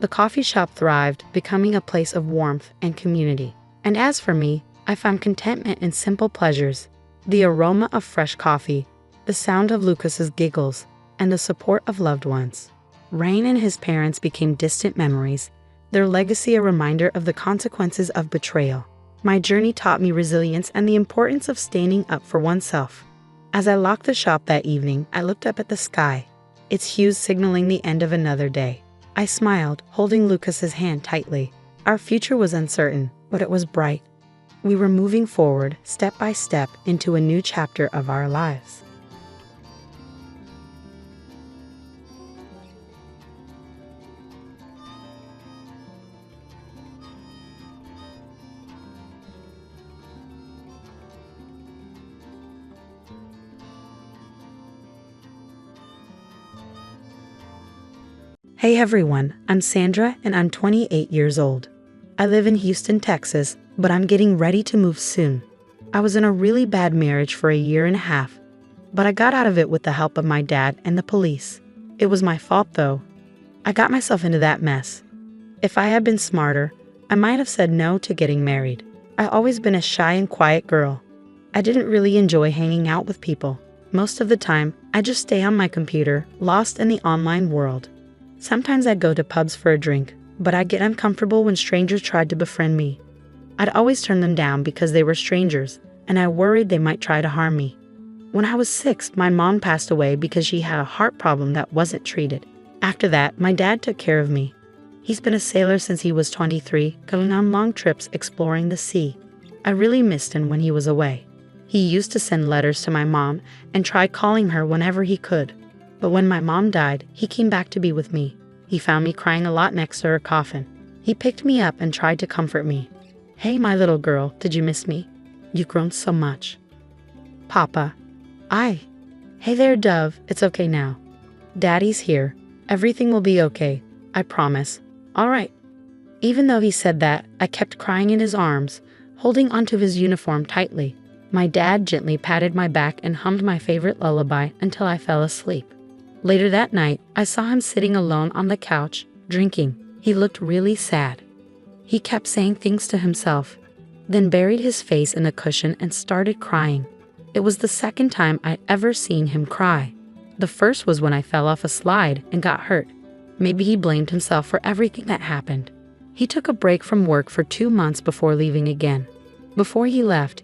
The coffee shop thrived, becoming a place of warmth and community. And as for me, I found contentment in simple pleasures: the aroma of fresh coffee, the sound of Lucas's giggles, and the support of loved ones. Ryan and his parents became distant memories, their legacy a reminder of the consequences of betrayal. My journey taught me resilience and the importance of standing up for oneself. As I locked the shop that evening, I looked up at the sky, its hues signaling the end of another day. I smiled, holding Lucas's hand tightly. Our future was uncertain, but it was bright. We were moving forward, step by step, into a new chapter of our lives. Hey everyone, I'm Sandra and I'm 28 years old. I live in Houston, Texas, but I'm getting ready to move soon. I was in a really bad marriage for a year and a half, but I got out of it with the help of my dad and the police. It was my fault though. I got myself into that mess. If I had been smarter, I might have said no to getting married. I've always been a shy and quiet girl. I didn't really enjoy hanging out with people. Most of the time, I just stay on my computer, lost in the online world. Sometimes I'd go to pubs for a drink, but I'd get uncomfortable when strangers tried to befriend me. I'd always turn them down because they were strangers, and I worried they might try to harm me. When I was 6, my mom passed away because she had a heart problem that wasn't treated. After that, my dad took care of me. He's been a sailor since he was 23, going on long trips exploring the sea. I really missed him when he was away. He used to send letters to my mom and try calling her whenever he could. But when my mom died, he came back to be with me. He found me crying a lot next to her coffin. He picked me up and tried to comfort me. "Hey, my little girl, did you miss me? You've grown so much." "Papa." "Hey there, Dove, it's okay now. Daddy's here. Everything will be okay. I promise. All right." Even though he said that, I kept crying in his arms, holding onto his uniform tightly. My dad gently patted my back and hummed my favorite lullaby until I fell asleep. Later that night, I saw him sitting alone on the couch, drinking. He looked really sad. He kept saying things to himself, then buried his face in a cushion and started crying. It was the second time I'd ever seen him cry. The first was when I fell off a slide and got hurt. Maybe he blamed himself for everything that happened. He took a break from work for 2 months before leaving again. Before he left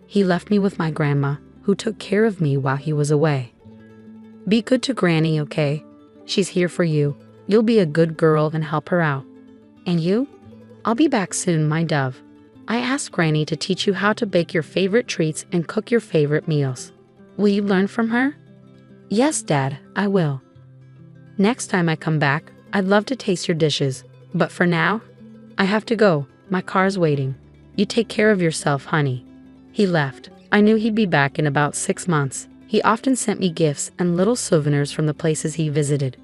me with my grandma, who took care of me while he was away. Be good to Granny, okay? She's here for you. You'll be a good girl and help her out. And you? I'll be back soon, my dove. I asked Granny to teach you how to bake your favorite treats and cook your favorite meals. Will you learn from her? Yes, Dad, I will. Next time I come back, I'd love to taste your dishes. But for now, I have to go. My car's waiting. You take care of yourself, honey. He left. I knew he'd be back in about 6 months. He often sent me gifts and little souvenirs from the places he visited.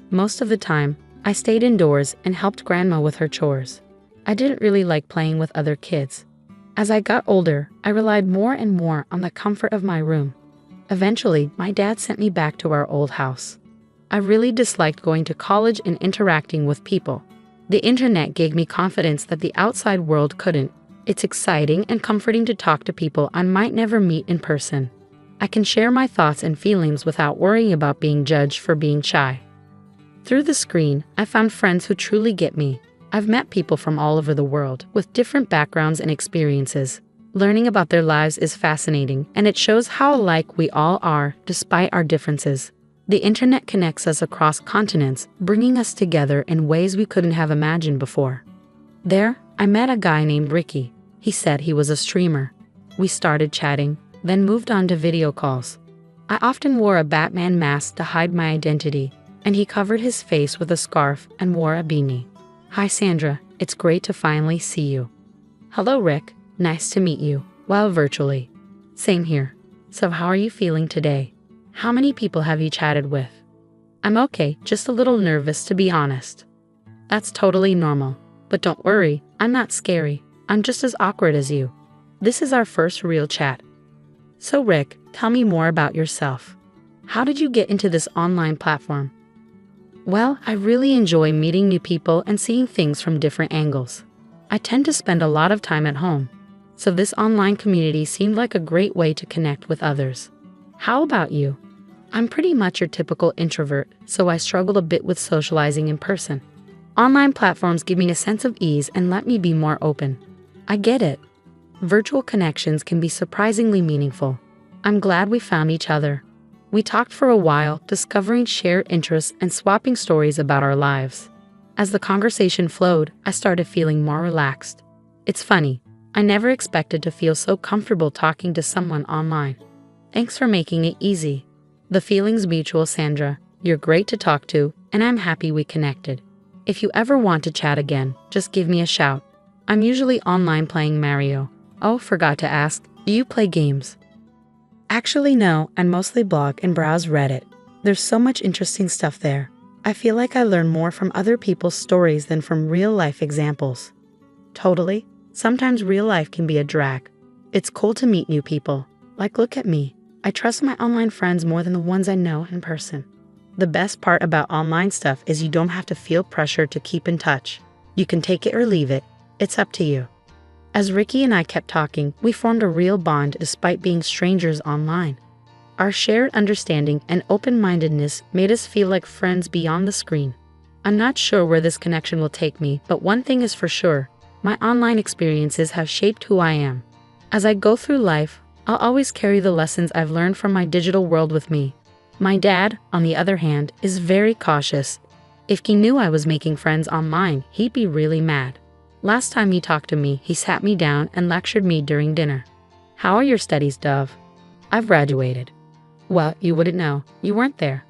Most of the time, I stayed indoors and helped Grandma with her chores. I didn't really like playing with other kids. As I got older, I relied more and more on the comfort of my room. Eventually, my dad sent me back to our old house. I really disliked going to college and interacting with people. The internet gave me confidence that the outside world couldn't. It's exciting and comforting to talk to people I might never meet in person. I can share my thoughts and feelings without worrying about being judged for being shy. Through the screen, I found friends who truly get me. I've met people from all over the world with different backgrounds and experiences. Learning about their lives is fascinating, and it shows how alike we all are despite our differences. The internet connects us across continents, bringing us together in ways we couldn't have imagined before. There, I met a guy named Ricky. He said he was a streamer. We started chatting, then moved on to video calls. I often wore a Batman mask to hide my identity, and he covered his face with a scarf and wore a beanie. Hi Sandra, it's great to finally see you. Hello Rick, nice to meet you, while virtually. Same here. So how are you feeling today? How many people have you chatted with? I'm okay, just a little nervous to be honest. That's totally normal. But don't worry, I'm not scary. I'm just as awkward as you. This is our first real chat. So Rick, tell me more about yourself. How did you get into this online platform? Well, I really enjoy meeting new people and seeing things from different angles. I tend to spend a lot of time at home, so this online community seemed like a great way to connect with others. How about you? I'm pretty much your typical introvert, so I struggle a bit with socializing in person. Online platforms give me a sense of ease and let me be more open. I get it. Virtual connections can be surprisingly meaningful. I'm glad we found each other. We talked for a while, discovering shared interests and swapping stories about our lives. As the conversation flowed, I started feeling more relaxed. It's funny, I never expected to feel so comfortable talking to someone online. Thanks for making it easy. The feeling's mutual, Sandra. You're great to talk to, and I'm happy we connected. If you ever want to chat again, just give me a shout. I'm usually online playing Mario. Oh, forgot to ask, do you play games? Actually, no, I mostly blog and browse Reddit. There's so much interesting stuff there. I feel like I learn more from other people's stories than from real-life examples. Totally. Sometimes real life can be a drag. It's cool to meet new people. Like, look at me. I trust my online friends more than the ones I know in person. The best part about online stuff is you don't have to feel pressure to keep in touch. You can take it or leave it. It's up to you. As Ricky and I kept talking, we formed a real bond despite being strangers online. Our shared understanding and open-mindedness made us feel like friends beyond the screen. I'm not sure where this connection will take me, but one thing is for sure, my online experiences have shaped who I am. As I go through life, I'll always carry the lessons I've learned from my digital world with me. My dad, on the other hand, is very cautious. If he knew I was making friends online, he'd be really mad. Last time he talked to me, he sat me down and lectured me during dinner. How are your studies, Dove? I've graduated. Well, you wouldn't know. You weren't there.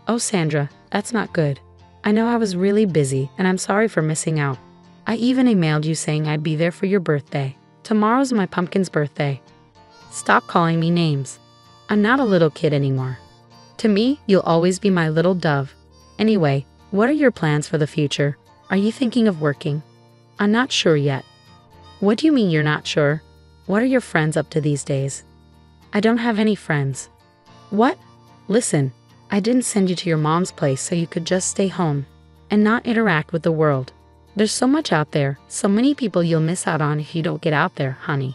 Oh, Sandra, that's not good. I know I was really busy, and I'm sorry for missing out. I even emailed you saying I'd be there for your birthday. Tomorrow's my pumpkin's birthday. Stop calling me names. I'm not a little kid anymore. To me, you'll always be my little dove. Anyway, what are your plans for the future? Are you thinking of working? I'm not sure yet. What do you mean you're not sure? What are your friends up to these days? I don't have any friends. What? Listen, I didn't send you to your mom's place so you could just stay home and not interact with the world. There's so much out there, so many people you'll miss out on if you don't get out there, honey.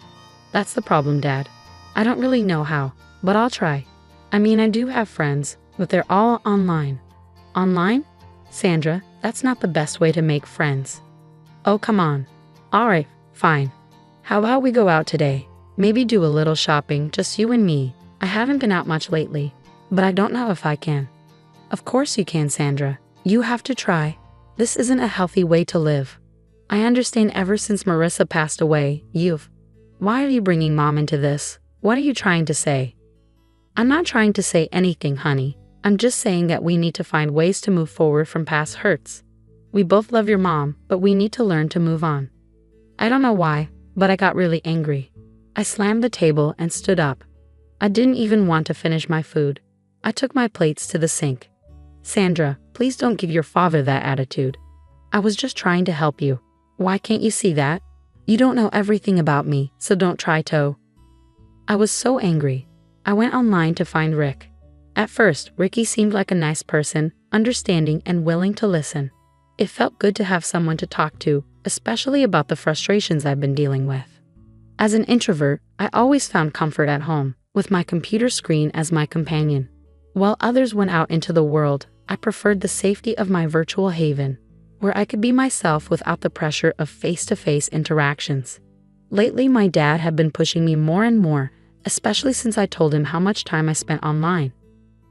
That's the problem, Dad. I don't really know how, but I'll try. I mean, I do have friends, but they're all online. Online? Sandra, that's not the best way to make friends. Oh, come on. Alright, fine. How about we go out today? Maybe do a little shopping, just you and me. I haven't been out much lately, but I don't know if I can. Of course you can, Sandra. You have to try. This isn't a healthy way to live. I understand ever since Marissa passed away, Why are you bringing Mom into this? What are you trying to say? I'm not trying to say anything, honey. I'm just saying that we need to find ways to move forward from past hurts. We both love your mom, but we need to learn to move on. I don't know why, but I got really angry. I slammed the table and stood up. I didn't even want to finish my food. I took my plates to the sink. Sandra, please don't give your father that attitude. I was just trying to help you. Why can't you see that? You don't know everything about me, so don't try to. I was so angry. I went online to find Rick. At first, Ricky seemed like a nice person, understanding and willing to listen. It felt good to have someone to talk to, especially about the frustrations I've been dealing with. As an introvert, I always found comfort at home, with my computer screen as my companion. While others went out into the world, I preferred the safety of my virtual haven, where I could be myself without the pressure of face-to-face interactions. Lately, my dad had been pushing me more and more, especially since I told him how much time I spent online.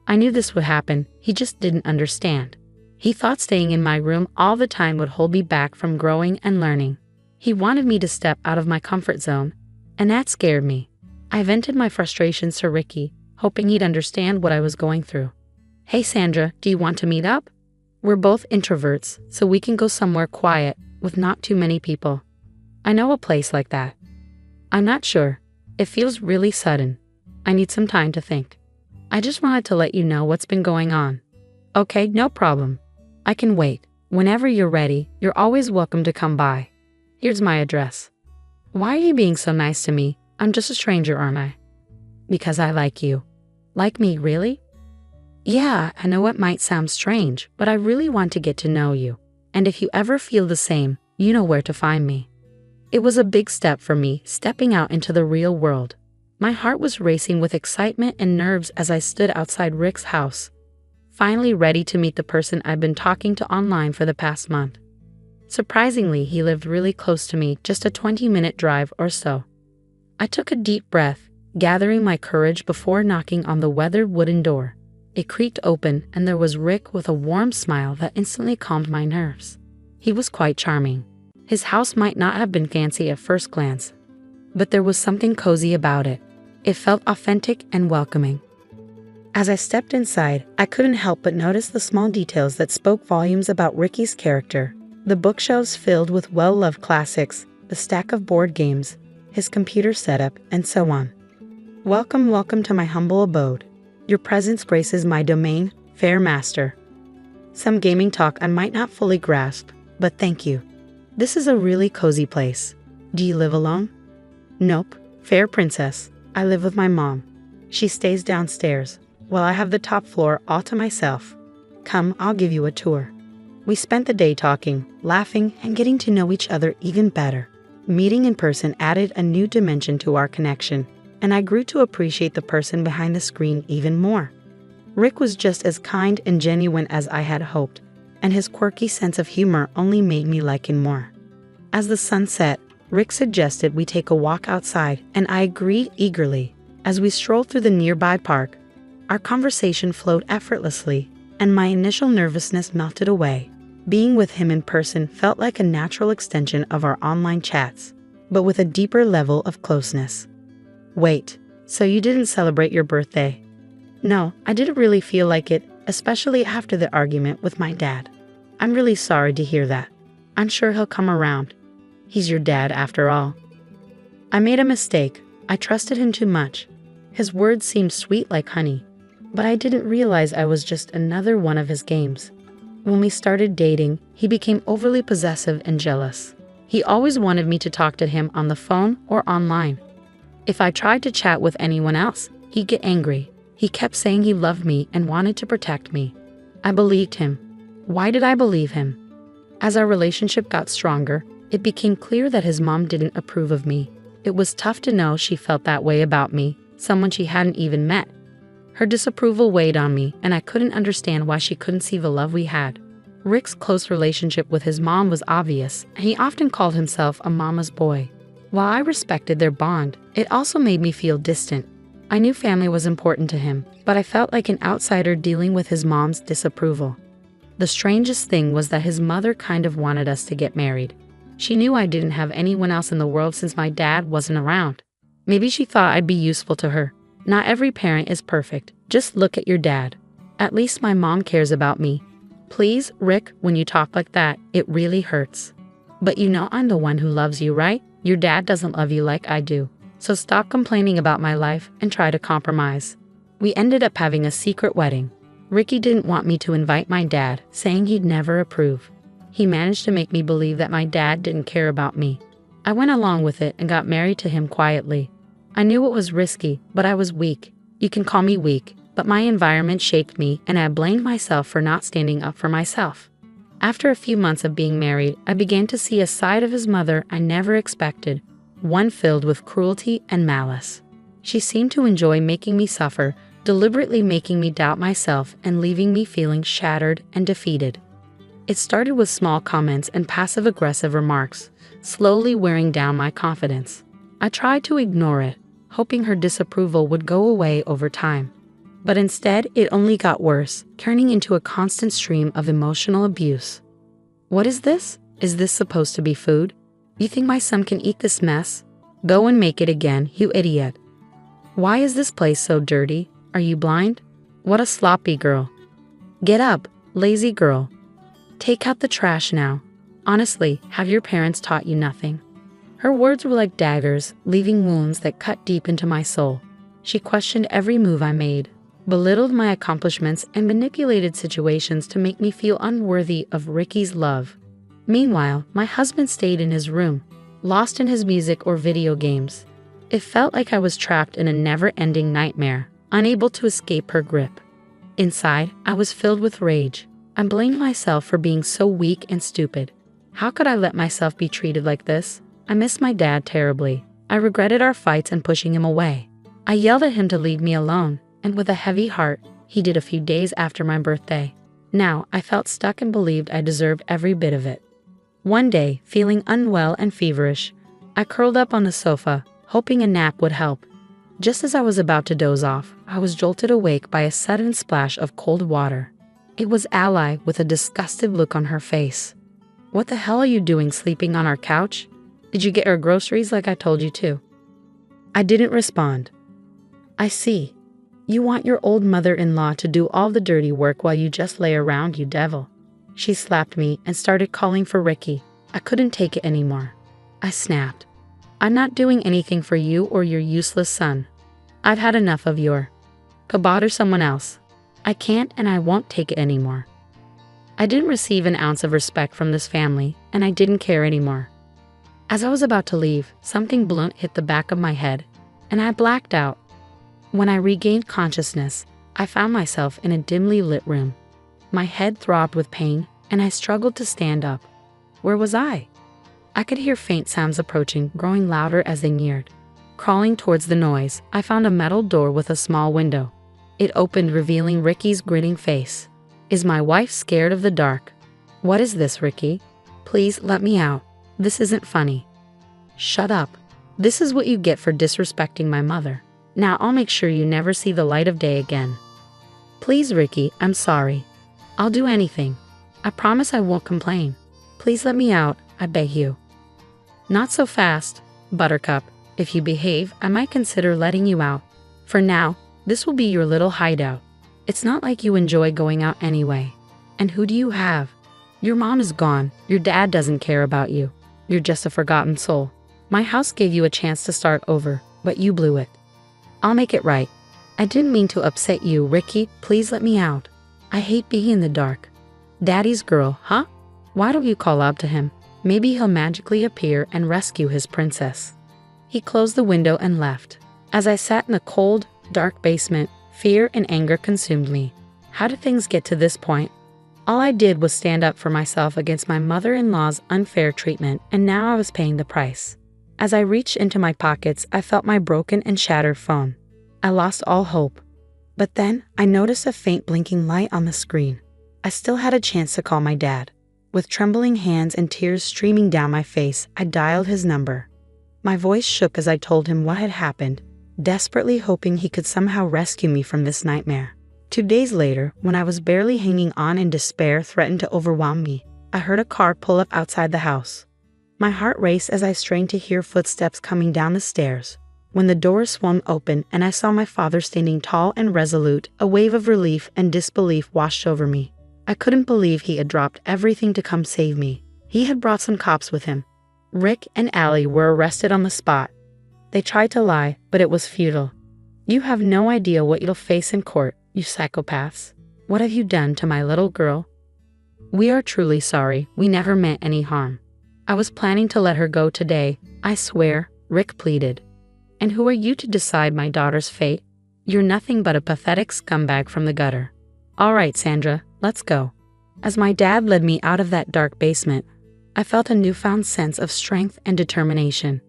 I knew this would happen, he just didn't understand. He thought staying in my room all the time would hold me back from growing and learning. He wanted me to step out of my comfort zone, and that scared me. I vented my frustrations to Ricky, hoping he'd understand what I was going through. Hey Sandra, do you want to meet up? We're both introverts, so we can go somewhere quiet, with not too many people. I know a place like that. I'm not sure. It feels really sudden. I need some time to think. I just wanted to let you know what's been going on. Okay, no problem. I can wait. Whenever you're ready, you're always welcome to come by. Here's my address. Why are you being so nice to me? I'm just a stranger, aren't I? Because I like you. Like me, really? Yeah, I know it might sound strange, but I really want to get to know you. And if you ever feel the same, you know where to find me. It was a big step for me, stepping out into the real world. My heart was racing with excitement and nerves as I stood outside Rick's house, finally ready to meet the person I'd been talking to online for the past month. Surprisingly, he lived really close to me, just a 20-minute drive or so. I took a deep breath, gathering my courage before knocking on the weathered wooden door. It creaked open, and there was Rick with a warm smile that instantly calmed my nerves. He was quite charming. His house might not have been fancy at first glance, but there was something cozy about it. It felt authentic and welcoming. As I stepped inside, I couldn't help but notice the small details that spoke volumes about Ricky's character. The bookshelves filled with well-loved classics, the stack of board games, his computer setup, and so on. Welcome, welcome to my humble abode. Your presence graces my domain, fair master. Some gaming talk I might not fully grasp, but thank you. This is a really cozy place. Do you live alone? Nope, fair princess. I live with my mom. She stays downstairs, while I have the top floor all to myself. Come, I'll give you a tour. We spent the day talking, laughing, and getting to know each other even better. Meeting in person added a new dimension to our connection, and I grew to appreciate the person behind the screen even more. Rick was just as kind and genuine as I had hoped, and his quirky sense of humor only made me like him more. As the sun set, Rick suggested we take a walk outside, and I agreed eagerly. As we strolled through the nearby park, our conversation flowed effortlessly, and my initial nervousness melted away. Being with him in person felt like a natural extension of our online chats, but with a deeper level of closeness. Wait, so you didn't celebrate your birthday? No, I didn't really feel like it, especially after the argument with my dad. I'm really sorry to hear that. I'm sure he'll come around. He's your dad after all. I made a mistake. I trusted him too much. His words seemed sweet like honey, but I didn't realize I was just another one of his games. When we started dating, he became overly possessive and jealous. He always wanted me to talk to him on the phone or online. If I tried to chat with anyone else, he'd get angry. He kept saying he loved me and wanted to protect me. I believed him. Why did I believe him? As our relationship got stronger, it became clear that his mom didn't approve of me. It was tough to know she felt that way about me, someone she hadn't even met. Her disapproval weighed on me, and I couldn't understand why she couldn't see the love we had. Rick's close relationship with his mom was obvious, and he often called himself a mama's boy. While I respected their bond, it also made me feel distant. I knew family was important to him, but I felt like an outsider dealing with his mom's disapproval. The strangest thing was that his mother kind of wanted us to get married. She knew I didn't have anyone else in the world since my dad wasn't around. Maybe she thought I'd be useful to her. Not every parent is perfect. Just look at your dad. At least my mom cares about me. Please, Rick, when you talk like that, it really hurts. But you know I'm the one who loves you, right? Your dad doesn't love you like I do. So stop complaining about my life and try to compromise. We ended up having a secret wedding. Ricky didn't want me to invite my dad, saying he'd never approve. He managed to make me believe that my dad didn't care about me. I went along with it and got married to him quietly. I knew it was risky, but I was weak. You can call me weak, but my environment shaped me and I blamed myself for not standing up for myself. After a few months of being married, I began to see a side of his mother I never expected, one filled with cruelty and malice. She seemed to enjoy making me suffer, deliberately making me doubt myself and leaving me feeling shattered and defeated. It started with small comments and passive-aggressive remarks, slowly wearing down my confidence. I tried to ignore it, hoping her disapproval would go away over time. But instead, it only got worse, turning into a constant stream of emotional abuse. What is this? Is this supposed to be food? You think my son can eat this mess? Go and make it again, you idiot. Why is this place so dirty? Are you blind? What a sloppy girl. Get up, lazy girl. Take out the trash now. Honestly, have your parents taught you nothing? Her words were like daggers, leaving wounds that cut deep into my soul. She questioned every move I made, belittled my accomplishments, and manipulated situations to make me feel unworthy of Ricky's love. Meanwhile, my husband stayed in his room, lost in his music or video games. It felt like I was trapped in a never-ending nightmare, unable to escape her grip. Inside, I was filled with rage. I blamed myself for being so weak and stupid. How could I let myself be treated like this? I missed my dad terribly. I regretted our fights and pushing him away. I yelled at him to leave me alone, and with a heavy heart, he did a few days after my birthday. Now, I felt stuck and believed I deserved every bit of it. One day, feeling unwell and feverish, I curled up on the sofa, hoping a nap would help. Just as I was about to doze off, I was jolted awake by a sudden splash of cold water. It was Ally with a disgusted look on her face. What the hell are you doing sleeping on our couch? Did you get her groceries like I told you to? I didn't respond. I see. You want your old mother-in-law to do all the dirty work while you just lay around, you devil. She slapped me and started calling for Ricky. I couldn't take it anymore. I snapped. I'm not doing anything for you or your useless son. I've had enough of your. Go bother someone else. I can't and I won't take it anymore. I didn't receive an ounce of respect from this family, and I didn't care anymore. As I was about to leave, something blunt hit the back of my head, and I blacked out. When I regained consciousness, I found myself in a dimly lit room. My head throbbed with pain, and I struggled to stand up. Where was I? I could hear faint sounds approaching, growing louder as they neared. Crawling towards the noise, I found a metal door with a small window. It opened, revealing Ricky's grinning face. Is my wife scared of the dark? What is this, Ricky? Please let me out. This isn't funny. Shut up. This is what you get for disrespecting my mother. Now I'll make sure you never see the light of day again. Please, Ricky, I'm sorry. I'll do anything. I promise I won't complain. Please let me out, I beg you. Not so fast, Buttercup. If you behave, I might consider letting you out. For now, this will be your little hideout. It's not like you enjoy going out anyway. And who do you have? Your mom is gone. Your dad doesn't care about you. You're just a forgotten soul. My house gave you a chance to start over, but you blew it. I'll make it right. I didn't mean to upset you, Ricky. Please let me out. I hate being in the dark. Daddy's girl, huh? Why don't you call out to him? Maybe he'll magically appear and rescue his princess. He closed the window and left. As I sat in the cold, dark basement, Fear and anger consumed me. How did things get to this point? All I did was stand up for myself against my mother-in-law's unfair treatment, and now I was paying the price. As I reached into my pockets, I felt my broken and shattered phone. I lost all hope. But then, I noticed a faint blinking light on the screen. I still had a chance to call my dad. With trembling hands and tears streaming down my face, I dialed his number. My voice shook as I told him what had happened, desperately hoping he could somehow rescue me from this nightmare. 2 days later, when I was barely hanging on and despair threatened to overwhelm me, I heard a car pull up outside the house. My heart raced as I strained to hear footsteps coming down the stairs. When the door swung open and I saw my father standing tall and resolute, a wave of relief and disbelief washed over me. I couldn't believe he had dropped everything to come save me. He had brought some cops with him. Rick and Allie were arrested on the spot. They tried to lie, but it was futile. "You have no idea what you'll face in court, you psychopaths. What have you done to my little girl?" "We are truly sorry. We never meant any harm. I was planning to let her go today, I swear," Rick pleaded. "And who are you to decide my daughter's fate? You're nothing but a pathetic scumbag from the gutter. All right, Sandra, let's go." As my dad led me out of that dark basement, I felt a newfound sense of strength and determination.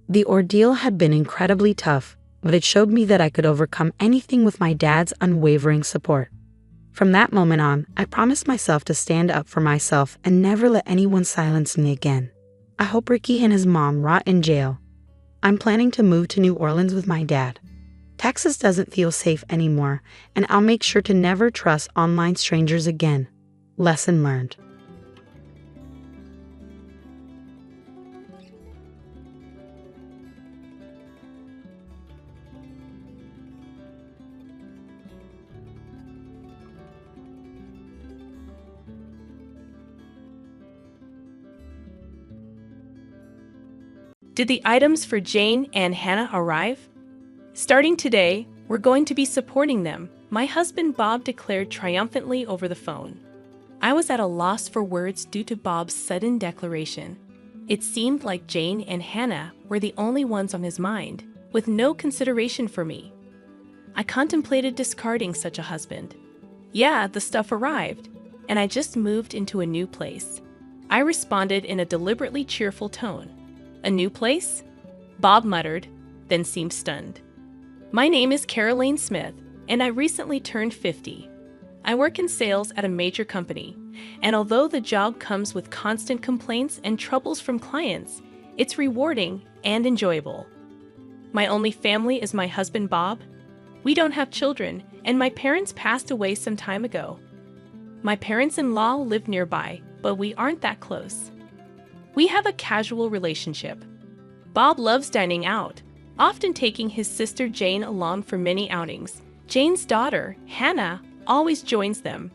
The ordeal had been incredibly tough, but it showed me that I could overcome anything with my dad's unwavering support. From that moment on, I promised myself to stand up for myself and never let anyone silence me again. I hope Ricky and his mom rot in jail. I'm planning to move to New Orleans with my dad. Texas doesn't feel safe anymore, and I'll make sure to never trust online strangers again. Lesson learned. Did the items for Jane and Hannah arrive? Starting today, we're going to be supporting them, my husband Bob declared triumphantly over the phone. I was at a loss for words due to Bob's sudden declaration. It seemed like Jane and Hannah were the only ones on his mind, with no consideration for me. I contemplated discarding such a husband. Yeah, the stuff arrived, and I just moved into a new place. I responded in a deliberately cheerful tone. "A new place?" Bob muttered, then seemed stunned. "My name is Caroline Smith, and I recently turned 50. I work in sales at a major company, and although the job comes with constant complaints and troubles from clients, it's rewarding and enjoyable. My only family is my husband Bob. We don't have children, and my parents passed away some time ago. My parents-in-law live nearby, but we aren't that close. We have a casual relationship. Bob loves dining out, often taking his sister Jane along for many outings. Jane's daughter, Hannah, always joins them.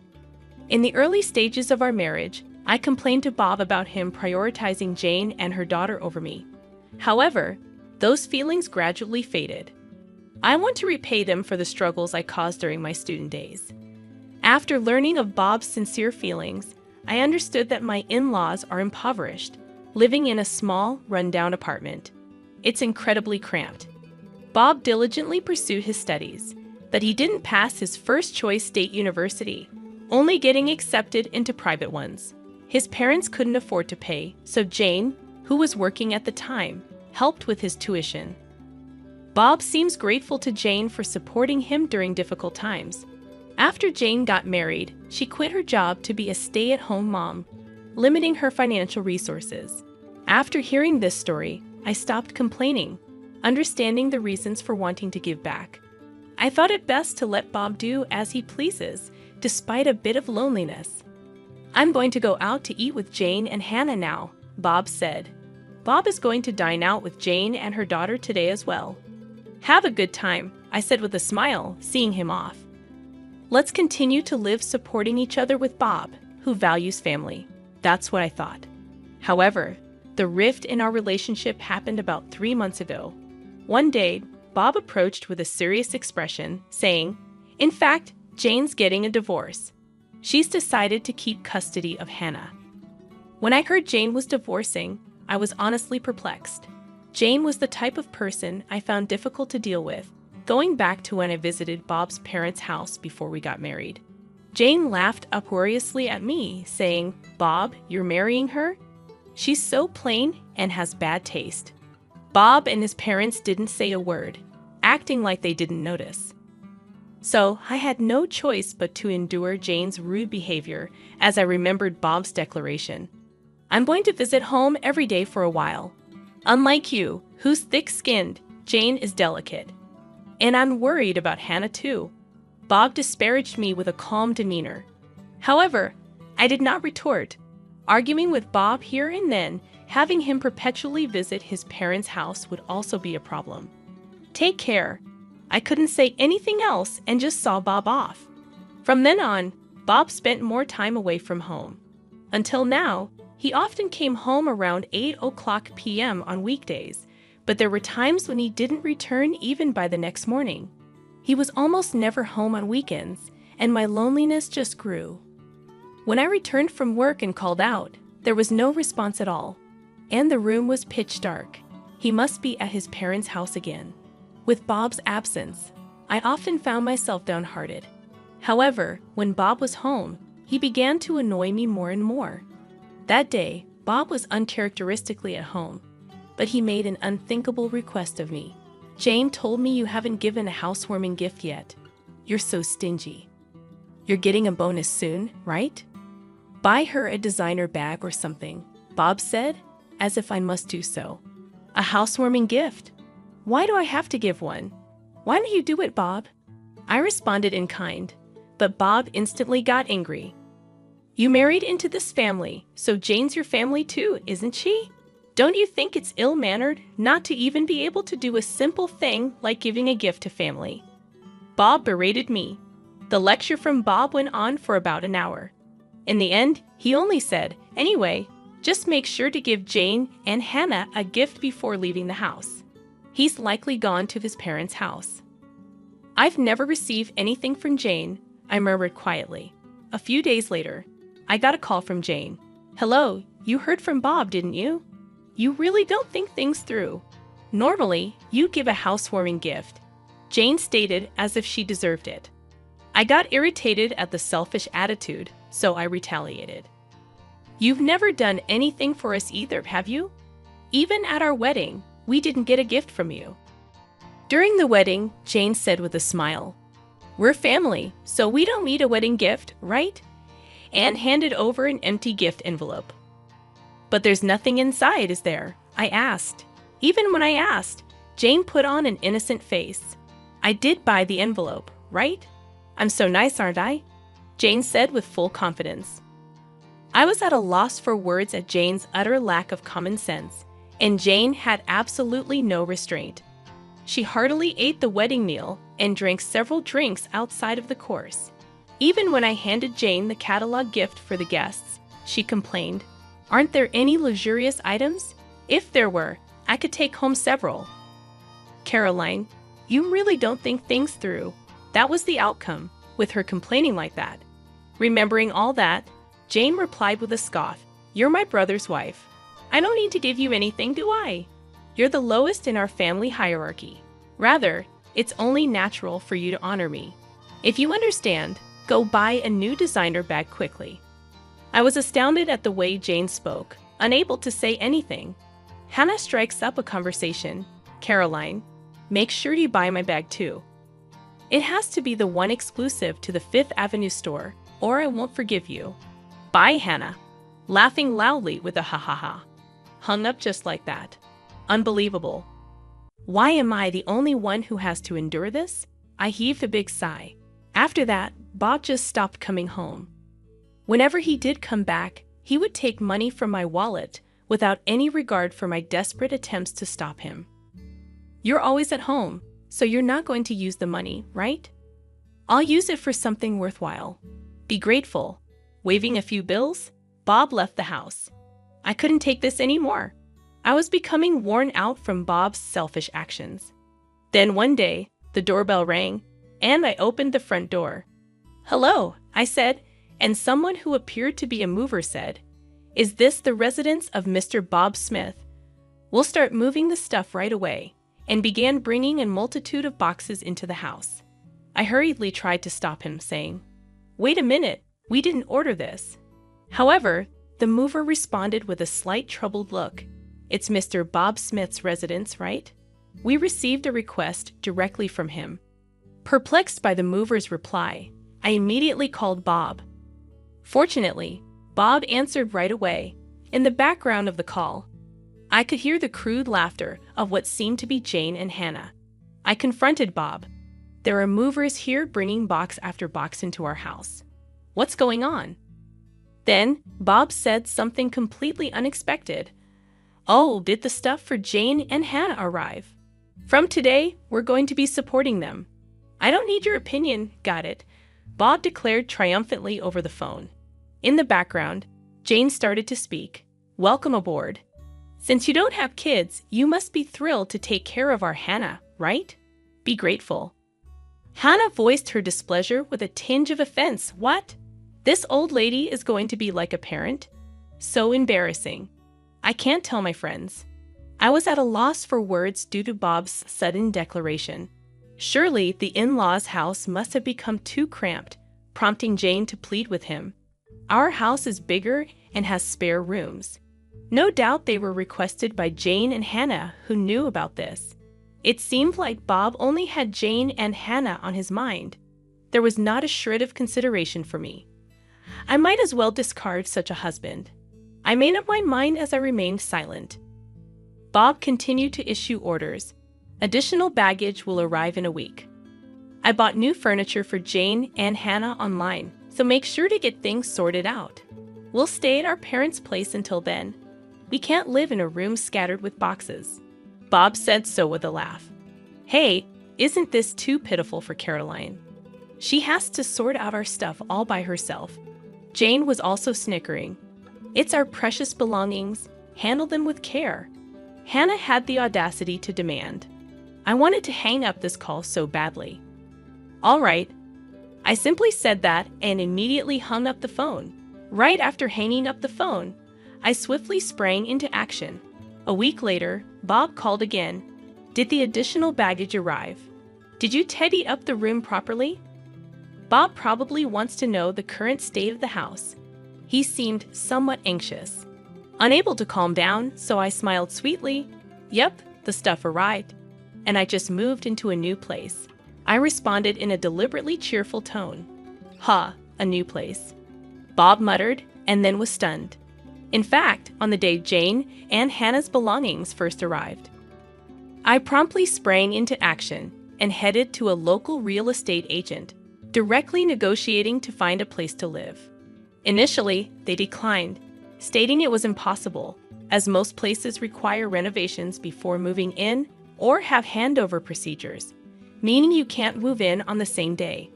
In the early stages of our marriage, I complained to Bob about him prioritizing Jane and her daughter over me. However, those feelings gradually faded. I want to repay them for the struggles I caused during my student days. After learning of Bob's sincere feelings, I understood that my in-laws are impoverished, living in a small, run-down apartment. It's incredibly cramped. Bob diligently pursued his studies, but he didn't pass his first-choice state university, only getting accepted into private ones. His parents couldn't afford to pay, so Jane, who was working at the time, helped with his tuition. Bob seems grateful to Jane for supporting him during difficult times. After Jane got married, she quit her job to be a stay-at-home mom, limiting her financial resources. After hearing this story, I stopped complaining, understanding the reasons for wanting to give back. I thought it best to let Bob do as he pleases, despite a bit of loneliness. "I'm going to go out to eat with Jane and Hannah now," Bob said. "Bob is going to dine out with Jane and her daughter today as well." "Have a good time," I said with a smile, seeing him off. Let's continue to live supporting each other with Bob, who values family. That's what I thought. However, the rift in our relationship happened about 3 months ago. One day, Bob approached with a serious expression, saying, "In fact, Jane's getting a divorce. She's decided to keep custody of Hannah." When I heard Jane was divorcing, I was honestly perplexed. Jane was the type of person I found difficult to deal with, going back to when I visited Bob's parents' house before we got married. Jane laughed uproariously at me, saying, "Bob, you're marrying her? She's so plain and has bad taste." Bob and his parents didn't say a word, acting like they didn't notice. So I had no choice but to endure Jane's rude behavior as I remembered Bob's declaration. "I'm going to visit home every day for a while. Unlike you, who's thick-skinned, Jane is delicate. And I'm worried about Hannah too." Bob disparaged me with a calm demeanor. However, I did not retort. Arguing with Bob here and then, having him perpetually visit his parents' house would also be a problem. "Take care." I couldn't say anything else and just saw Bob off. From then on, Bob spent more time away from home. Until now, he often came home around 8 p.m. on weekdays, but there were times when he didn't return even by the next morning. He was almost never home on weekends, and my loneliness just grew. When I returned from work and called out, there was no response at all, and the room was pitch dark. He must be at his parents' house again. With Bob's absence, I often found myself downhearted. However, when Bob was home, he began to annoy me more and more. That day, Bob was uncharacteristically at home, but he made an unthinkable request of me. "Jane told me you haven't given a housewarming gift yet. You're so stingy. You're getting a bonus soon, right? Buy her a designer bag or something," Bob said, as if I must do so. "A housewarming gift? Why do I have to give one? Why don't you do it, Bob?" I responded in kind, but Bob instantly got angry. "You married into this family, so Jane's your family too, isn't she? Don't you think it's ill-mannered not to even be able to do a simple thing like giving a gift to family?" Bob berated me. The lecture from Bob went on for about an hour. In the end, he only said, "Anyway, just make sure to give Jane and Hannah a gift before leaving the house. He's likely gone to his parents' house." "I've never received anything from Jane," I murmured quietly. A few days later, I got a call from Jane. "Hello, you heard from Bob, didn't you? You really don't think things through. Normally, you give a housewarming gift," Jane stated as if she deserved it. I got irritated at the selfish attitude, so I retaliated. "You've never done anything for us either, have you? Even at our wedding, we didn't get a gift from you." During the wedding, Jane said with a smile, "We're family, so we don't need a wedding gift, right?" and handed over an empty gift envelope. "But there's nothing inside, is there?" I asked. Even when I asked, Jane put on an innocent face. "I did buy the envelope, right? I'm so nice, aren't I?" Jane said with full confidence. I was at a loss for words at Jane's utter lack of common sense, and Jane had absolutely no restraint. She heartily ate the wedding meal and drank several drinks outside of the course. Even when I handed Jane the catalog gift for the guests, she complained, "Aren't there any luxurious items? If there were, I could take home several." "Caroline, you really don't think things through." That was the outcome, with her complaining like that. Remembering all that, Jane replied with a scoff, "You're my brother's wife. I don't need to give you anything, do I? You're the lowest in our family hierarchy. Rather, it's only natural for you to honor me. If you understand, go buy a new designer bag quickly." I was astounded at the way Jane spoke, unable to say anything. Hannah strikes up a conversation. "Caroline, make sure you buy my bag too. It has to be the one exclusive to the Fifth Avenue store, or I won't forgive you." "Bye, Hannah," laughing loudly with a ha-ha-ha. Hung up just like that. Unbelievable. Why am I the only one who has to endure this? I heaved a big sigh. After that, Bob just stopped coming home. Whenever he did come back, he would take money from my wallet without any regard for my desperate attempts to stop him. "You're always at home, so you're not going to use the money, right? I'll use it for something worthwhile. Be grateful." Waving a few bills, Bob left the house. I couldn't take this anymore. I was becoming worn out from Bob's selfish actions. Then one day, the doorbell rang, and I opened the front door. "Hello," I said, and someone who appeared to be a mover said, "Is this the residence of Mr. Bob Smith? We'll start moving the stuff right away. and began bringing a multitude of boxes into the house. I hurriedly tried to stop him, saying, "Wait a minute, we didn't order this." However, the mover responded with a slight troubled look. "It's Mr. Bob Smith's residence, right? We received a request directly from him." Perplexed by the mover's reply, I immediately called Bob. Fortunately, Bob answered right away. In the background of the call, I could hear the crude laughter of what seemed to be Jane and Hannah. I confronted Bob. "There are movers here bringing box after box into our house. What's going on?" Then, Bob said something completely unexpected. "Oh, did the stuff for Jane and Hannah arrive? From today, we're going to be supporting them." "I don't need your opinion, got it?" Bob declared triumphantly over the phone. In the background, Jane started to speak. "Welcome aboard. Since you don't have kids, you must be thrilled to take care of our Hannah, right? Be grateful." Hannah voiced her displeasure with a tinge of offense. "What? This old lady is going to be like a parent? So embarrassing. I can't tell my friends." I was at a loss for words due to Bob's sudden declaration. Surely the in-laws' house must have become too cramped, prompting Jane to plead with him. "Our house is bigger and has spare rooms." No doubt they were requested by Jane and Hannah, who knew about this. It seemed like Bob only had Jane and Hannah on his mind. There was not a shred of consideration for me. I might as well discard such a husband. I made up my mind as I remained silent. Bob continued to issue orders. "Additional baggage will arrive in a week. I bought new furniture for Jane and Hannah online, so make sure to get things sorted out. We'll stay at our parents' place until then. We can't live in a room scattered with boxes." Bob said so with a laugh. "Hey, isn't this too pitiful for Caroline? She has to sort out our stuff all by herself." Jane was also snickering. "It's our precious belongings. Handle them with care." Hannah had the audacity to demand. I wanted to hang up this call so badly. "All right." I simply said that and immediately hung up the phone. Right after hanging up the phone, I swiftly sprang into action. A week later, Bob called again. "Did the additional baggage arrive? Did you tidy up the room properly?" Bob probably wants to know the current state of the house. He seemed somewhat anxious. Unable to calm down, so I smiled sweetly. "Yep, the stuff arrived, and I just moved into a new place." I responded in a deliberately cheerful tone. "Ha, a new place," Bob muttered, and then was stunned. In fact, on the day Jane and Hannah's belongings first arrived, I promptly sprang into action and headed to a local real estate agent, directly negotiating to find a place to live. Initially, they declined, stating it was impossible, as most places require renovations before moving in or have handover procedures, meaning you can't move in on the same day.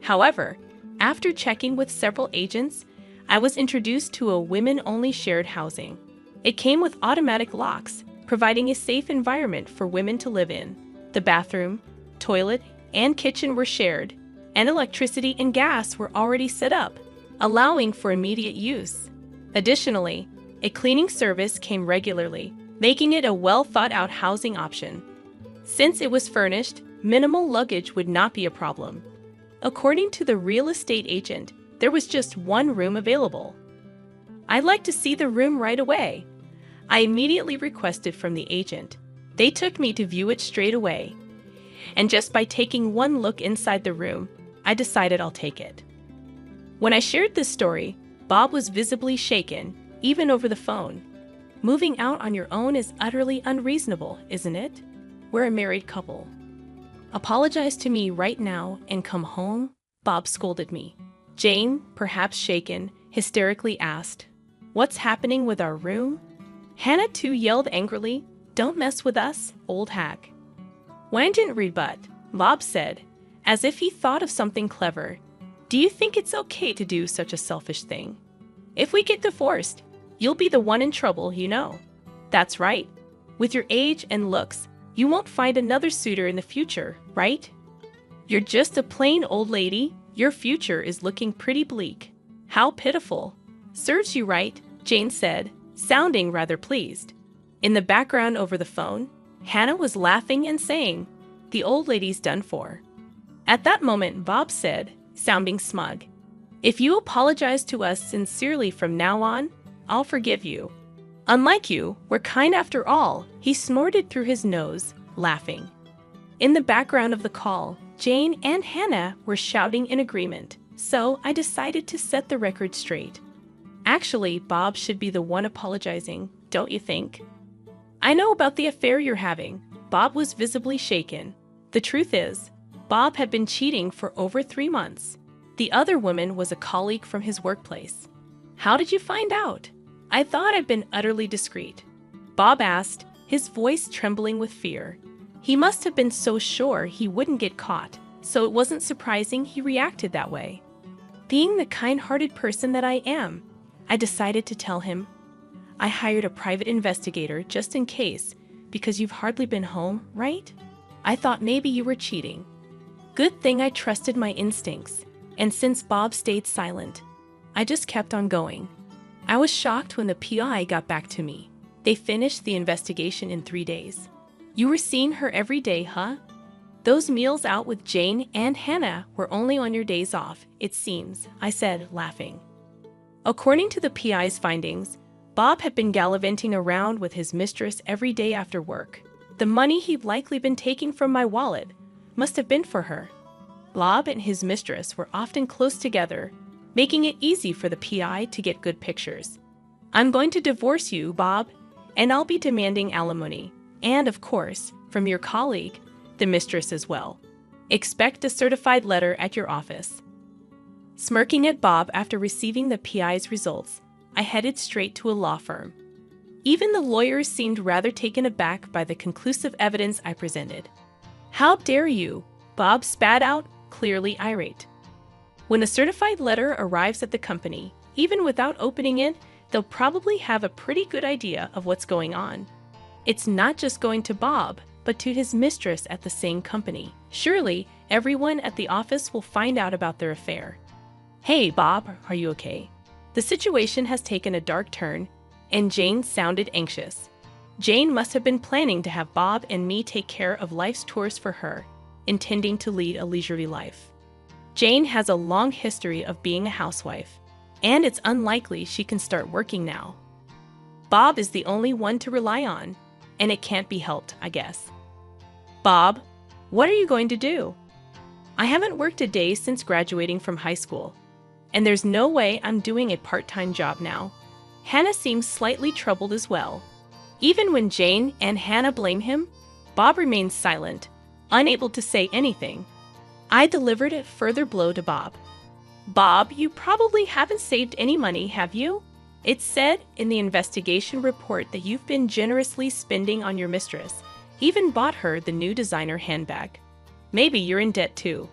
However, after checking with several agents, I was introduced to a women-only shared housing. It came with automatic locks, providing a safe environment for women to live in. The bathroom, toilet, and kitchen were shared, and electricity and gas were already set up, allowing for immediate use. Additionally, a cleaning service came regularly, making it a well-thought-out housing option. Since it was furnished, minimal luggage would not be a problem. According to the real estate agent, there was just one room available. "I'd like to see the room right away," I immediately requested from the agent. They took me to view it straight away, and just by taking one look inside the room, I decided I'll take it. When I shared this story, Bob was visibly shaken, even over the phone. "Moving out on your own is utterly unreasonable, isn't it? We're a married couple. Apologize to me right now and come home," Bob scolded me. Jane, perhaps shaken, hysterically asked, "What's happening with our room?" Hannah too yelled angrily, "Don't mess with us, old hag." When I didn't rebut, Bob said, as if he thought of something clever, "Do you think it's okay to do such a selfish thing? If we get divorced, you'll be the one in trouble, you know." "That's right. With your age and looks, you won't find another suitor in the future, right? You're just a plain old lady. Your future is looking pretty bleak." "How pitiful." "Serves you right," Jane said, sounding rather pleased. In the background over the phone, Hannah was laughing and saying, "The old lady's done for." At that moment, Bob said, sounding smug, "If you apologize to us sincerely from now on, I'll forgive you. Unlike you, we're kind after all," he snorted through his nose, laughing. In the background of the call, Jane and Hannah were shouting in agreement, so I decided to set the record straight. Actually, Bob should be the one apologizing, don't you think? "I know about the affair you're having." Bob was visibly shaken. The truth is, Bob had been cheating for over 3 months. The other woman was a colleague from his workplace. "How did you find out?" "I thought I'd been utterly discreet," Bob asked, his voice trembling with fear. He must have been so sure he wouldn't get caught, so it wasn't surprising he reacted that way. Being the kind-hearted person that I am, I decided to tell him. "I hired a private investigator just in case, because you've hardly been home, right? I thought maybe you were cheating." Good thing I trusted my instincts, and since Bob stayed silent, I just kept on going. I was shocked when the PI got back to me. They finished the investigation in 3 days. "You were seeing her every day, huh? Those meals out with Jane and Hannah were only on your days off, it seems," I said, laughing. According to the PI's findings, Bob had been gallivanting around with his mistress every day after work. The money he'd likely been taking from my wallet must have been for her. Bob and his mistress were often close together, making it easy for the PI to get good pictures. "I'm going to divorce you, Bob, and I'll be demanding alimony. And, of course, from your colleague, the mistress as well. Expect a certified letter at your office." Smirking at Bob after receiving the PI's results, I headed straight to a law firm. Even the lawyers seemed rather taken aback by the conclusive evidence I presented. "How dare you?" Bob spat out, clearly irate. When a certified letter arrives at the company, even without opening it, they'll probably have a pretty good idea of what's going on. It's not just going to Bob, but to his mistress at the same company. Surely, everyone at the office will find out about their affair. "Hey, Bob, are you okay?" The situation has taken a dark turn, and Jane sounded anxious. Jane must have been planning to have Bob and me take care of life's chores for her, intending to lead a leisurely life. Jane has a long history of being a housewife, and it's unlikely she can start working now. Bob is the only one to rely on, and it can't be helped, I guess. "Bob, what are you going to do?" "I haven't worked a day since graduating from high school, and there's no way I'm doing a part-time job now." Hannah seems slightly troubled as well. Even when Jane and Hannah blame him, Bob remains silent, unable to say anything. I delivered a further blow to Bob. "Bob, you probably haven't saved any money, have you? It's said in the investigation report that you've been generously spending on your mistress, even bought her the new designer handbag. Maybe you're in debt too."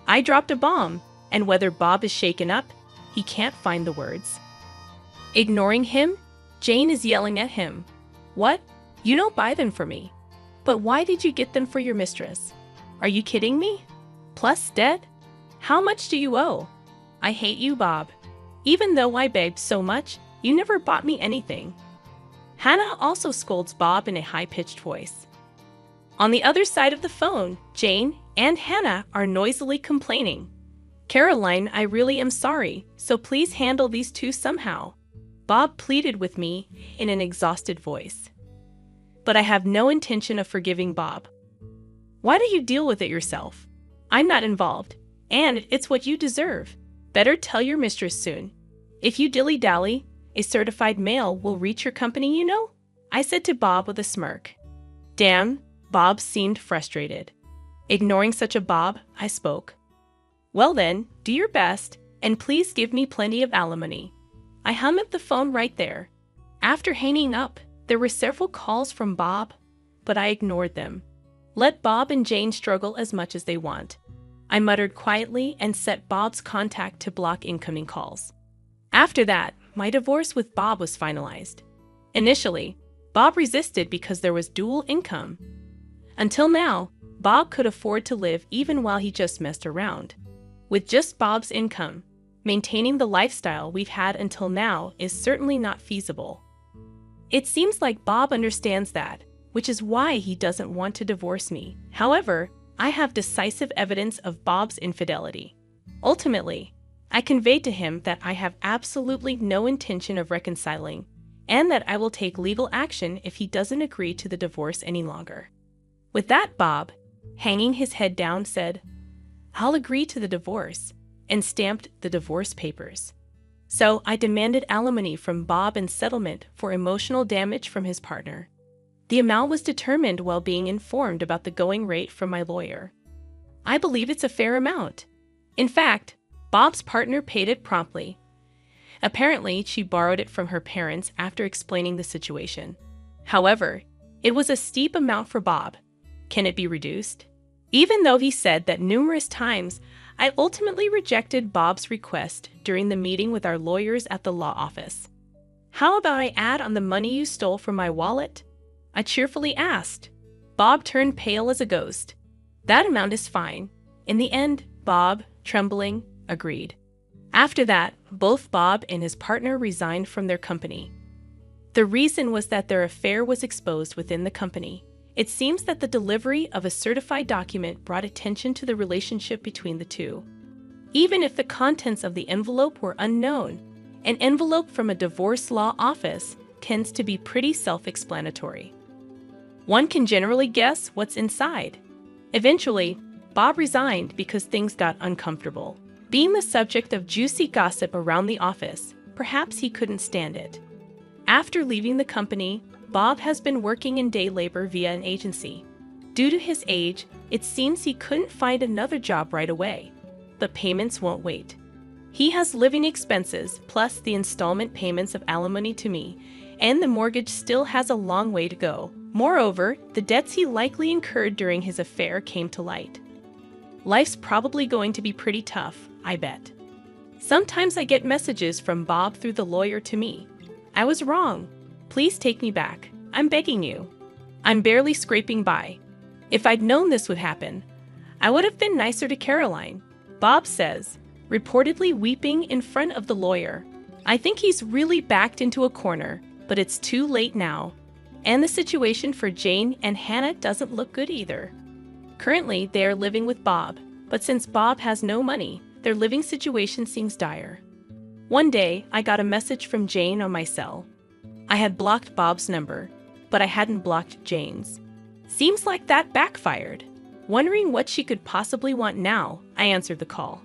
I dropped a bomb, and whether Bob is shaken up, he can't find the words. Ignoring him, Jane is yelling at him. "What? You don't buy them for me. But why did you get them for your mistress? Are you kidding me? Plus debt? How much do you owe? I hate you, Bob. Even though I begged so much, you never bought me anything." Hannah also scolds Bob in a high-pitched voice. On the other side of the phone, Jane and Hannah are noisily complaining. "Caroline, I really am sorry, so please handle these two somehow," Bob pleaded with me in an exhausted voice. But I have no intention of forgiving Bob. "Why don't you deal with it yourself? I'm not involved, and it's what you deserve. Better tell your mistress soon. If you dilly-dally, a certified mail will reach your company, you know," I said to Bob with a smirk. Damn, Bob seemed frustrated. Ignoring such a Bob, I spoke. "Well then, do your best, and please give me plenty of alimony." I hung up the phone right there. After hanging up, there were several calls from Bob, but I ignored them. Let Bob and Jane struggle as much as they want. I muttered quietly and set Bob's contact to block incoming calls. After that, my divorce with Bob was finalized. Initially, Bob resisted because there was dual income. Until now, Bob could afford to live even while he just messed around. With just Bob's income, maintaining the lifestyle we've had until now is certainly not feasible. It seems like Bob understands that, which is why he doesn't want to divorce me. However, I have decisive evidence of Bob's infidelity. Ultimately, I conveyed to him that I have absolutely no intention of reconciling, and that I will take legal action if he doesn't agree to the divorce any longer. With that, Bob, hanging his head down, said, "I'll agree to the divorce," and stamped the divorce papers. So I demanded alimony from Bob and settlement for emotional damage from his partner. The amount was determined while being informed about the going rate from my lawyer. I believe it's a fair amount. In fact, Bob's partner paid it promptly. Apparently, she borrowed it from her parents after explaining the situation. However, it was a steep amount for Bob. Can it be reduced? Even though he said that numerous times, I ultimately rejected Bob's request during the meeting with our lawyers at the law office. "How about I add on the money you stole from my wallet?" I cheerfully asked. Bob turned pale as a ghost. "That amount is fine." In the end, Bob, trembling, agreed. After that, both Bob and his partner resigned from their company. The reason was that their affair was exposed within the company. It seems that the delivery of a certified document brought attention to the relationship between the two. Even if the contents of the envelope were unknown, an envelope from a divorce law office tends to be pretty self-explanatory. One can generally guess what's inside. Eventually, Bob resigned because things got uncomfortable. Being the subject of juicy gossip around the office, perhaps he couldn't stand it. After leaving the company, Bob has been working in day labor via an agency. Due to his age, it seems he couldn't find another job right away, but payments won't wait. He has living expenses plus the installment payments of alimony to me, and the mortgage still has a long way to go. Moreover, the debts he likely incurred during his affair came to light. Life's probably going to be pretty tough, I bet. Sometimes I get messages from Bob through the lawyer to me. "I was wrong. Please take me back. I'm begging you. I'm barely scraping by. If I'd known this would happen, I would have been nicer to Caroline," Bob says, reportedly weeping in front of the lawyer. "I think he's really backed into a corner, but it's too late now. And the situation for Jane and Hannah doesn't look good either. Currently, they are living with Bob, but since Bob has no money, their living situation seems dire." One day, I got a message from Jane on my cell. I had blocked Bob's number, but I hadn't blocked Jane's. Seems like that backfired. Wondering what she could possibly want now, I answered the call.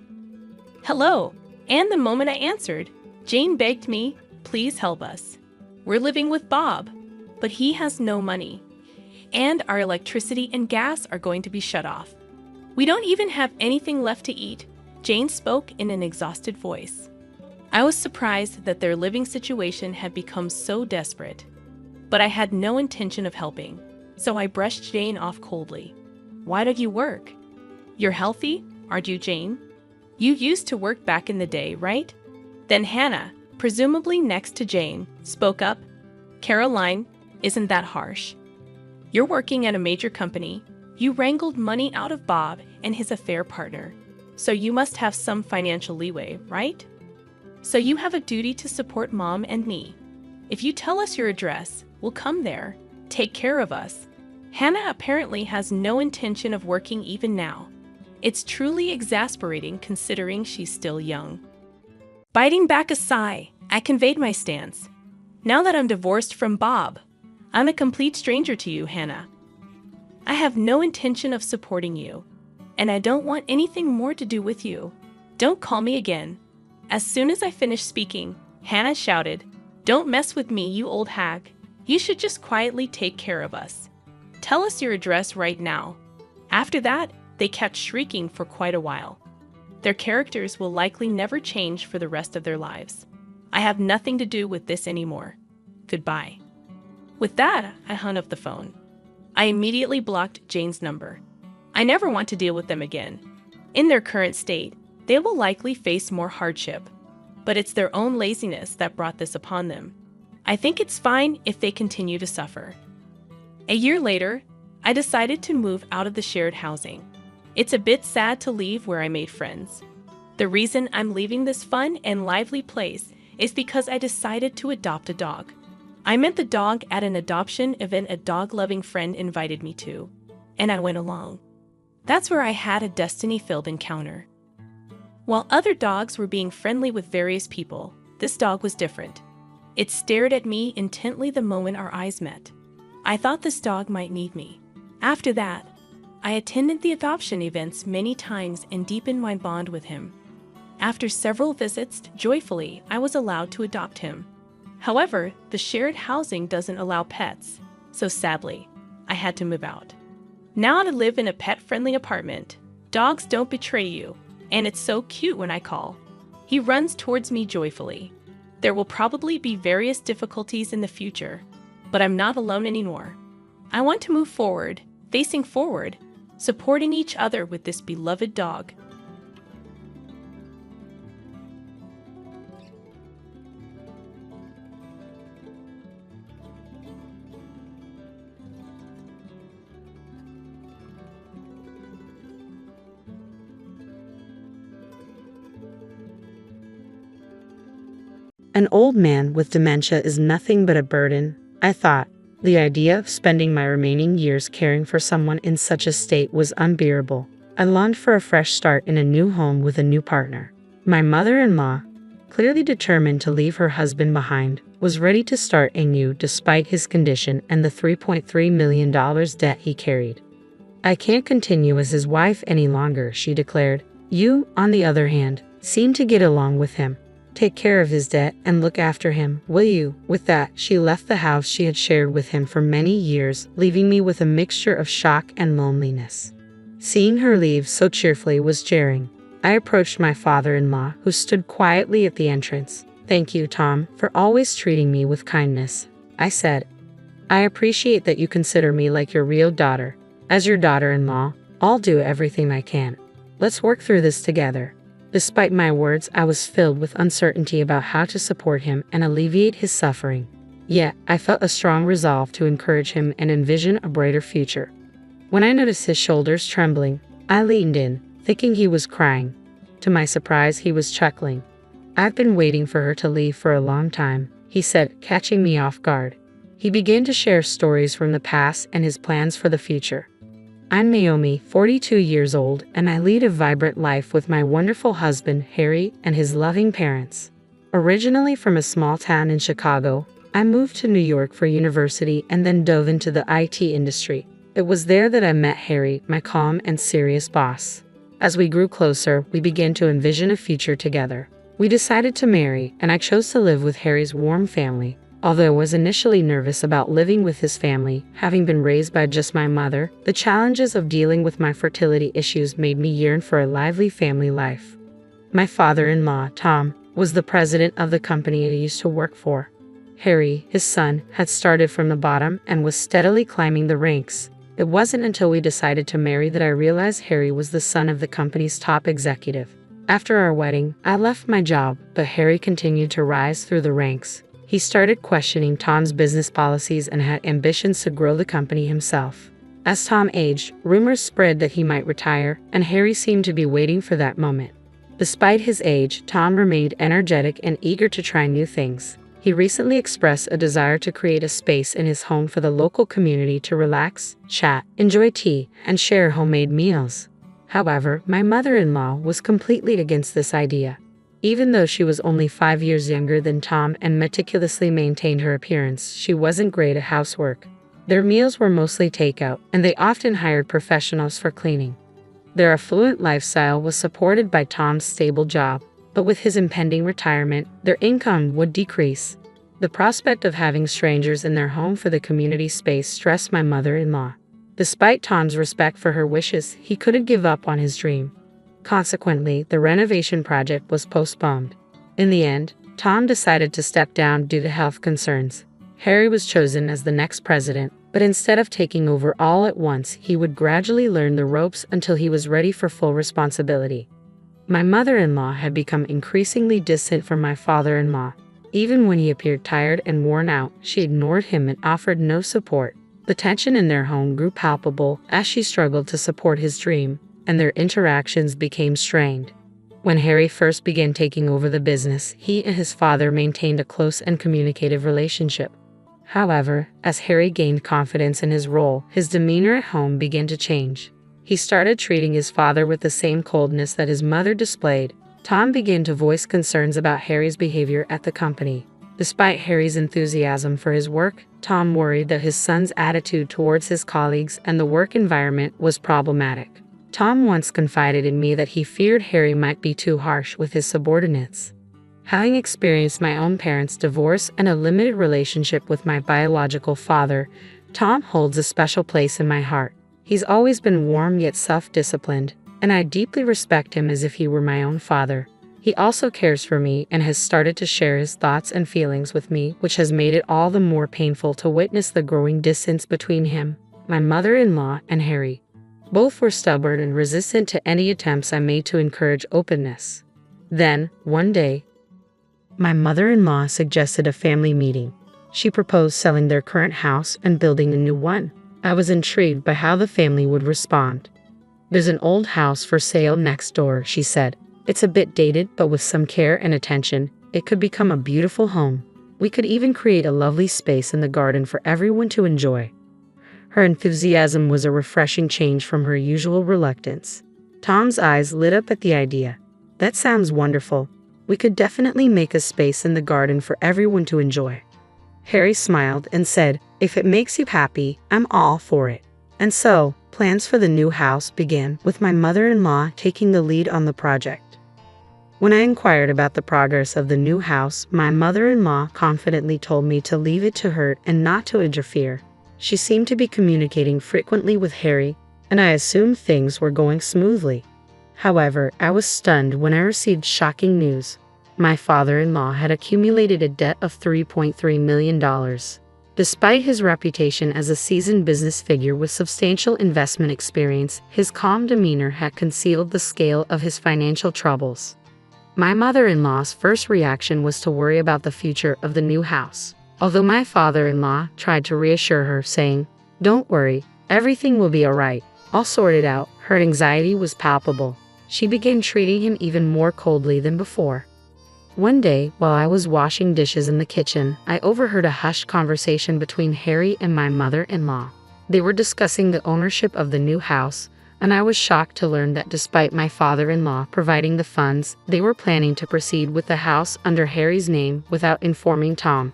"Hello," and the moment I answered, Jane begged me, "Please help us. We're living with Bob, but he has no money, and our electricity and gas are going to be shut off. We don't even have anything left to eat," Jane spoke in an exhausted voice. I was surprised that their living situation had become so desperate, but I had no intention of helping, so I brushed Jane off coldly. "Why don't you work? You're healthy, aren't you, Jane? You used to work back in the day, right?" Then Hannah, presumably next to Jane, spoke up. "Caroline, isn't that harsh? You're working at a major company. You wrangled money out of Bob and his affair partner, so you must have some financial leeway, right? So you have a duty to support Mom and me. If you tell us your address, we'll come there. Take care of us." Hannah apparently has no intention of working even now. It's truly exasperating considering she's still young. Biting back a sigh, I conveyed my stance. "Now that I'm divorced from Bob, I'm a complete stranger to you, Hannah. I have no intention of supporting you, and I don't want anything more to do with you. Don't call me again." As soon as I finished speaking, Hannah shouted, "Don't mess with me, you old hag. You should just quietly take care of us. Tell us your address right now." After that, they kept shrieking for quite a while. Their characters will likely never change for the rest of their lives. I have nothing to do with this anymore. Goodbye. With that, I hung up the phone. I immediately blocked Jane's number. I never want to deal with them again. In their current state, they will likely face more hardship, but it's their own laziness that brought this upon them. I think it's fine if they continue to suffer. A year later, I decided to move out of the shared housing. It's a bit sad to leave where I made friends. The reason I'm leaving this fun and lively place is because I decided to adopt a dog. I met the dog at an adoption event a dog-loving friend invited me to, and I went along. That's where I had a destiny-filled encounter. While other dogs were being friendly with various people, this dog was different. It stared at me intently the moment our eyes met. I thought this dog might need me. After that, I attended the adoption events many times and deepened my bond with him. After several visits, joyfully, I was allowed to adopt him. However, the shared housing doesn't allow pets, so sadly, I had to move out. Now I live in a pet-friendly apartment. Dogs don't betray you, and it's so cute when I call. He runs towards me joyfully. There will probably be various difficulties in the future, but I'm not alone anymore. I want to move forward, facing forward, supporting each other with this beloved dog. An old man with dementia is nothing but a burden, I thought. The idea of spending my remaining years caring for someone in such a state was unbearable. I longed for a fresh start in a new home with a new partner. My mother-in-law, clearly determined to leave her husband behind, was ready to start anew despite his condition and the $3.3 million debt he carried. I can't continue as his wife any longer, she declared. You, on the other hand, seem to get along with him. Take care of his debt and look after him, will you? With that, she left the house she had shared with him for many years, leaving me with a mixture of shock and loneliness. Seeing her leave so cheerfully was jarring. I approached my father-in-law, who stood quietly at the entrance. Thank you, Tom, for always treating me with kindness, I said. I appreciate that you consider me like your real daughter. As your daughter-in-law, I'll do everything I can. Let's work through this together. Despite my words, I was filled with uncertainty about how to support him and alleviate his suffering. Yet, I felt a strong resolve to encourage him and envision a brighter future. When I noticed his shoulders trembling, I leaned in, thinking he was crying. To my surprise, he was chuckling. I've been waiting for her to leave for a long time, he said, catching me off guard. He began to share stories from the past and his plans for the future. I'm Naomi, 42 years old, and I lead a vibrant life with my wonderful husband, Harry, and his loving parents. Originally from a small town in Chicago, I moved to New York for university and then dove into the IT industry. It was there that I met Harry, my calm and serious boss. As we grew closer, we began to envision a future together. We decided to marry, and I chose to live with Harry's warm family. Although I was initially nervous about living with his family, having been raised by just my mother, the challenges of dealing with my fertility issues made me yearn for a lively family life. My father-in-law, Tom, was the president of the company I used to work for. Harry, his son, had started from the bottom and was steadily climbing the ranks. It wasn't until we decided to marry that I realized Harry was the son of the company's top executive. After our wedding, I left my job, but Harry continued to rise through the ranks. He started questioning Tom's business policies and had ambitions to grow the company himself. As Tom aged, rumors spread that he might retire, and Harry seemed to be waiting for that moment. Despite his age, Tom remained energetic and eager to try new things. He recently expressed a desire to create a space in his home for the local community to relax, chat, enjoy tea, and share homemade meals. However, my mother-in-law was completely against this idea. Even though she was only 5 years younger than Tom and meticulously maintained her appearance, she wasn't great at housework. Their meals were mostly takeout, and they often hired professionals for cleaning. Their affluent lifestyle was supported by Tom's stable job, but with his impending retirement, their income would decrease. The prospect of having strangers in their home for the community space stressed my mother-in-law. Despite Tom's respect for her wishes, he couldn't give up on his dream. Consequently, the renovation project was postponed. In the end, Tom decided to step down due to health concerns. Harry was chosen as the next president, but instead of taking over all at once, he would gradually learn the ropes until he was ready for full responsibility. My mother-in-law had become increasingly distant from my father-in-law. Even when he appeared tired and worn out, she ignored him and offered no support. The tension in their home grew palpable as she struggled to support his dream, and their interactions became strained. When Harry first began taking over the business, he and his father maintained a close and communicative relationship. However, as Harry gained confidence in his role, his demeanor at home began to change. He started treating his father with the same coldness that his mother displayed. Tom began to voice concerns about Harry's behavior at the company. Despite Harry's enthusiasm for his work, Tom worried that his son's attitude towards his colleagues and the work environment was problematic. Tom once confided in me that he feared Harry might be too harsh with his subordinates. Having experienced my own parents' divorce and a limited relationship with my biological father, Tom holds a special place in my heart. He's always been warm yet self-disciplined, and I deeply respect him as if he were my own father. He also cares for me and has started to share his thoughts and feelings with me, which has made it all the more painful to witness the growing distance between him, my mother-in-law, and Harry. Both were stubborn and resistant to any attempts I made to encourage openness. Then, one day, my mother-in-law suggested a family meeting. She proposed selling their current house and building a new one. I was intrigued by how the family would respond. "There's an old house for sale next door," she said. "It's a bit dated, but with some care and attention, it could become a beautiful home. We could even create a lovely space in the garden for everyone to enjoy." Her enthusiasm was a refreshing change from her usual reluctance. Tom's eyes lit up at the idea. "That sounds wonderful. We could definitely make a space in the garden for everyone to enjoy." Harry smiled and said, "If it makes you happy, I'm all for it." And so, plans for the new house began, with my mother-in-law taking the lead on the project. When I inquired about the progress of the new house, my mother-in-law confidently told me to leave it to her and not to interfere. She seemed to be communicating frequently with Harry, and I assumed things were going smoothly. However, I was stunned when I received shocking news. My father-in-law had accumulated a debt of $3.3 million. Despite his reputation as a seasoned business figure with substantial investment experience, his calm demeanor had concealed the scale of his financial troubles. My mother-in-law's first reaction was to worry about the future of the new house. Although my father-in-law tried to reassure her, saying, "Don't worry, everything will be all right. I'll sort it out," her anxiety was palpable. She began treating him even more coldly than before. One day, while I was washing dishes in the kitchen, I overheard a hushed conversation between Harry and my mother-in-law. They were discussing the ownership of the new house, and I was shocked to learn that despite my father-in-law providing the funds, they were planning to proceed with the house under Harry's name without informing Tom.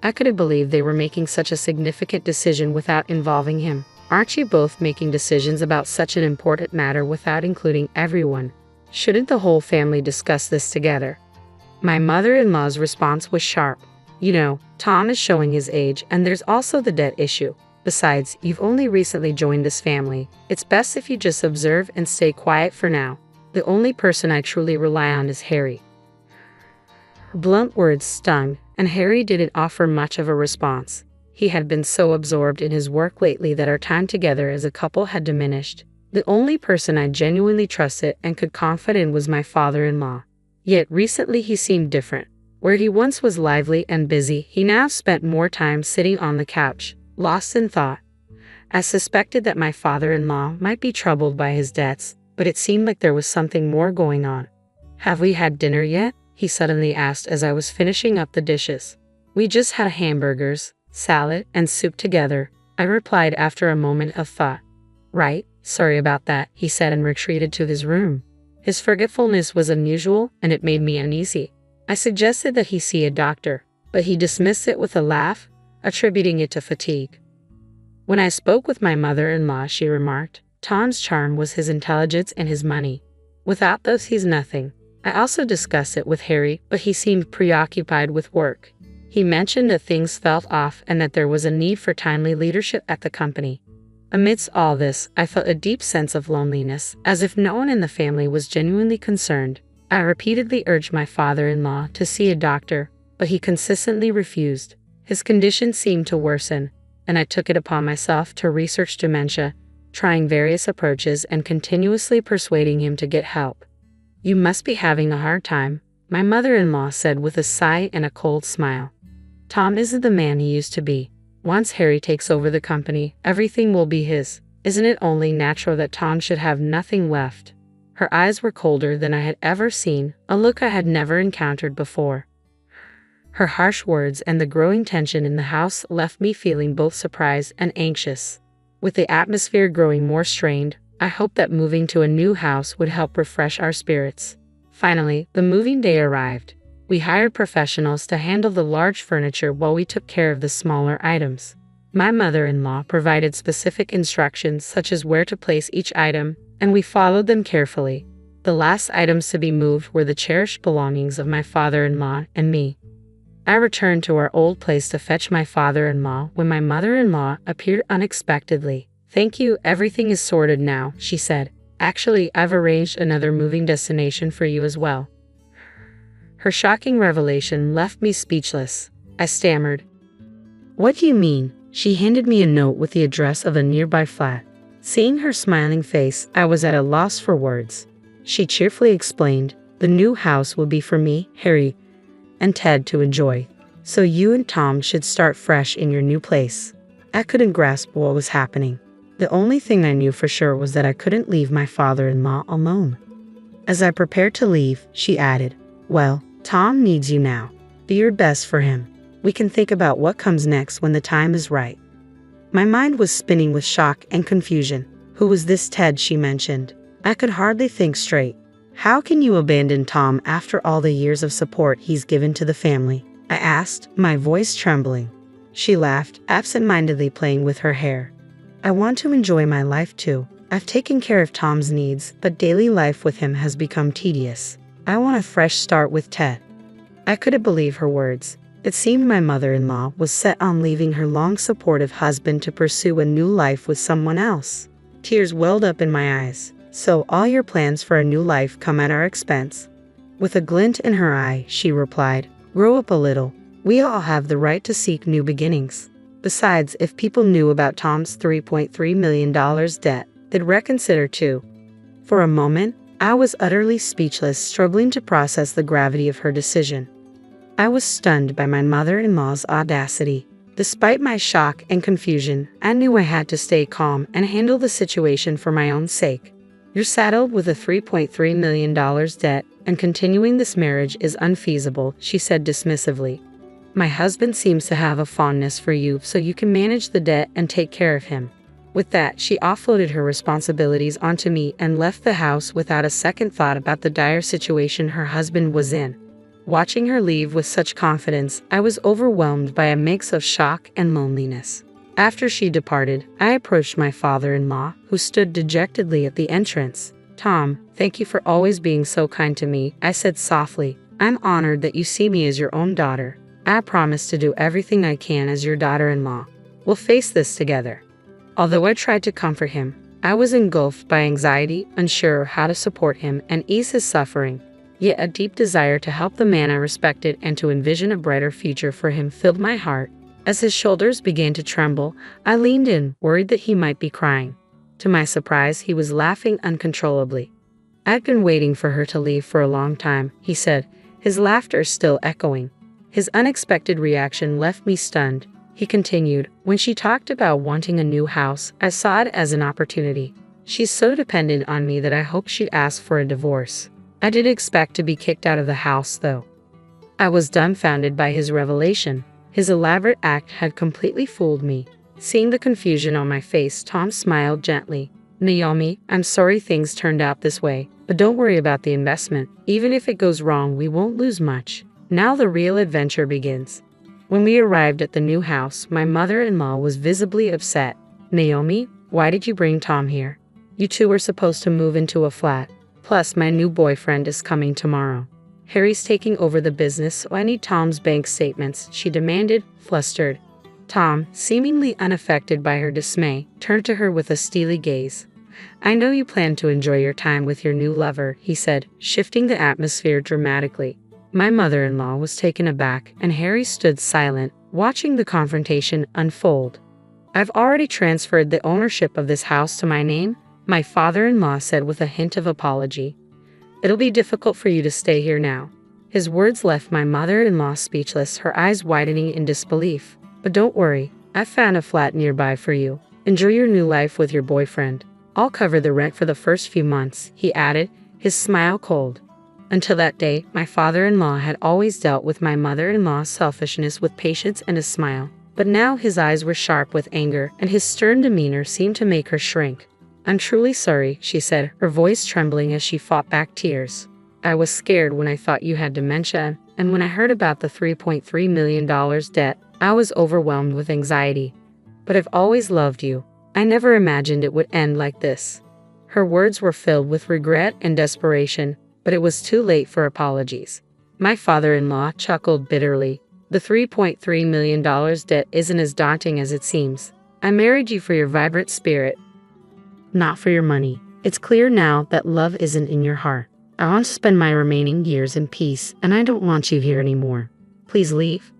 I couldn't believe they were making such a significant decision without involving him. "Aren't you both making decisions about such an important matter without including everyone? Shouldn't the whole family discuss this together?" My mother-in-law's response was sharp. "You know, Tom is showing his age, and there's also the debt issue. Besides, you've only recently joined this family. It's best if you just observe and stay quiet for now. The only person I truly rely on is Harry." Her blunt words stung, and Harry didn't offer much of a response. He had been so absorbed in his work lately that our time together as a couple had diminished. The only person I genuinely trusted and could confide in was my father-in-law. Yet recently he seemed different. Where he once was lively and busy, he now spent more time sitting on the couch, lost in thought. I suspected that my father-in-law might be troubled by his debts, but it seemed like there was something more going on. "Have we had dinner yet?" he suddenly asked as I was finishing up the dishes. "We just had hamburgers, salad, and soup together," I replied after a moment of thought. "Right, sorry about that," he said and retreated to his room. His forgetfulness was unusual, and it made me uneasy. I suggested that he see a doctor, but he dismissed it with a laugh, attributing it to fatigue. When I spoke with my mother-in-law, she remarked, "Tom's charm was his intelligence and his money. Without those, he's nothing." I also discussed it with Harry, but he seemed preoccupied with work. He mentioned that things felt off and that there was a need for timely leadership at the company. Amidst all this, I felt a deep sense of loneliness, as if no one in the family was genuinely concerned. I repeatedly urged my father-in-law to see a doctor, but he consistently refused. His condition seemed to worsen, and I took it upon myself to research dementia, trying various approaches and continuously persuading him to get help. "You must be having a hard time," my mother-in-law said with a sigh and a cold smile. "Tom isn't the man he used to be. Once Harry takes over the company, everything will be his. Isn't it only natural that Tom should have nothing left?" Her eyes were colder than I had ever seen, a look I had never encountered before. Her harsh words and the growing tension in the house left me feeling both surprised and anxious. With the atmosphere growing more strained, I hoped that moving to a new house would help refresh our spirits. Finally, the moving day arrived. We hired professionals to handle the large furniture while we took care of the smaller items. My mother-in-law provided specific instructions such as where to place each item, and we followed them carefully. The last items to be moved were the cherished belongings of my father-in-law and me. I returned to our old place to fetch my father-in-law when my mother-in-law appeared unexpectedly. "Thank you, everything is sorted now," she said. "Actually, I've arranged another moving destination for you as well." Her shocking revelation left me speechless. I stammered, "What do you mean?" She handed me a note with the address of a nearby flat. Seeing her smiling face, I was at a loss for words. She cheerfully explained, "The new house will be for me, Harry, and Ted to enjoy. So you and Tom should start fresh in your new place." I couldn't grasp what was happening. The only thing I knew for sure was that I couldn't leave my father-in-law alone. As I prepared to leave, she added, "Well, Tom needs you now. Do your best for him. We can think about what comes next when the time is right." My mind was spinning with shock and confusion. Who was this Ted she mentioned? I could hardly think straight. "How can you abandon Tom after all the years of support he's given to the family?" I asked, my voice trembling. She laughed, absent-mindedly playing with her hair. "I want to enjoy my life too. I've taken care of Tom's needs, but daily life with him has become tedious. I want a fresh start with Ted." I couldn't believe her words. It seemed my mother-in-law was set on leaving her long supportive husband to pursue a new life with someone else. Tears welled up in my eyes. "So all your plans for a new life come at our expense?" With a glint in her eye, she replied, "Grow up a little. We all have the right to seek new beginnings. Besides, if people knew about Tom's $3.3 million debt, they'd reconsider too." For a moment, I was utterly speechless, struggling to process the gravity of her decision. I was stunned by my mother-in-law's audacity. Despite my shock and confusion, I knew I had to stay calm and handle the situation for my own sake. "You're saddled with a $3.3 million debt, and continuing this marriage is unfeasible," she said dismissively. "My husband seems to have a fondness for you, so you can manage the debt and take care of him." With that, she offloaded her responsibilities onto me and left the house without a second thought about the dire situation her husband was in. Watching her leave with such confidence, I was overwhelmed by a mix of shock and loneliness. After she departed, I approached my father-in-law, who stood dejectedly at the entrance. "Tom, thank you for always being so kind to me," I said softly. "I'm honored that you see me as your own daughter. I promise to do everything I can as your daughter-in-law. We'll face this together." Although I tried to comfort him, I was engulfed by anxiety, unsure how to support him and ease his suffering. Yet a deep desire to help the man I respected and to envision a brighter future for him filled my heart. As his shoulders began to tremble, I leaned in, worried that he might be crying. To my surprise, he was laughing uncontrollably. "I've been waiting for her to leave for a long time," he said, his laughter still echoing. His unexpected reaction left me stunned. He continued, "When she talked about wanting a new house, I saw it as an opportunity. She's so dependent on me that I hoped she'd ask for a divorce. I didn't expect to be kicked out of the house, though." I was dumbfounded by his revelation. His elaborate act had completely fooled me. Seeing the confusion on my face, Tom smiled gently. "Naomi, I'm sorry things turned out this way, but don't worry about the investment. Even if it goes wrong, we won't lose much. Now the real adventure begins." When we arrived at the new house, my mother-in-law was visibly upset. "Naomi, why did you bring Tom here? You two were supposed to move into a flat. Plus, my new boyfriend is coming tomorrow. Harry's taking over the business, so I need Tom's bank statements," she demanded, flustered. Tom, seemingly unaffected by her dismay, turned to her with a steely gaze. "I know you plan to enjoy your time with your new lover," he said, shifting the atmosphere dramatically. My mother-in-law was taken aback, and Harry stood silent, watching the confrontation unfold. "I've already transferred the ownership of this house to my name," my father-in-law said with a hint of apology. "It'll be difficult for you to stay here now." His words left my mother-in-law speechless, her eyes widening in disbelief. "But don't worry, I've found a flat nearby for you. Enjoy your new life with your boyfriend. I'll cover the rent for the first few months," he added, his smile cold. Until that day, my father-in-law had always dealt with my mother-in-law's selfishness with patience and a smile. But now his eyes were sharp with anger, and his stern demeanor seemed to make her shrink. "I'm truly sorry," she said, her voice trembling as she fought back tears. "I was scared when I thought you had dementia, and when I heard about the $3.3 million debt, I was overwhelmed with anxiety. But I've always loved you. I never imagined it would end like this." Her words were filled with regret and desperation, but it was too late for apologies. My father-in-law chuckled bitterly. "The $3.3 million debt isn't as daunting as it seems. I married you for your vibrant spirit, not for your money. It's clear now that love isn't in your heart. I want to spend my remaining years in peace, and I don't want you here anymore. Please leave."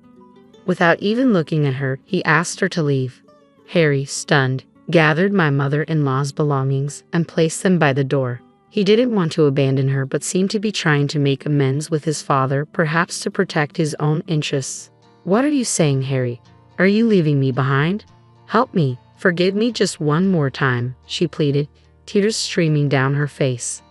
Without even looking at her, he asked her to leave. Harry, stunned, gathered my mother-in-law's belongings and placed them by the door. He didn't want to abandon her but seemed to be trying to make amends with his father, perhaps to protect his own interests. "What are you saying, Harry? Are you leaving me behind? Help me. Forgive me just one more time," she pleaded, tears streaming down her face.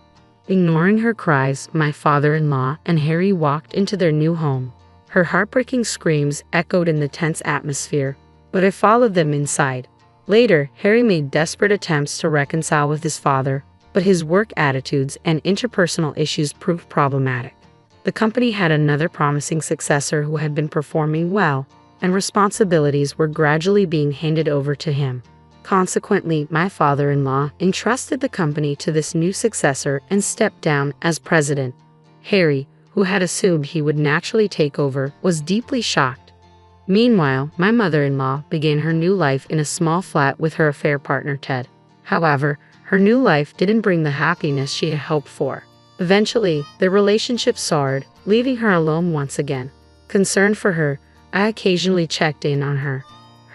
Ignoring her cries, my father-in-law and Harry walked into their new home. Her heartbreaking screams echoed in the tense atmosphere, but I followed them inside. Later, Harry made desperate attempts to reconcile with his father, but his work attitudes and interpersonal issues proved problematic. The company had another promising successor who had been performing well, and responsibilities were gradually being handed over to him. Consequently, my father-in-law entrusted the company to this new successor and stepped down as president. Harry, who had assumed he would naturally take over, was deeply shocked. Meanwhile, my mother-in-law began her new life in a small flat with her affair partner Ted. However, her new life didn't bring the happiness she had hoped for. Eventually, their relationship soured, leaving her alone once again. Concerned for her, I occasionally checked in on her.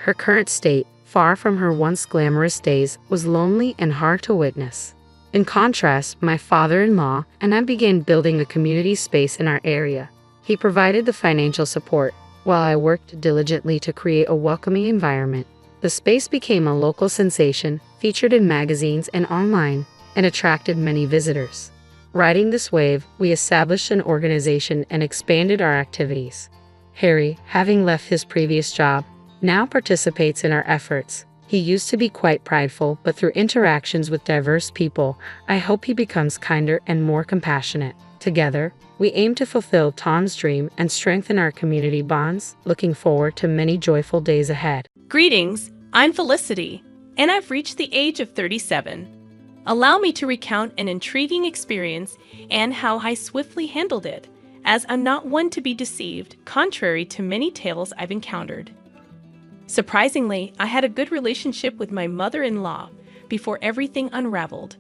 Her current state, far from her once glamorous days, was lonely and hard to witness. In contrast, my father-in-law and I began building a community space in our area. He provided the financial support, while I worked diligently to create a welcoming environment. The space became a local sensation, featured in magazines and online, and attracted many visitors. Riding this wave, we established an organization and expanded our activities. Harry, having left his previous job, now participates in our efforts. He used to be quite prideful, but through interactions with diverse people, I hope he becomes kinder and more compassionate. Together, we aim to fulfill Tom's dream and strengthen our community bonds, looking forward to many joyful days ahead. Greetings, I'm Felicity, and I've reached the age of 37. Allow me to recount an intriguing experience and how I swiftly handled it, as I'm not one to be deceived, contrary to many tales I've encountered. Surprisingly, I had a good relationship with my mother-in-law before everything unraveled.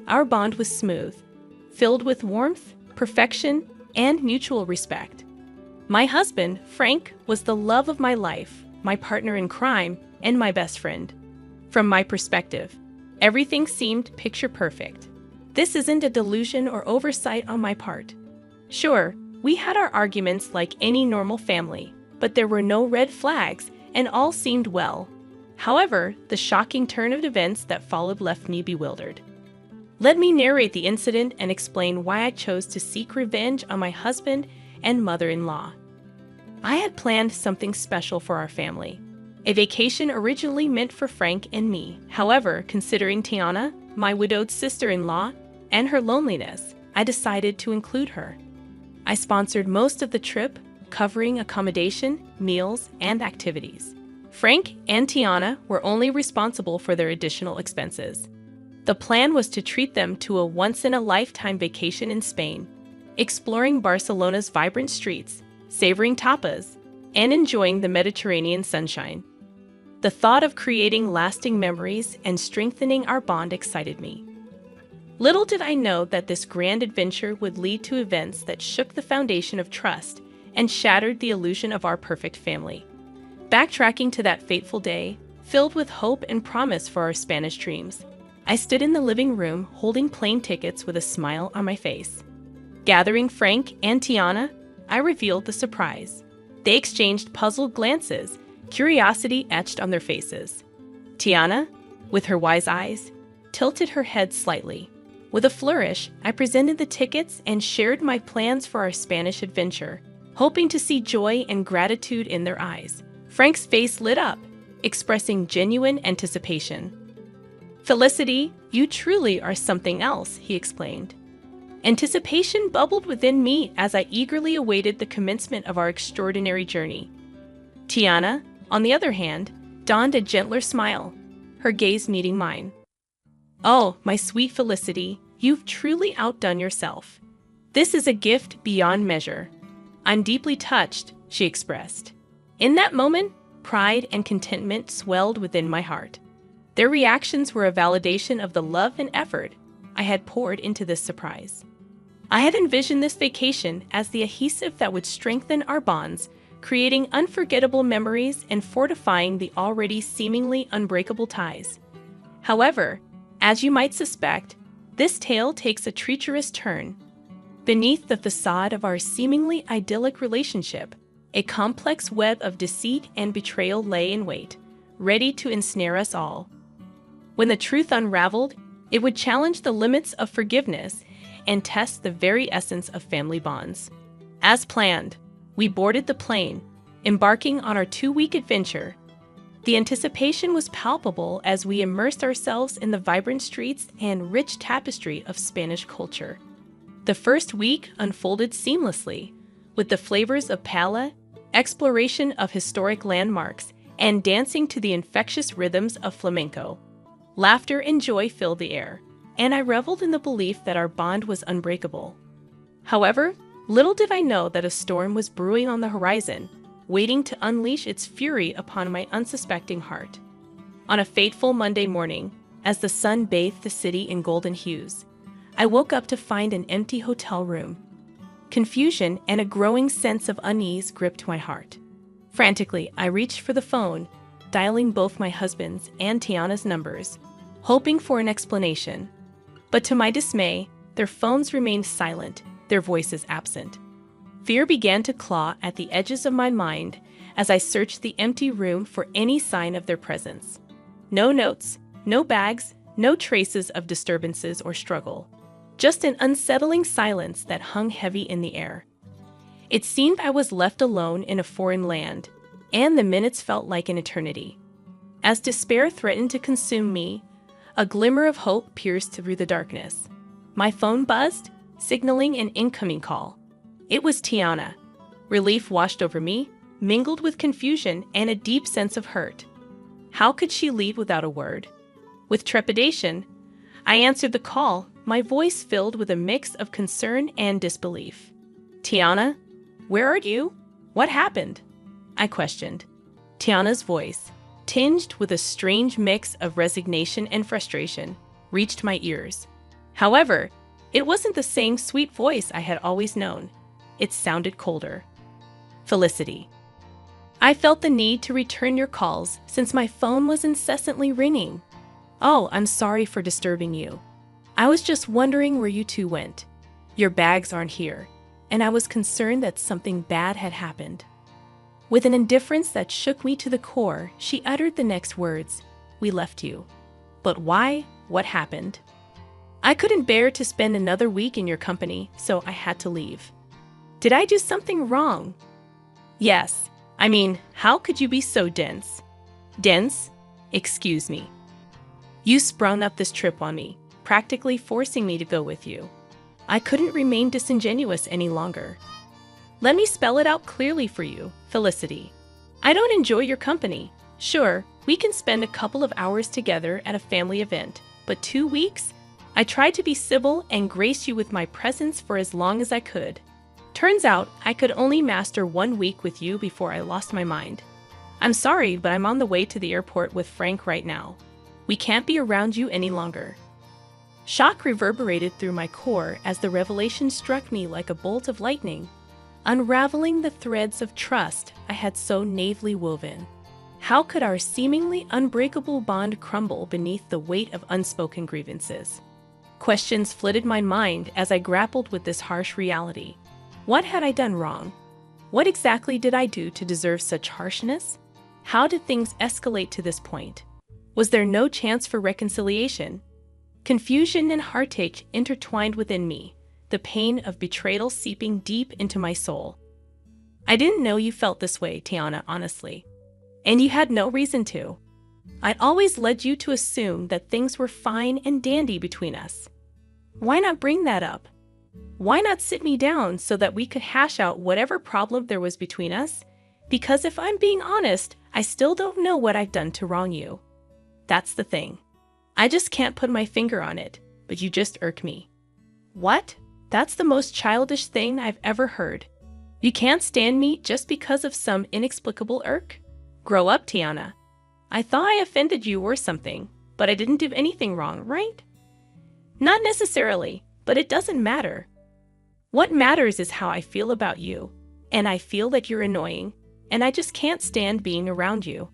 Our bond was smooth, filled with warmth, perfection, and mutual respect. My husband, Frank, was the love of my life, my partner in crime, and my best friend. From my perspective, everything seemed picture perfect. This isn't a delusion or oversight on my part. Sure, we had our arguments like any normal family, but there were no red flags and all seemed well. However, the shocking turn of events that followed left me bewildered. Let me narrate the incident and explain why I chose to seek revenge on my husband and mother-in-law. I had planned something special for our family, a vacation originally meant for Frank and me. However, considering Tiana, my widowed sister-in-law, and her loneliness, I decided to include her. I sponsored most of the trip, covering accommodation, meals, and activities. Frank and Tiana were only responsible for their additional expenses. The plan was to treat them to a once-in-a-lifetime vacation in Spain, exploring Barcelona's vibrant streets, savoring tapas, and enjoying the Mediterranean sunshine. The thought of creating lasting memories and strengthening our bond excited me. Little did I know that this grand adventure would lead to events that shook the foundation of trust and shattered the illusion of our perfect family. Backtracking to that fateful day, filled with hope and promise for our Spanish dreams, I stood in the living room holding plane tickets with a smile on my face. Gathering Frank and Tiana, I revealed the surprise. They exchanged puzzled glances, curiosity etched on their faces. Tiana, with her wise eyes, tilted her head slightly, With a flourish, I presented the tickets and shared my plans for our Spanish adventure, hoping to see joy and gratitude in their eyes. Frank's face lit up, expressing genuine anticipation. "Felicity, you truly are something else," he explained. Anticipation bubbled within me as I eagerly awaited the commencement of our extraordinary journey. Tiana, on the other hand, donned a gentler smile, her gaze meeting mine. "Oh, my sweet Felicity, you've truly outdone yourself. This is a gift beyond measure." "I'm deeply touched," she expressed. In that moment, pride and contentment swelled within my heart. Their reactions were a validation of the love and effort I had poured into this surprise. I had envisioned this vacation as the adhesive that would strengthen our bonds, creating unforgettable memories and fortifying the already seemingly unbreakable ties. However, as you might suspect, this tale takes a treacherous turn. Beneath the facade of our seemingly idyllic relationship, a complex web of deceit and betrayal lay in wait, ready to ensnare us all. When the truth unraveled, it would challenge the limits of forgiveness and test the very essence of family bonds. As planned, we boarded the plane, embarking on our 2-week adventure. The anticipation was palpable as we immersed ourselves in the vibrant streets and rich tapestry of Spanish culture. The first week unfolded seamlessly, with the flavors of paella, exploration of historic landmarks, and dancing to the infectious rhythms of flamenco. Laughter and joy filled the air, and I reveled in the belief that our bond was unbreakable. However, little did I know that a storm was brewing on the horizon, waiting to unleash its fury upon my unsuspecting heart. On a fateful Monday morning, as the sun bathed the city in golden hues, I woke up to find an empty hotel room. Confusion and a growing sense of unease gripped my heart. Frantically, I reached for the phone, dialing both my husband's and Tiana's numbers, hoping for an explanation. But to my dismay, their phones remained silent, their voices absent. Fear began to claw at the edges of my mind as I searched the empty room for any sign of their presence. No notes, no bags, no traces of disturbances or struggle. Just an unsettling silence that hung heavy in the air. It seemed I was left alone in a foreign land, and the minutes felt like an eternity. As despair threatened to consume me, a glimmer of hope pierced through the darkness. My phone buzzed, signaling an incoming call. It was Tiana. Relief washed over me, mingled with confusion and a deep sense of hurt. How could she leave without a word? With trepidation, I answered the call, my voice filled with a mix of concern and disbelief. "Tiana, where are you? What happened?" I questioned. Tiana's voice, tinged with a strange mix of resignation and frustration, reached my ears. However, it wasn't the same sweet voice I had always known. It sounded colder. "Felicity, I felt the need to return your calls since my phone was incessantly ringing. Oh, I'm sorry for disturbing you. I was just wondering where you two went. Your bags aren't here, and I was concerned that something bad had happened." With an indifference that shook me to the core, she uttered the next words, "We left you." "But why? What happened?" "I couldn't bear to spend another week in your company, so I had to leave." "Did I do something wrong?" "Yes. I mean, how could you be so dense?" "Dense? Excuse me. You sprung up this trip on me, practically forcing me to go with you. I couldn't remain disingenuous any longer. Let me spell it out clearly for you, Felicity. I don't enjoy your company. Sure, we can spend a couple of hours together at a family event, but 2 weeks? I tried to be civil and grace you with my presence for as long as I could. Turns out I could only master 1 week with you before I lost my mind. I'm sorry, but I'm on the way to the airport with Frank right now. We can't be around you any longer." Shock reverberated through my core as the revelation struck me like a bolt of lightning, unraveling the threads of trust I had so naively woven. How could our seemingly unbreakable bond crumble beneath the weight of unspoken grievances? Questions flooded my mind as I grappled with this harsh reality. What had I done wrong? What exactly did I do to deserve such harshness? How did things escalate to this point? Was there no chance for reconciliation? Confusion and heartache intertwined within me, the pain of betrayal seeping deep into my soul. I didn't know you felt this way, Tiana, honestly. And you had no reason to. I'd always led you to assume that things were fine and dandy between us. Why not bring that up? Why not sit me down so that we could hash out whatever problem there was between us? Because if I'm being honest, I still don't know what I've done to wrong you. That's the thing. I just can't put my finger on it, but you just irk me. What? That's the most childish thing I've ever heard. You can't stand me just because of some inexplicable irk? Grow up, Tiana. I thought I offended you or something, but I didn't do anything wrong, right? Not necessarily, but it doesn't matter. What matters is how I feel about you, and I feel that you're annoying, and I just can't stand being around you.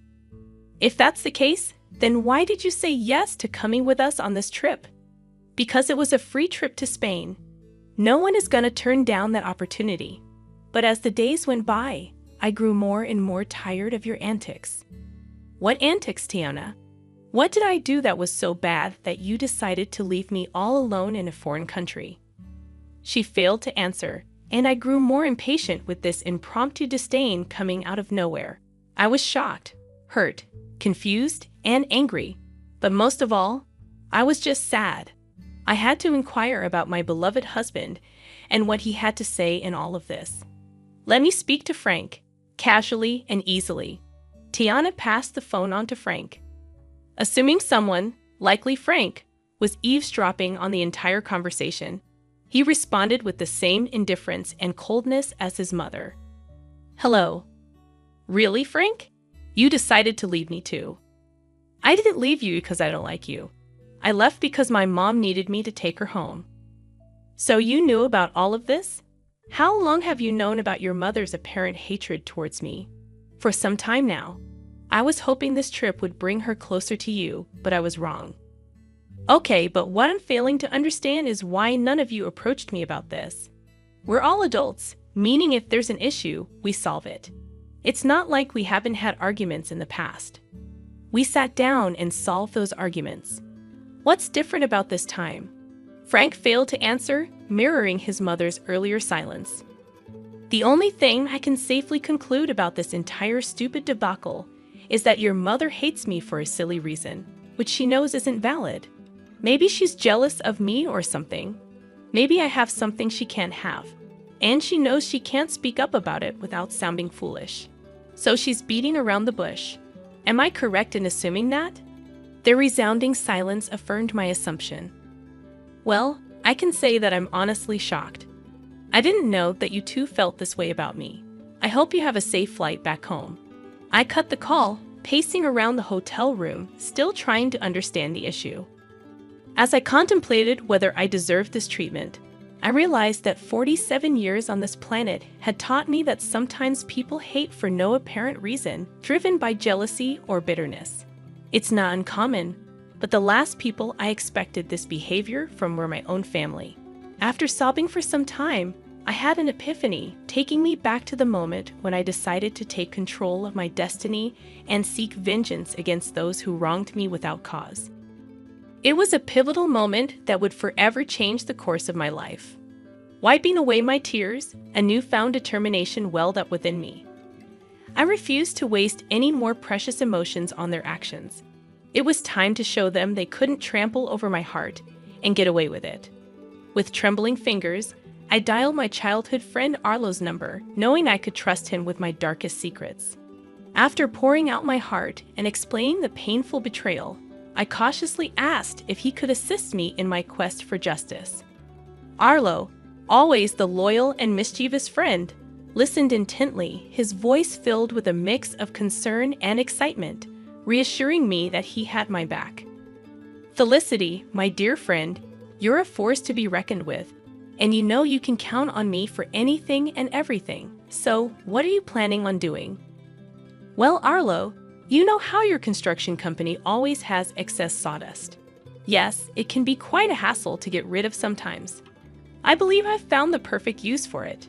If that's the case, then why did you say yes to coming with us on this trip? Because it was a free trip to Spain. No one is going to turn down that opportunity. But as the days went by, I grew more and more tired of your antics. What antics, Tiana? What did I do that was so bad that you decided to leave me all alone in a foreign country? She failed to answer, and I grew more impatient with this impromptu disdain coming out of nowhere. I was shocked, hurt, confused, and angry. But most of all, I was just sad. I had to inquire about my beloved husband and what he had to say in all of this. Let me speak to Frank, casually and easily. Tiana passed the phone on to Frank. Assuming someone, likely Frank, was eavesdropping on the entire conversation, he responded with the same indifference and coldness as his mother. Hello. Really, Frank? You decided to leave me too. I didn't leave you because I don't like you. I left because my mom needed me to take her home. So you knew about all of this? How long have you known about your mother's apparent hatred towards me? For some time now. I was hoping this trip would bring her closer to you, but I was wrong. Okay, but what I'm failing to understand is why none of you approached me about this. We're all adults, meaning if there's an issue, we solve it. It's not like we haven't had arguments in the past. We sat down and solved those arguments. What's different about this time? Frank failed to answer, mirroring his mother's earlier silence. The only thing I can safely conclude about this entire stupid debacle is that your mother hates me for a silly reason, which she knows isn't valid. Maybe she's jealous of me or something. Maybe I have something she can't have, and she knows she can't speak up about it without sounding foolish. So she's beating around the bush. Am I correct in assuming that? Their resounding silence affirmed my assumption. Well, I can say that I'm honestly shocked. I didn't know that you two felt this way about me. I hope you have a safe flight back home. I cut the call, pacing around the hotel room, still trying to understand the issue. As I contemplated whether I deserved this treatment, I realized that 47 years on this planet had taught me that sometimes people hate for no apparent reason, driven by jealousy or bitterness. It's not uncommon, but the last people I expected this behavior from were my own family. After sobbing for some time, I had an epiphany, taking me back to the moment when I decided to take control of my destiny and seek vengeance against those who wronged me without cause. It was a pivotal moment that would forever change the course of my life. Wiping away my tears, a newfound determination welled up within me. I refused to waste any more precious emotions on their actions. It was time to show them they couldn't trample over my heart and get away with it. With trembling fingers, I dialed my childhood friend Arlo's number, knowing I could trust him with my darkest secrets. After pouring out my heart and explaining the painful betrayal, I cautiously asked if he could assist me in my quest for justice. Arlo, always the loyal and mischievous friend, listened intently, his voice filled with a mix of concern and excitement, reassuring me that he had my back. Felicity, my dear friend, you're a force to be reckoned with, and you know you can count on me for anything and everything. So, what are you planning on doing? Well, Arlo, you know how your construction company always has excess sawdust. Yes, it can be quite a hassle to get rid of sometimes. I believe I've found the perfect use for it.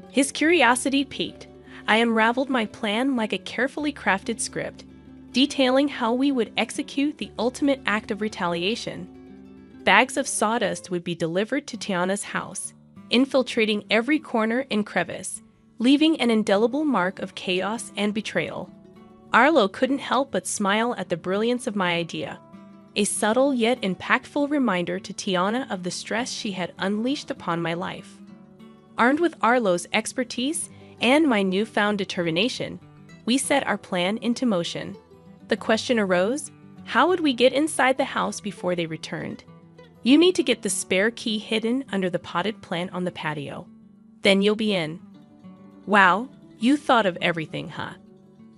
His curiosity piqued. I unraveled my plan like a carefully crafted script, detailing how we would execute the ultimate act of retaliation. Bags of sawdust would be delivered to Tiana's house, infiltrating every corner and crevice, leaving an indelible mark of chaos and betrayal. Arlo couldn't help but smile at the brilliance of my idea, a subtle yet impactful reminder to Tiana of the stress she had unleashed upon my life. Armed with Arlo's expertise and my newfound determination, we set our plan into motion. The question arose, how would we get inside the house before they returned? You need to get the spare key hidden under the potted plant on the patio. Then you'll be in. Wow, you thought of everything, huh?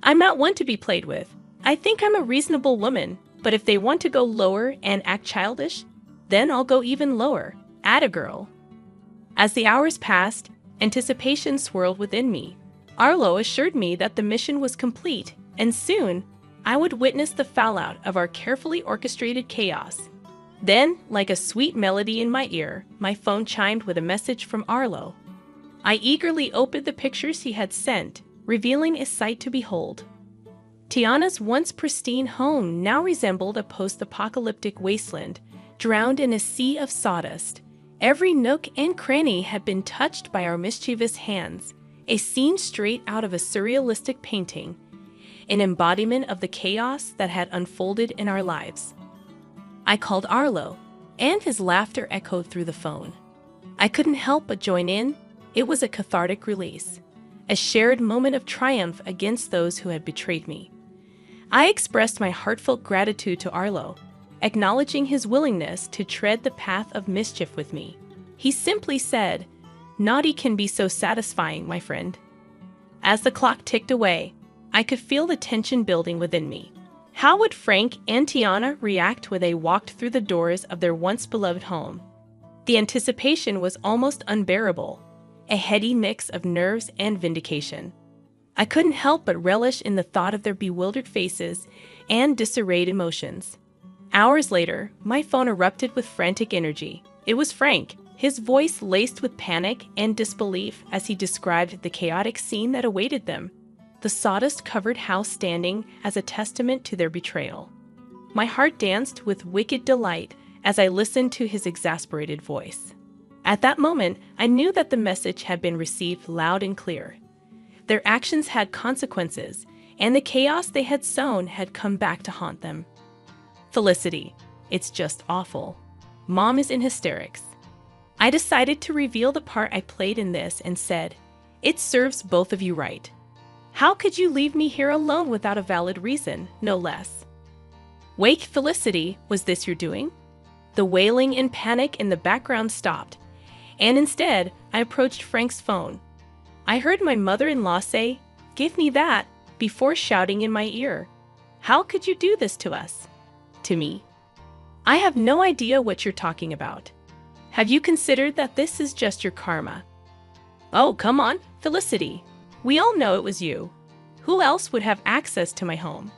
I'm not one to be played with. I think I'm a reasonable woman, but if they want to go lower and act childish, then I'll go even lower. Atta girl. As the hours passed, anticipation swirled within me. Arlo assured me that the mission was complete, and soon, I would witness the fallout of our carefully orchestrated chaos. Then, like a sweet melody in my ear, my phone chimed with a message from Arlo. I eagerly opened the pictures he had sent, revealing a sight to behold. Tiana's once pristine home now resembled a post-apocalyptic wasteland, drowned in a sea of sawdust. Every nook and cranny had been touched by our mischievous hands, a scene straight out of a surrealistic painting, an embodiment of the chaos that had unfolded in our lives. I called Arlo, and his laughter echoed through the phone. I couldn't help but join in. It was a cathartic release, a shared moment of triumph against those who had betrayed me. I expressed my heartfelt gratitude to Arlo, acknowledging his willingness to tread the path of mischief with me. He simply said, "Naughty can be so satisfying, my friend." As the clock ticked away, I could feel the tension building within me. How would Frank and Tiana react when they walked through the doors of their once beloved home? The anticipation was almost unbearable, a heady mix of nerves and vindication. I couldn't help but relish in the thought of their bewildered faces and disarrayed emotions. Hours later, my phone erupted with frantic energy. It was Frank, his voice laced with panic and disbelief as he described the chaotic scene that awaited them, the sawdust-covered house standing as a testament to their betrayal. My heart danced with wicked delight as I listened to his exasperated voice. At that moment, I knew that the message had been received loud and clear. Their actions had consequences, and the chaos they had sown had come back to haunt them. Felicity, it's just awful. Mom is in hysterics. I decided to reveal the part I played in this and said, "It serves both of you right. How could you leave me here alone without a valid reason, no less?" "Wake, Felicity, was this your doing?" The wailing and panic in the background stopped, and instead, I approached Frank's phone. I heard my mother-in-law say, "Give me that," before shouting in my ear, "How could you do this to us?" To me. "I have no idea what you're talking about. Have you considered that this is just your karma?" "Oh, come on, Felicity. We all know it was you. Who else would have access to my home?"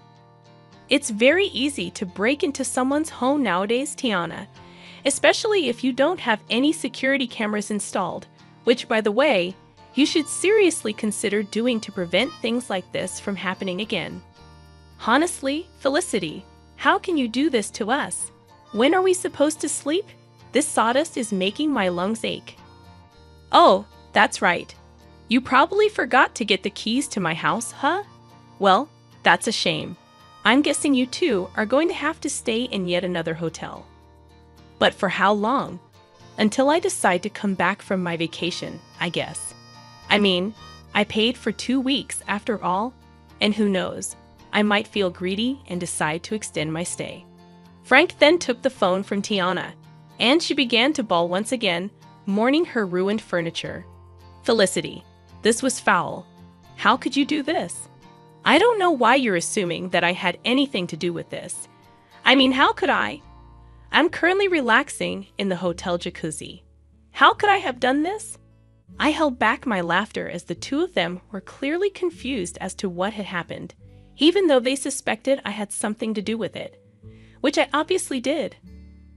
It's very easy to break into someone's home nowadays, Tiana, especially if you don't have any security cameras installed, which, by the way, you should seriously consider doing to prevent things like this from happening again. Honestly, Felicity, how can you do this to us? When are we supposed to sleep? This sawdust is making my lungs ache. Oh, that's right. You probably forgot to get the keys to my house, huh? Well, that's a shame. I'm guessing you two are going to have to stay in yet another hotel. But for how long? Until I decide to come back from my vacation, I guess. I mean, I paid for 2 weeks after all, and who knows, I might feel greedy and decide to extend my stay. Frank then took the phone from Tiana, and she began to bawl once again, mourning her ruined furniture. Felicity, this was foul. How could you do this? I don't know why you're assuming that I had anything to do with this. I mean, how could I? I'm currently relaxing in the hotel jacuzzi. How could I have done this? I held back my laughter as the two of them were clearly confused as to what had happened, even though they suspected I had something to do with it, which I obviously did.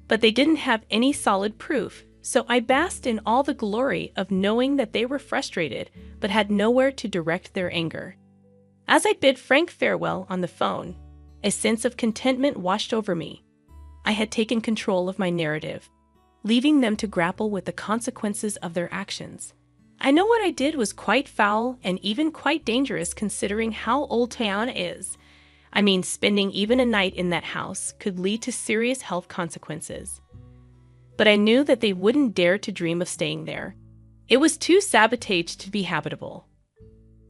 But they didn't have any solid proof, so I basked in all the glory of knowing that they were frustrated but had nowhere to direct their anger. As I bid Frank farewell on the phone, a sense of contentment washed over me. I had taken control of my narrative, leaving them to grapple with the consequences of their actions. I know what I did was quite foul and even quite dangerous considering how old Tiana is. I mean, spending even a night in that house could lead to serious health consequences. But I knew that they wouldn't dare to dream of staying there. It was too sabotaged to be habitable.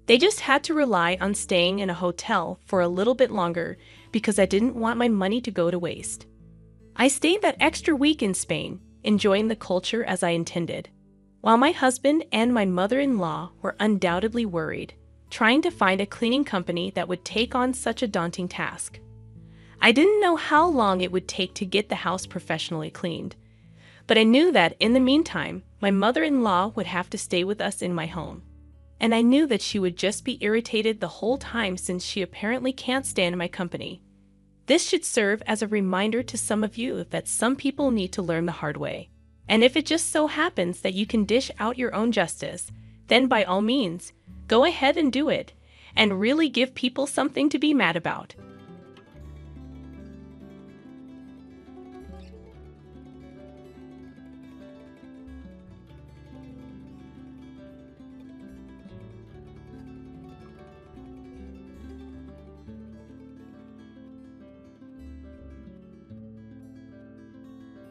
They just had to rely on staying in a hotel for a little bit longer because I didn't want my money to go to waste. I stayed that extra week in Spain, enjoying the culture as I intended, while my husband and my mother-in-law were undoubtedly worried, trying to find a cleaning company that would take on such a daunting task. I didn't know how long it would take to get the house professionally cleaned, but I knew that in the meantime, my mother-in-law would have to stay with us in my home. And I knew that she would just be irritated the whole time since she apparently can't stand my company. This should serve as a reminder to some of you that some people need to learn the hard way. And if it just so happens that you can dish out your own justice, then by all means, go ahead and do it, and really give people something to be mad about.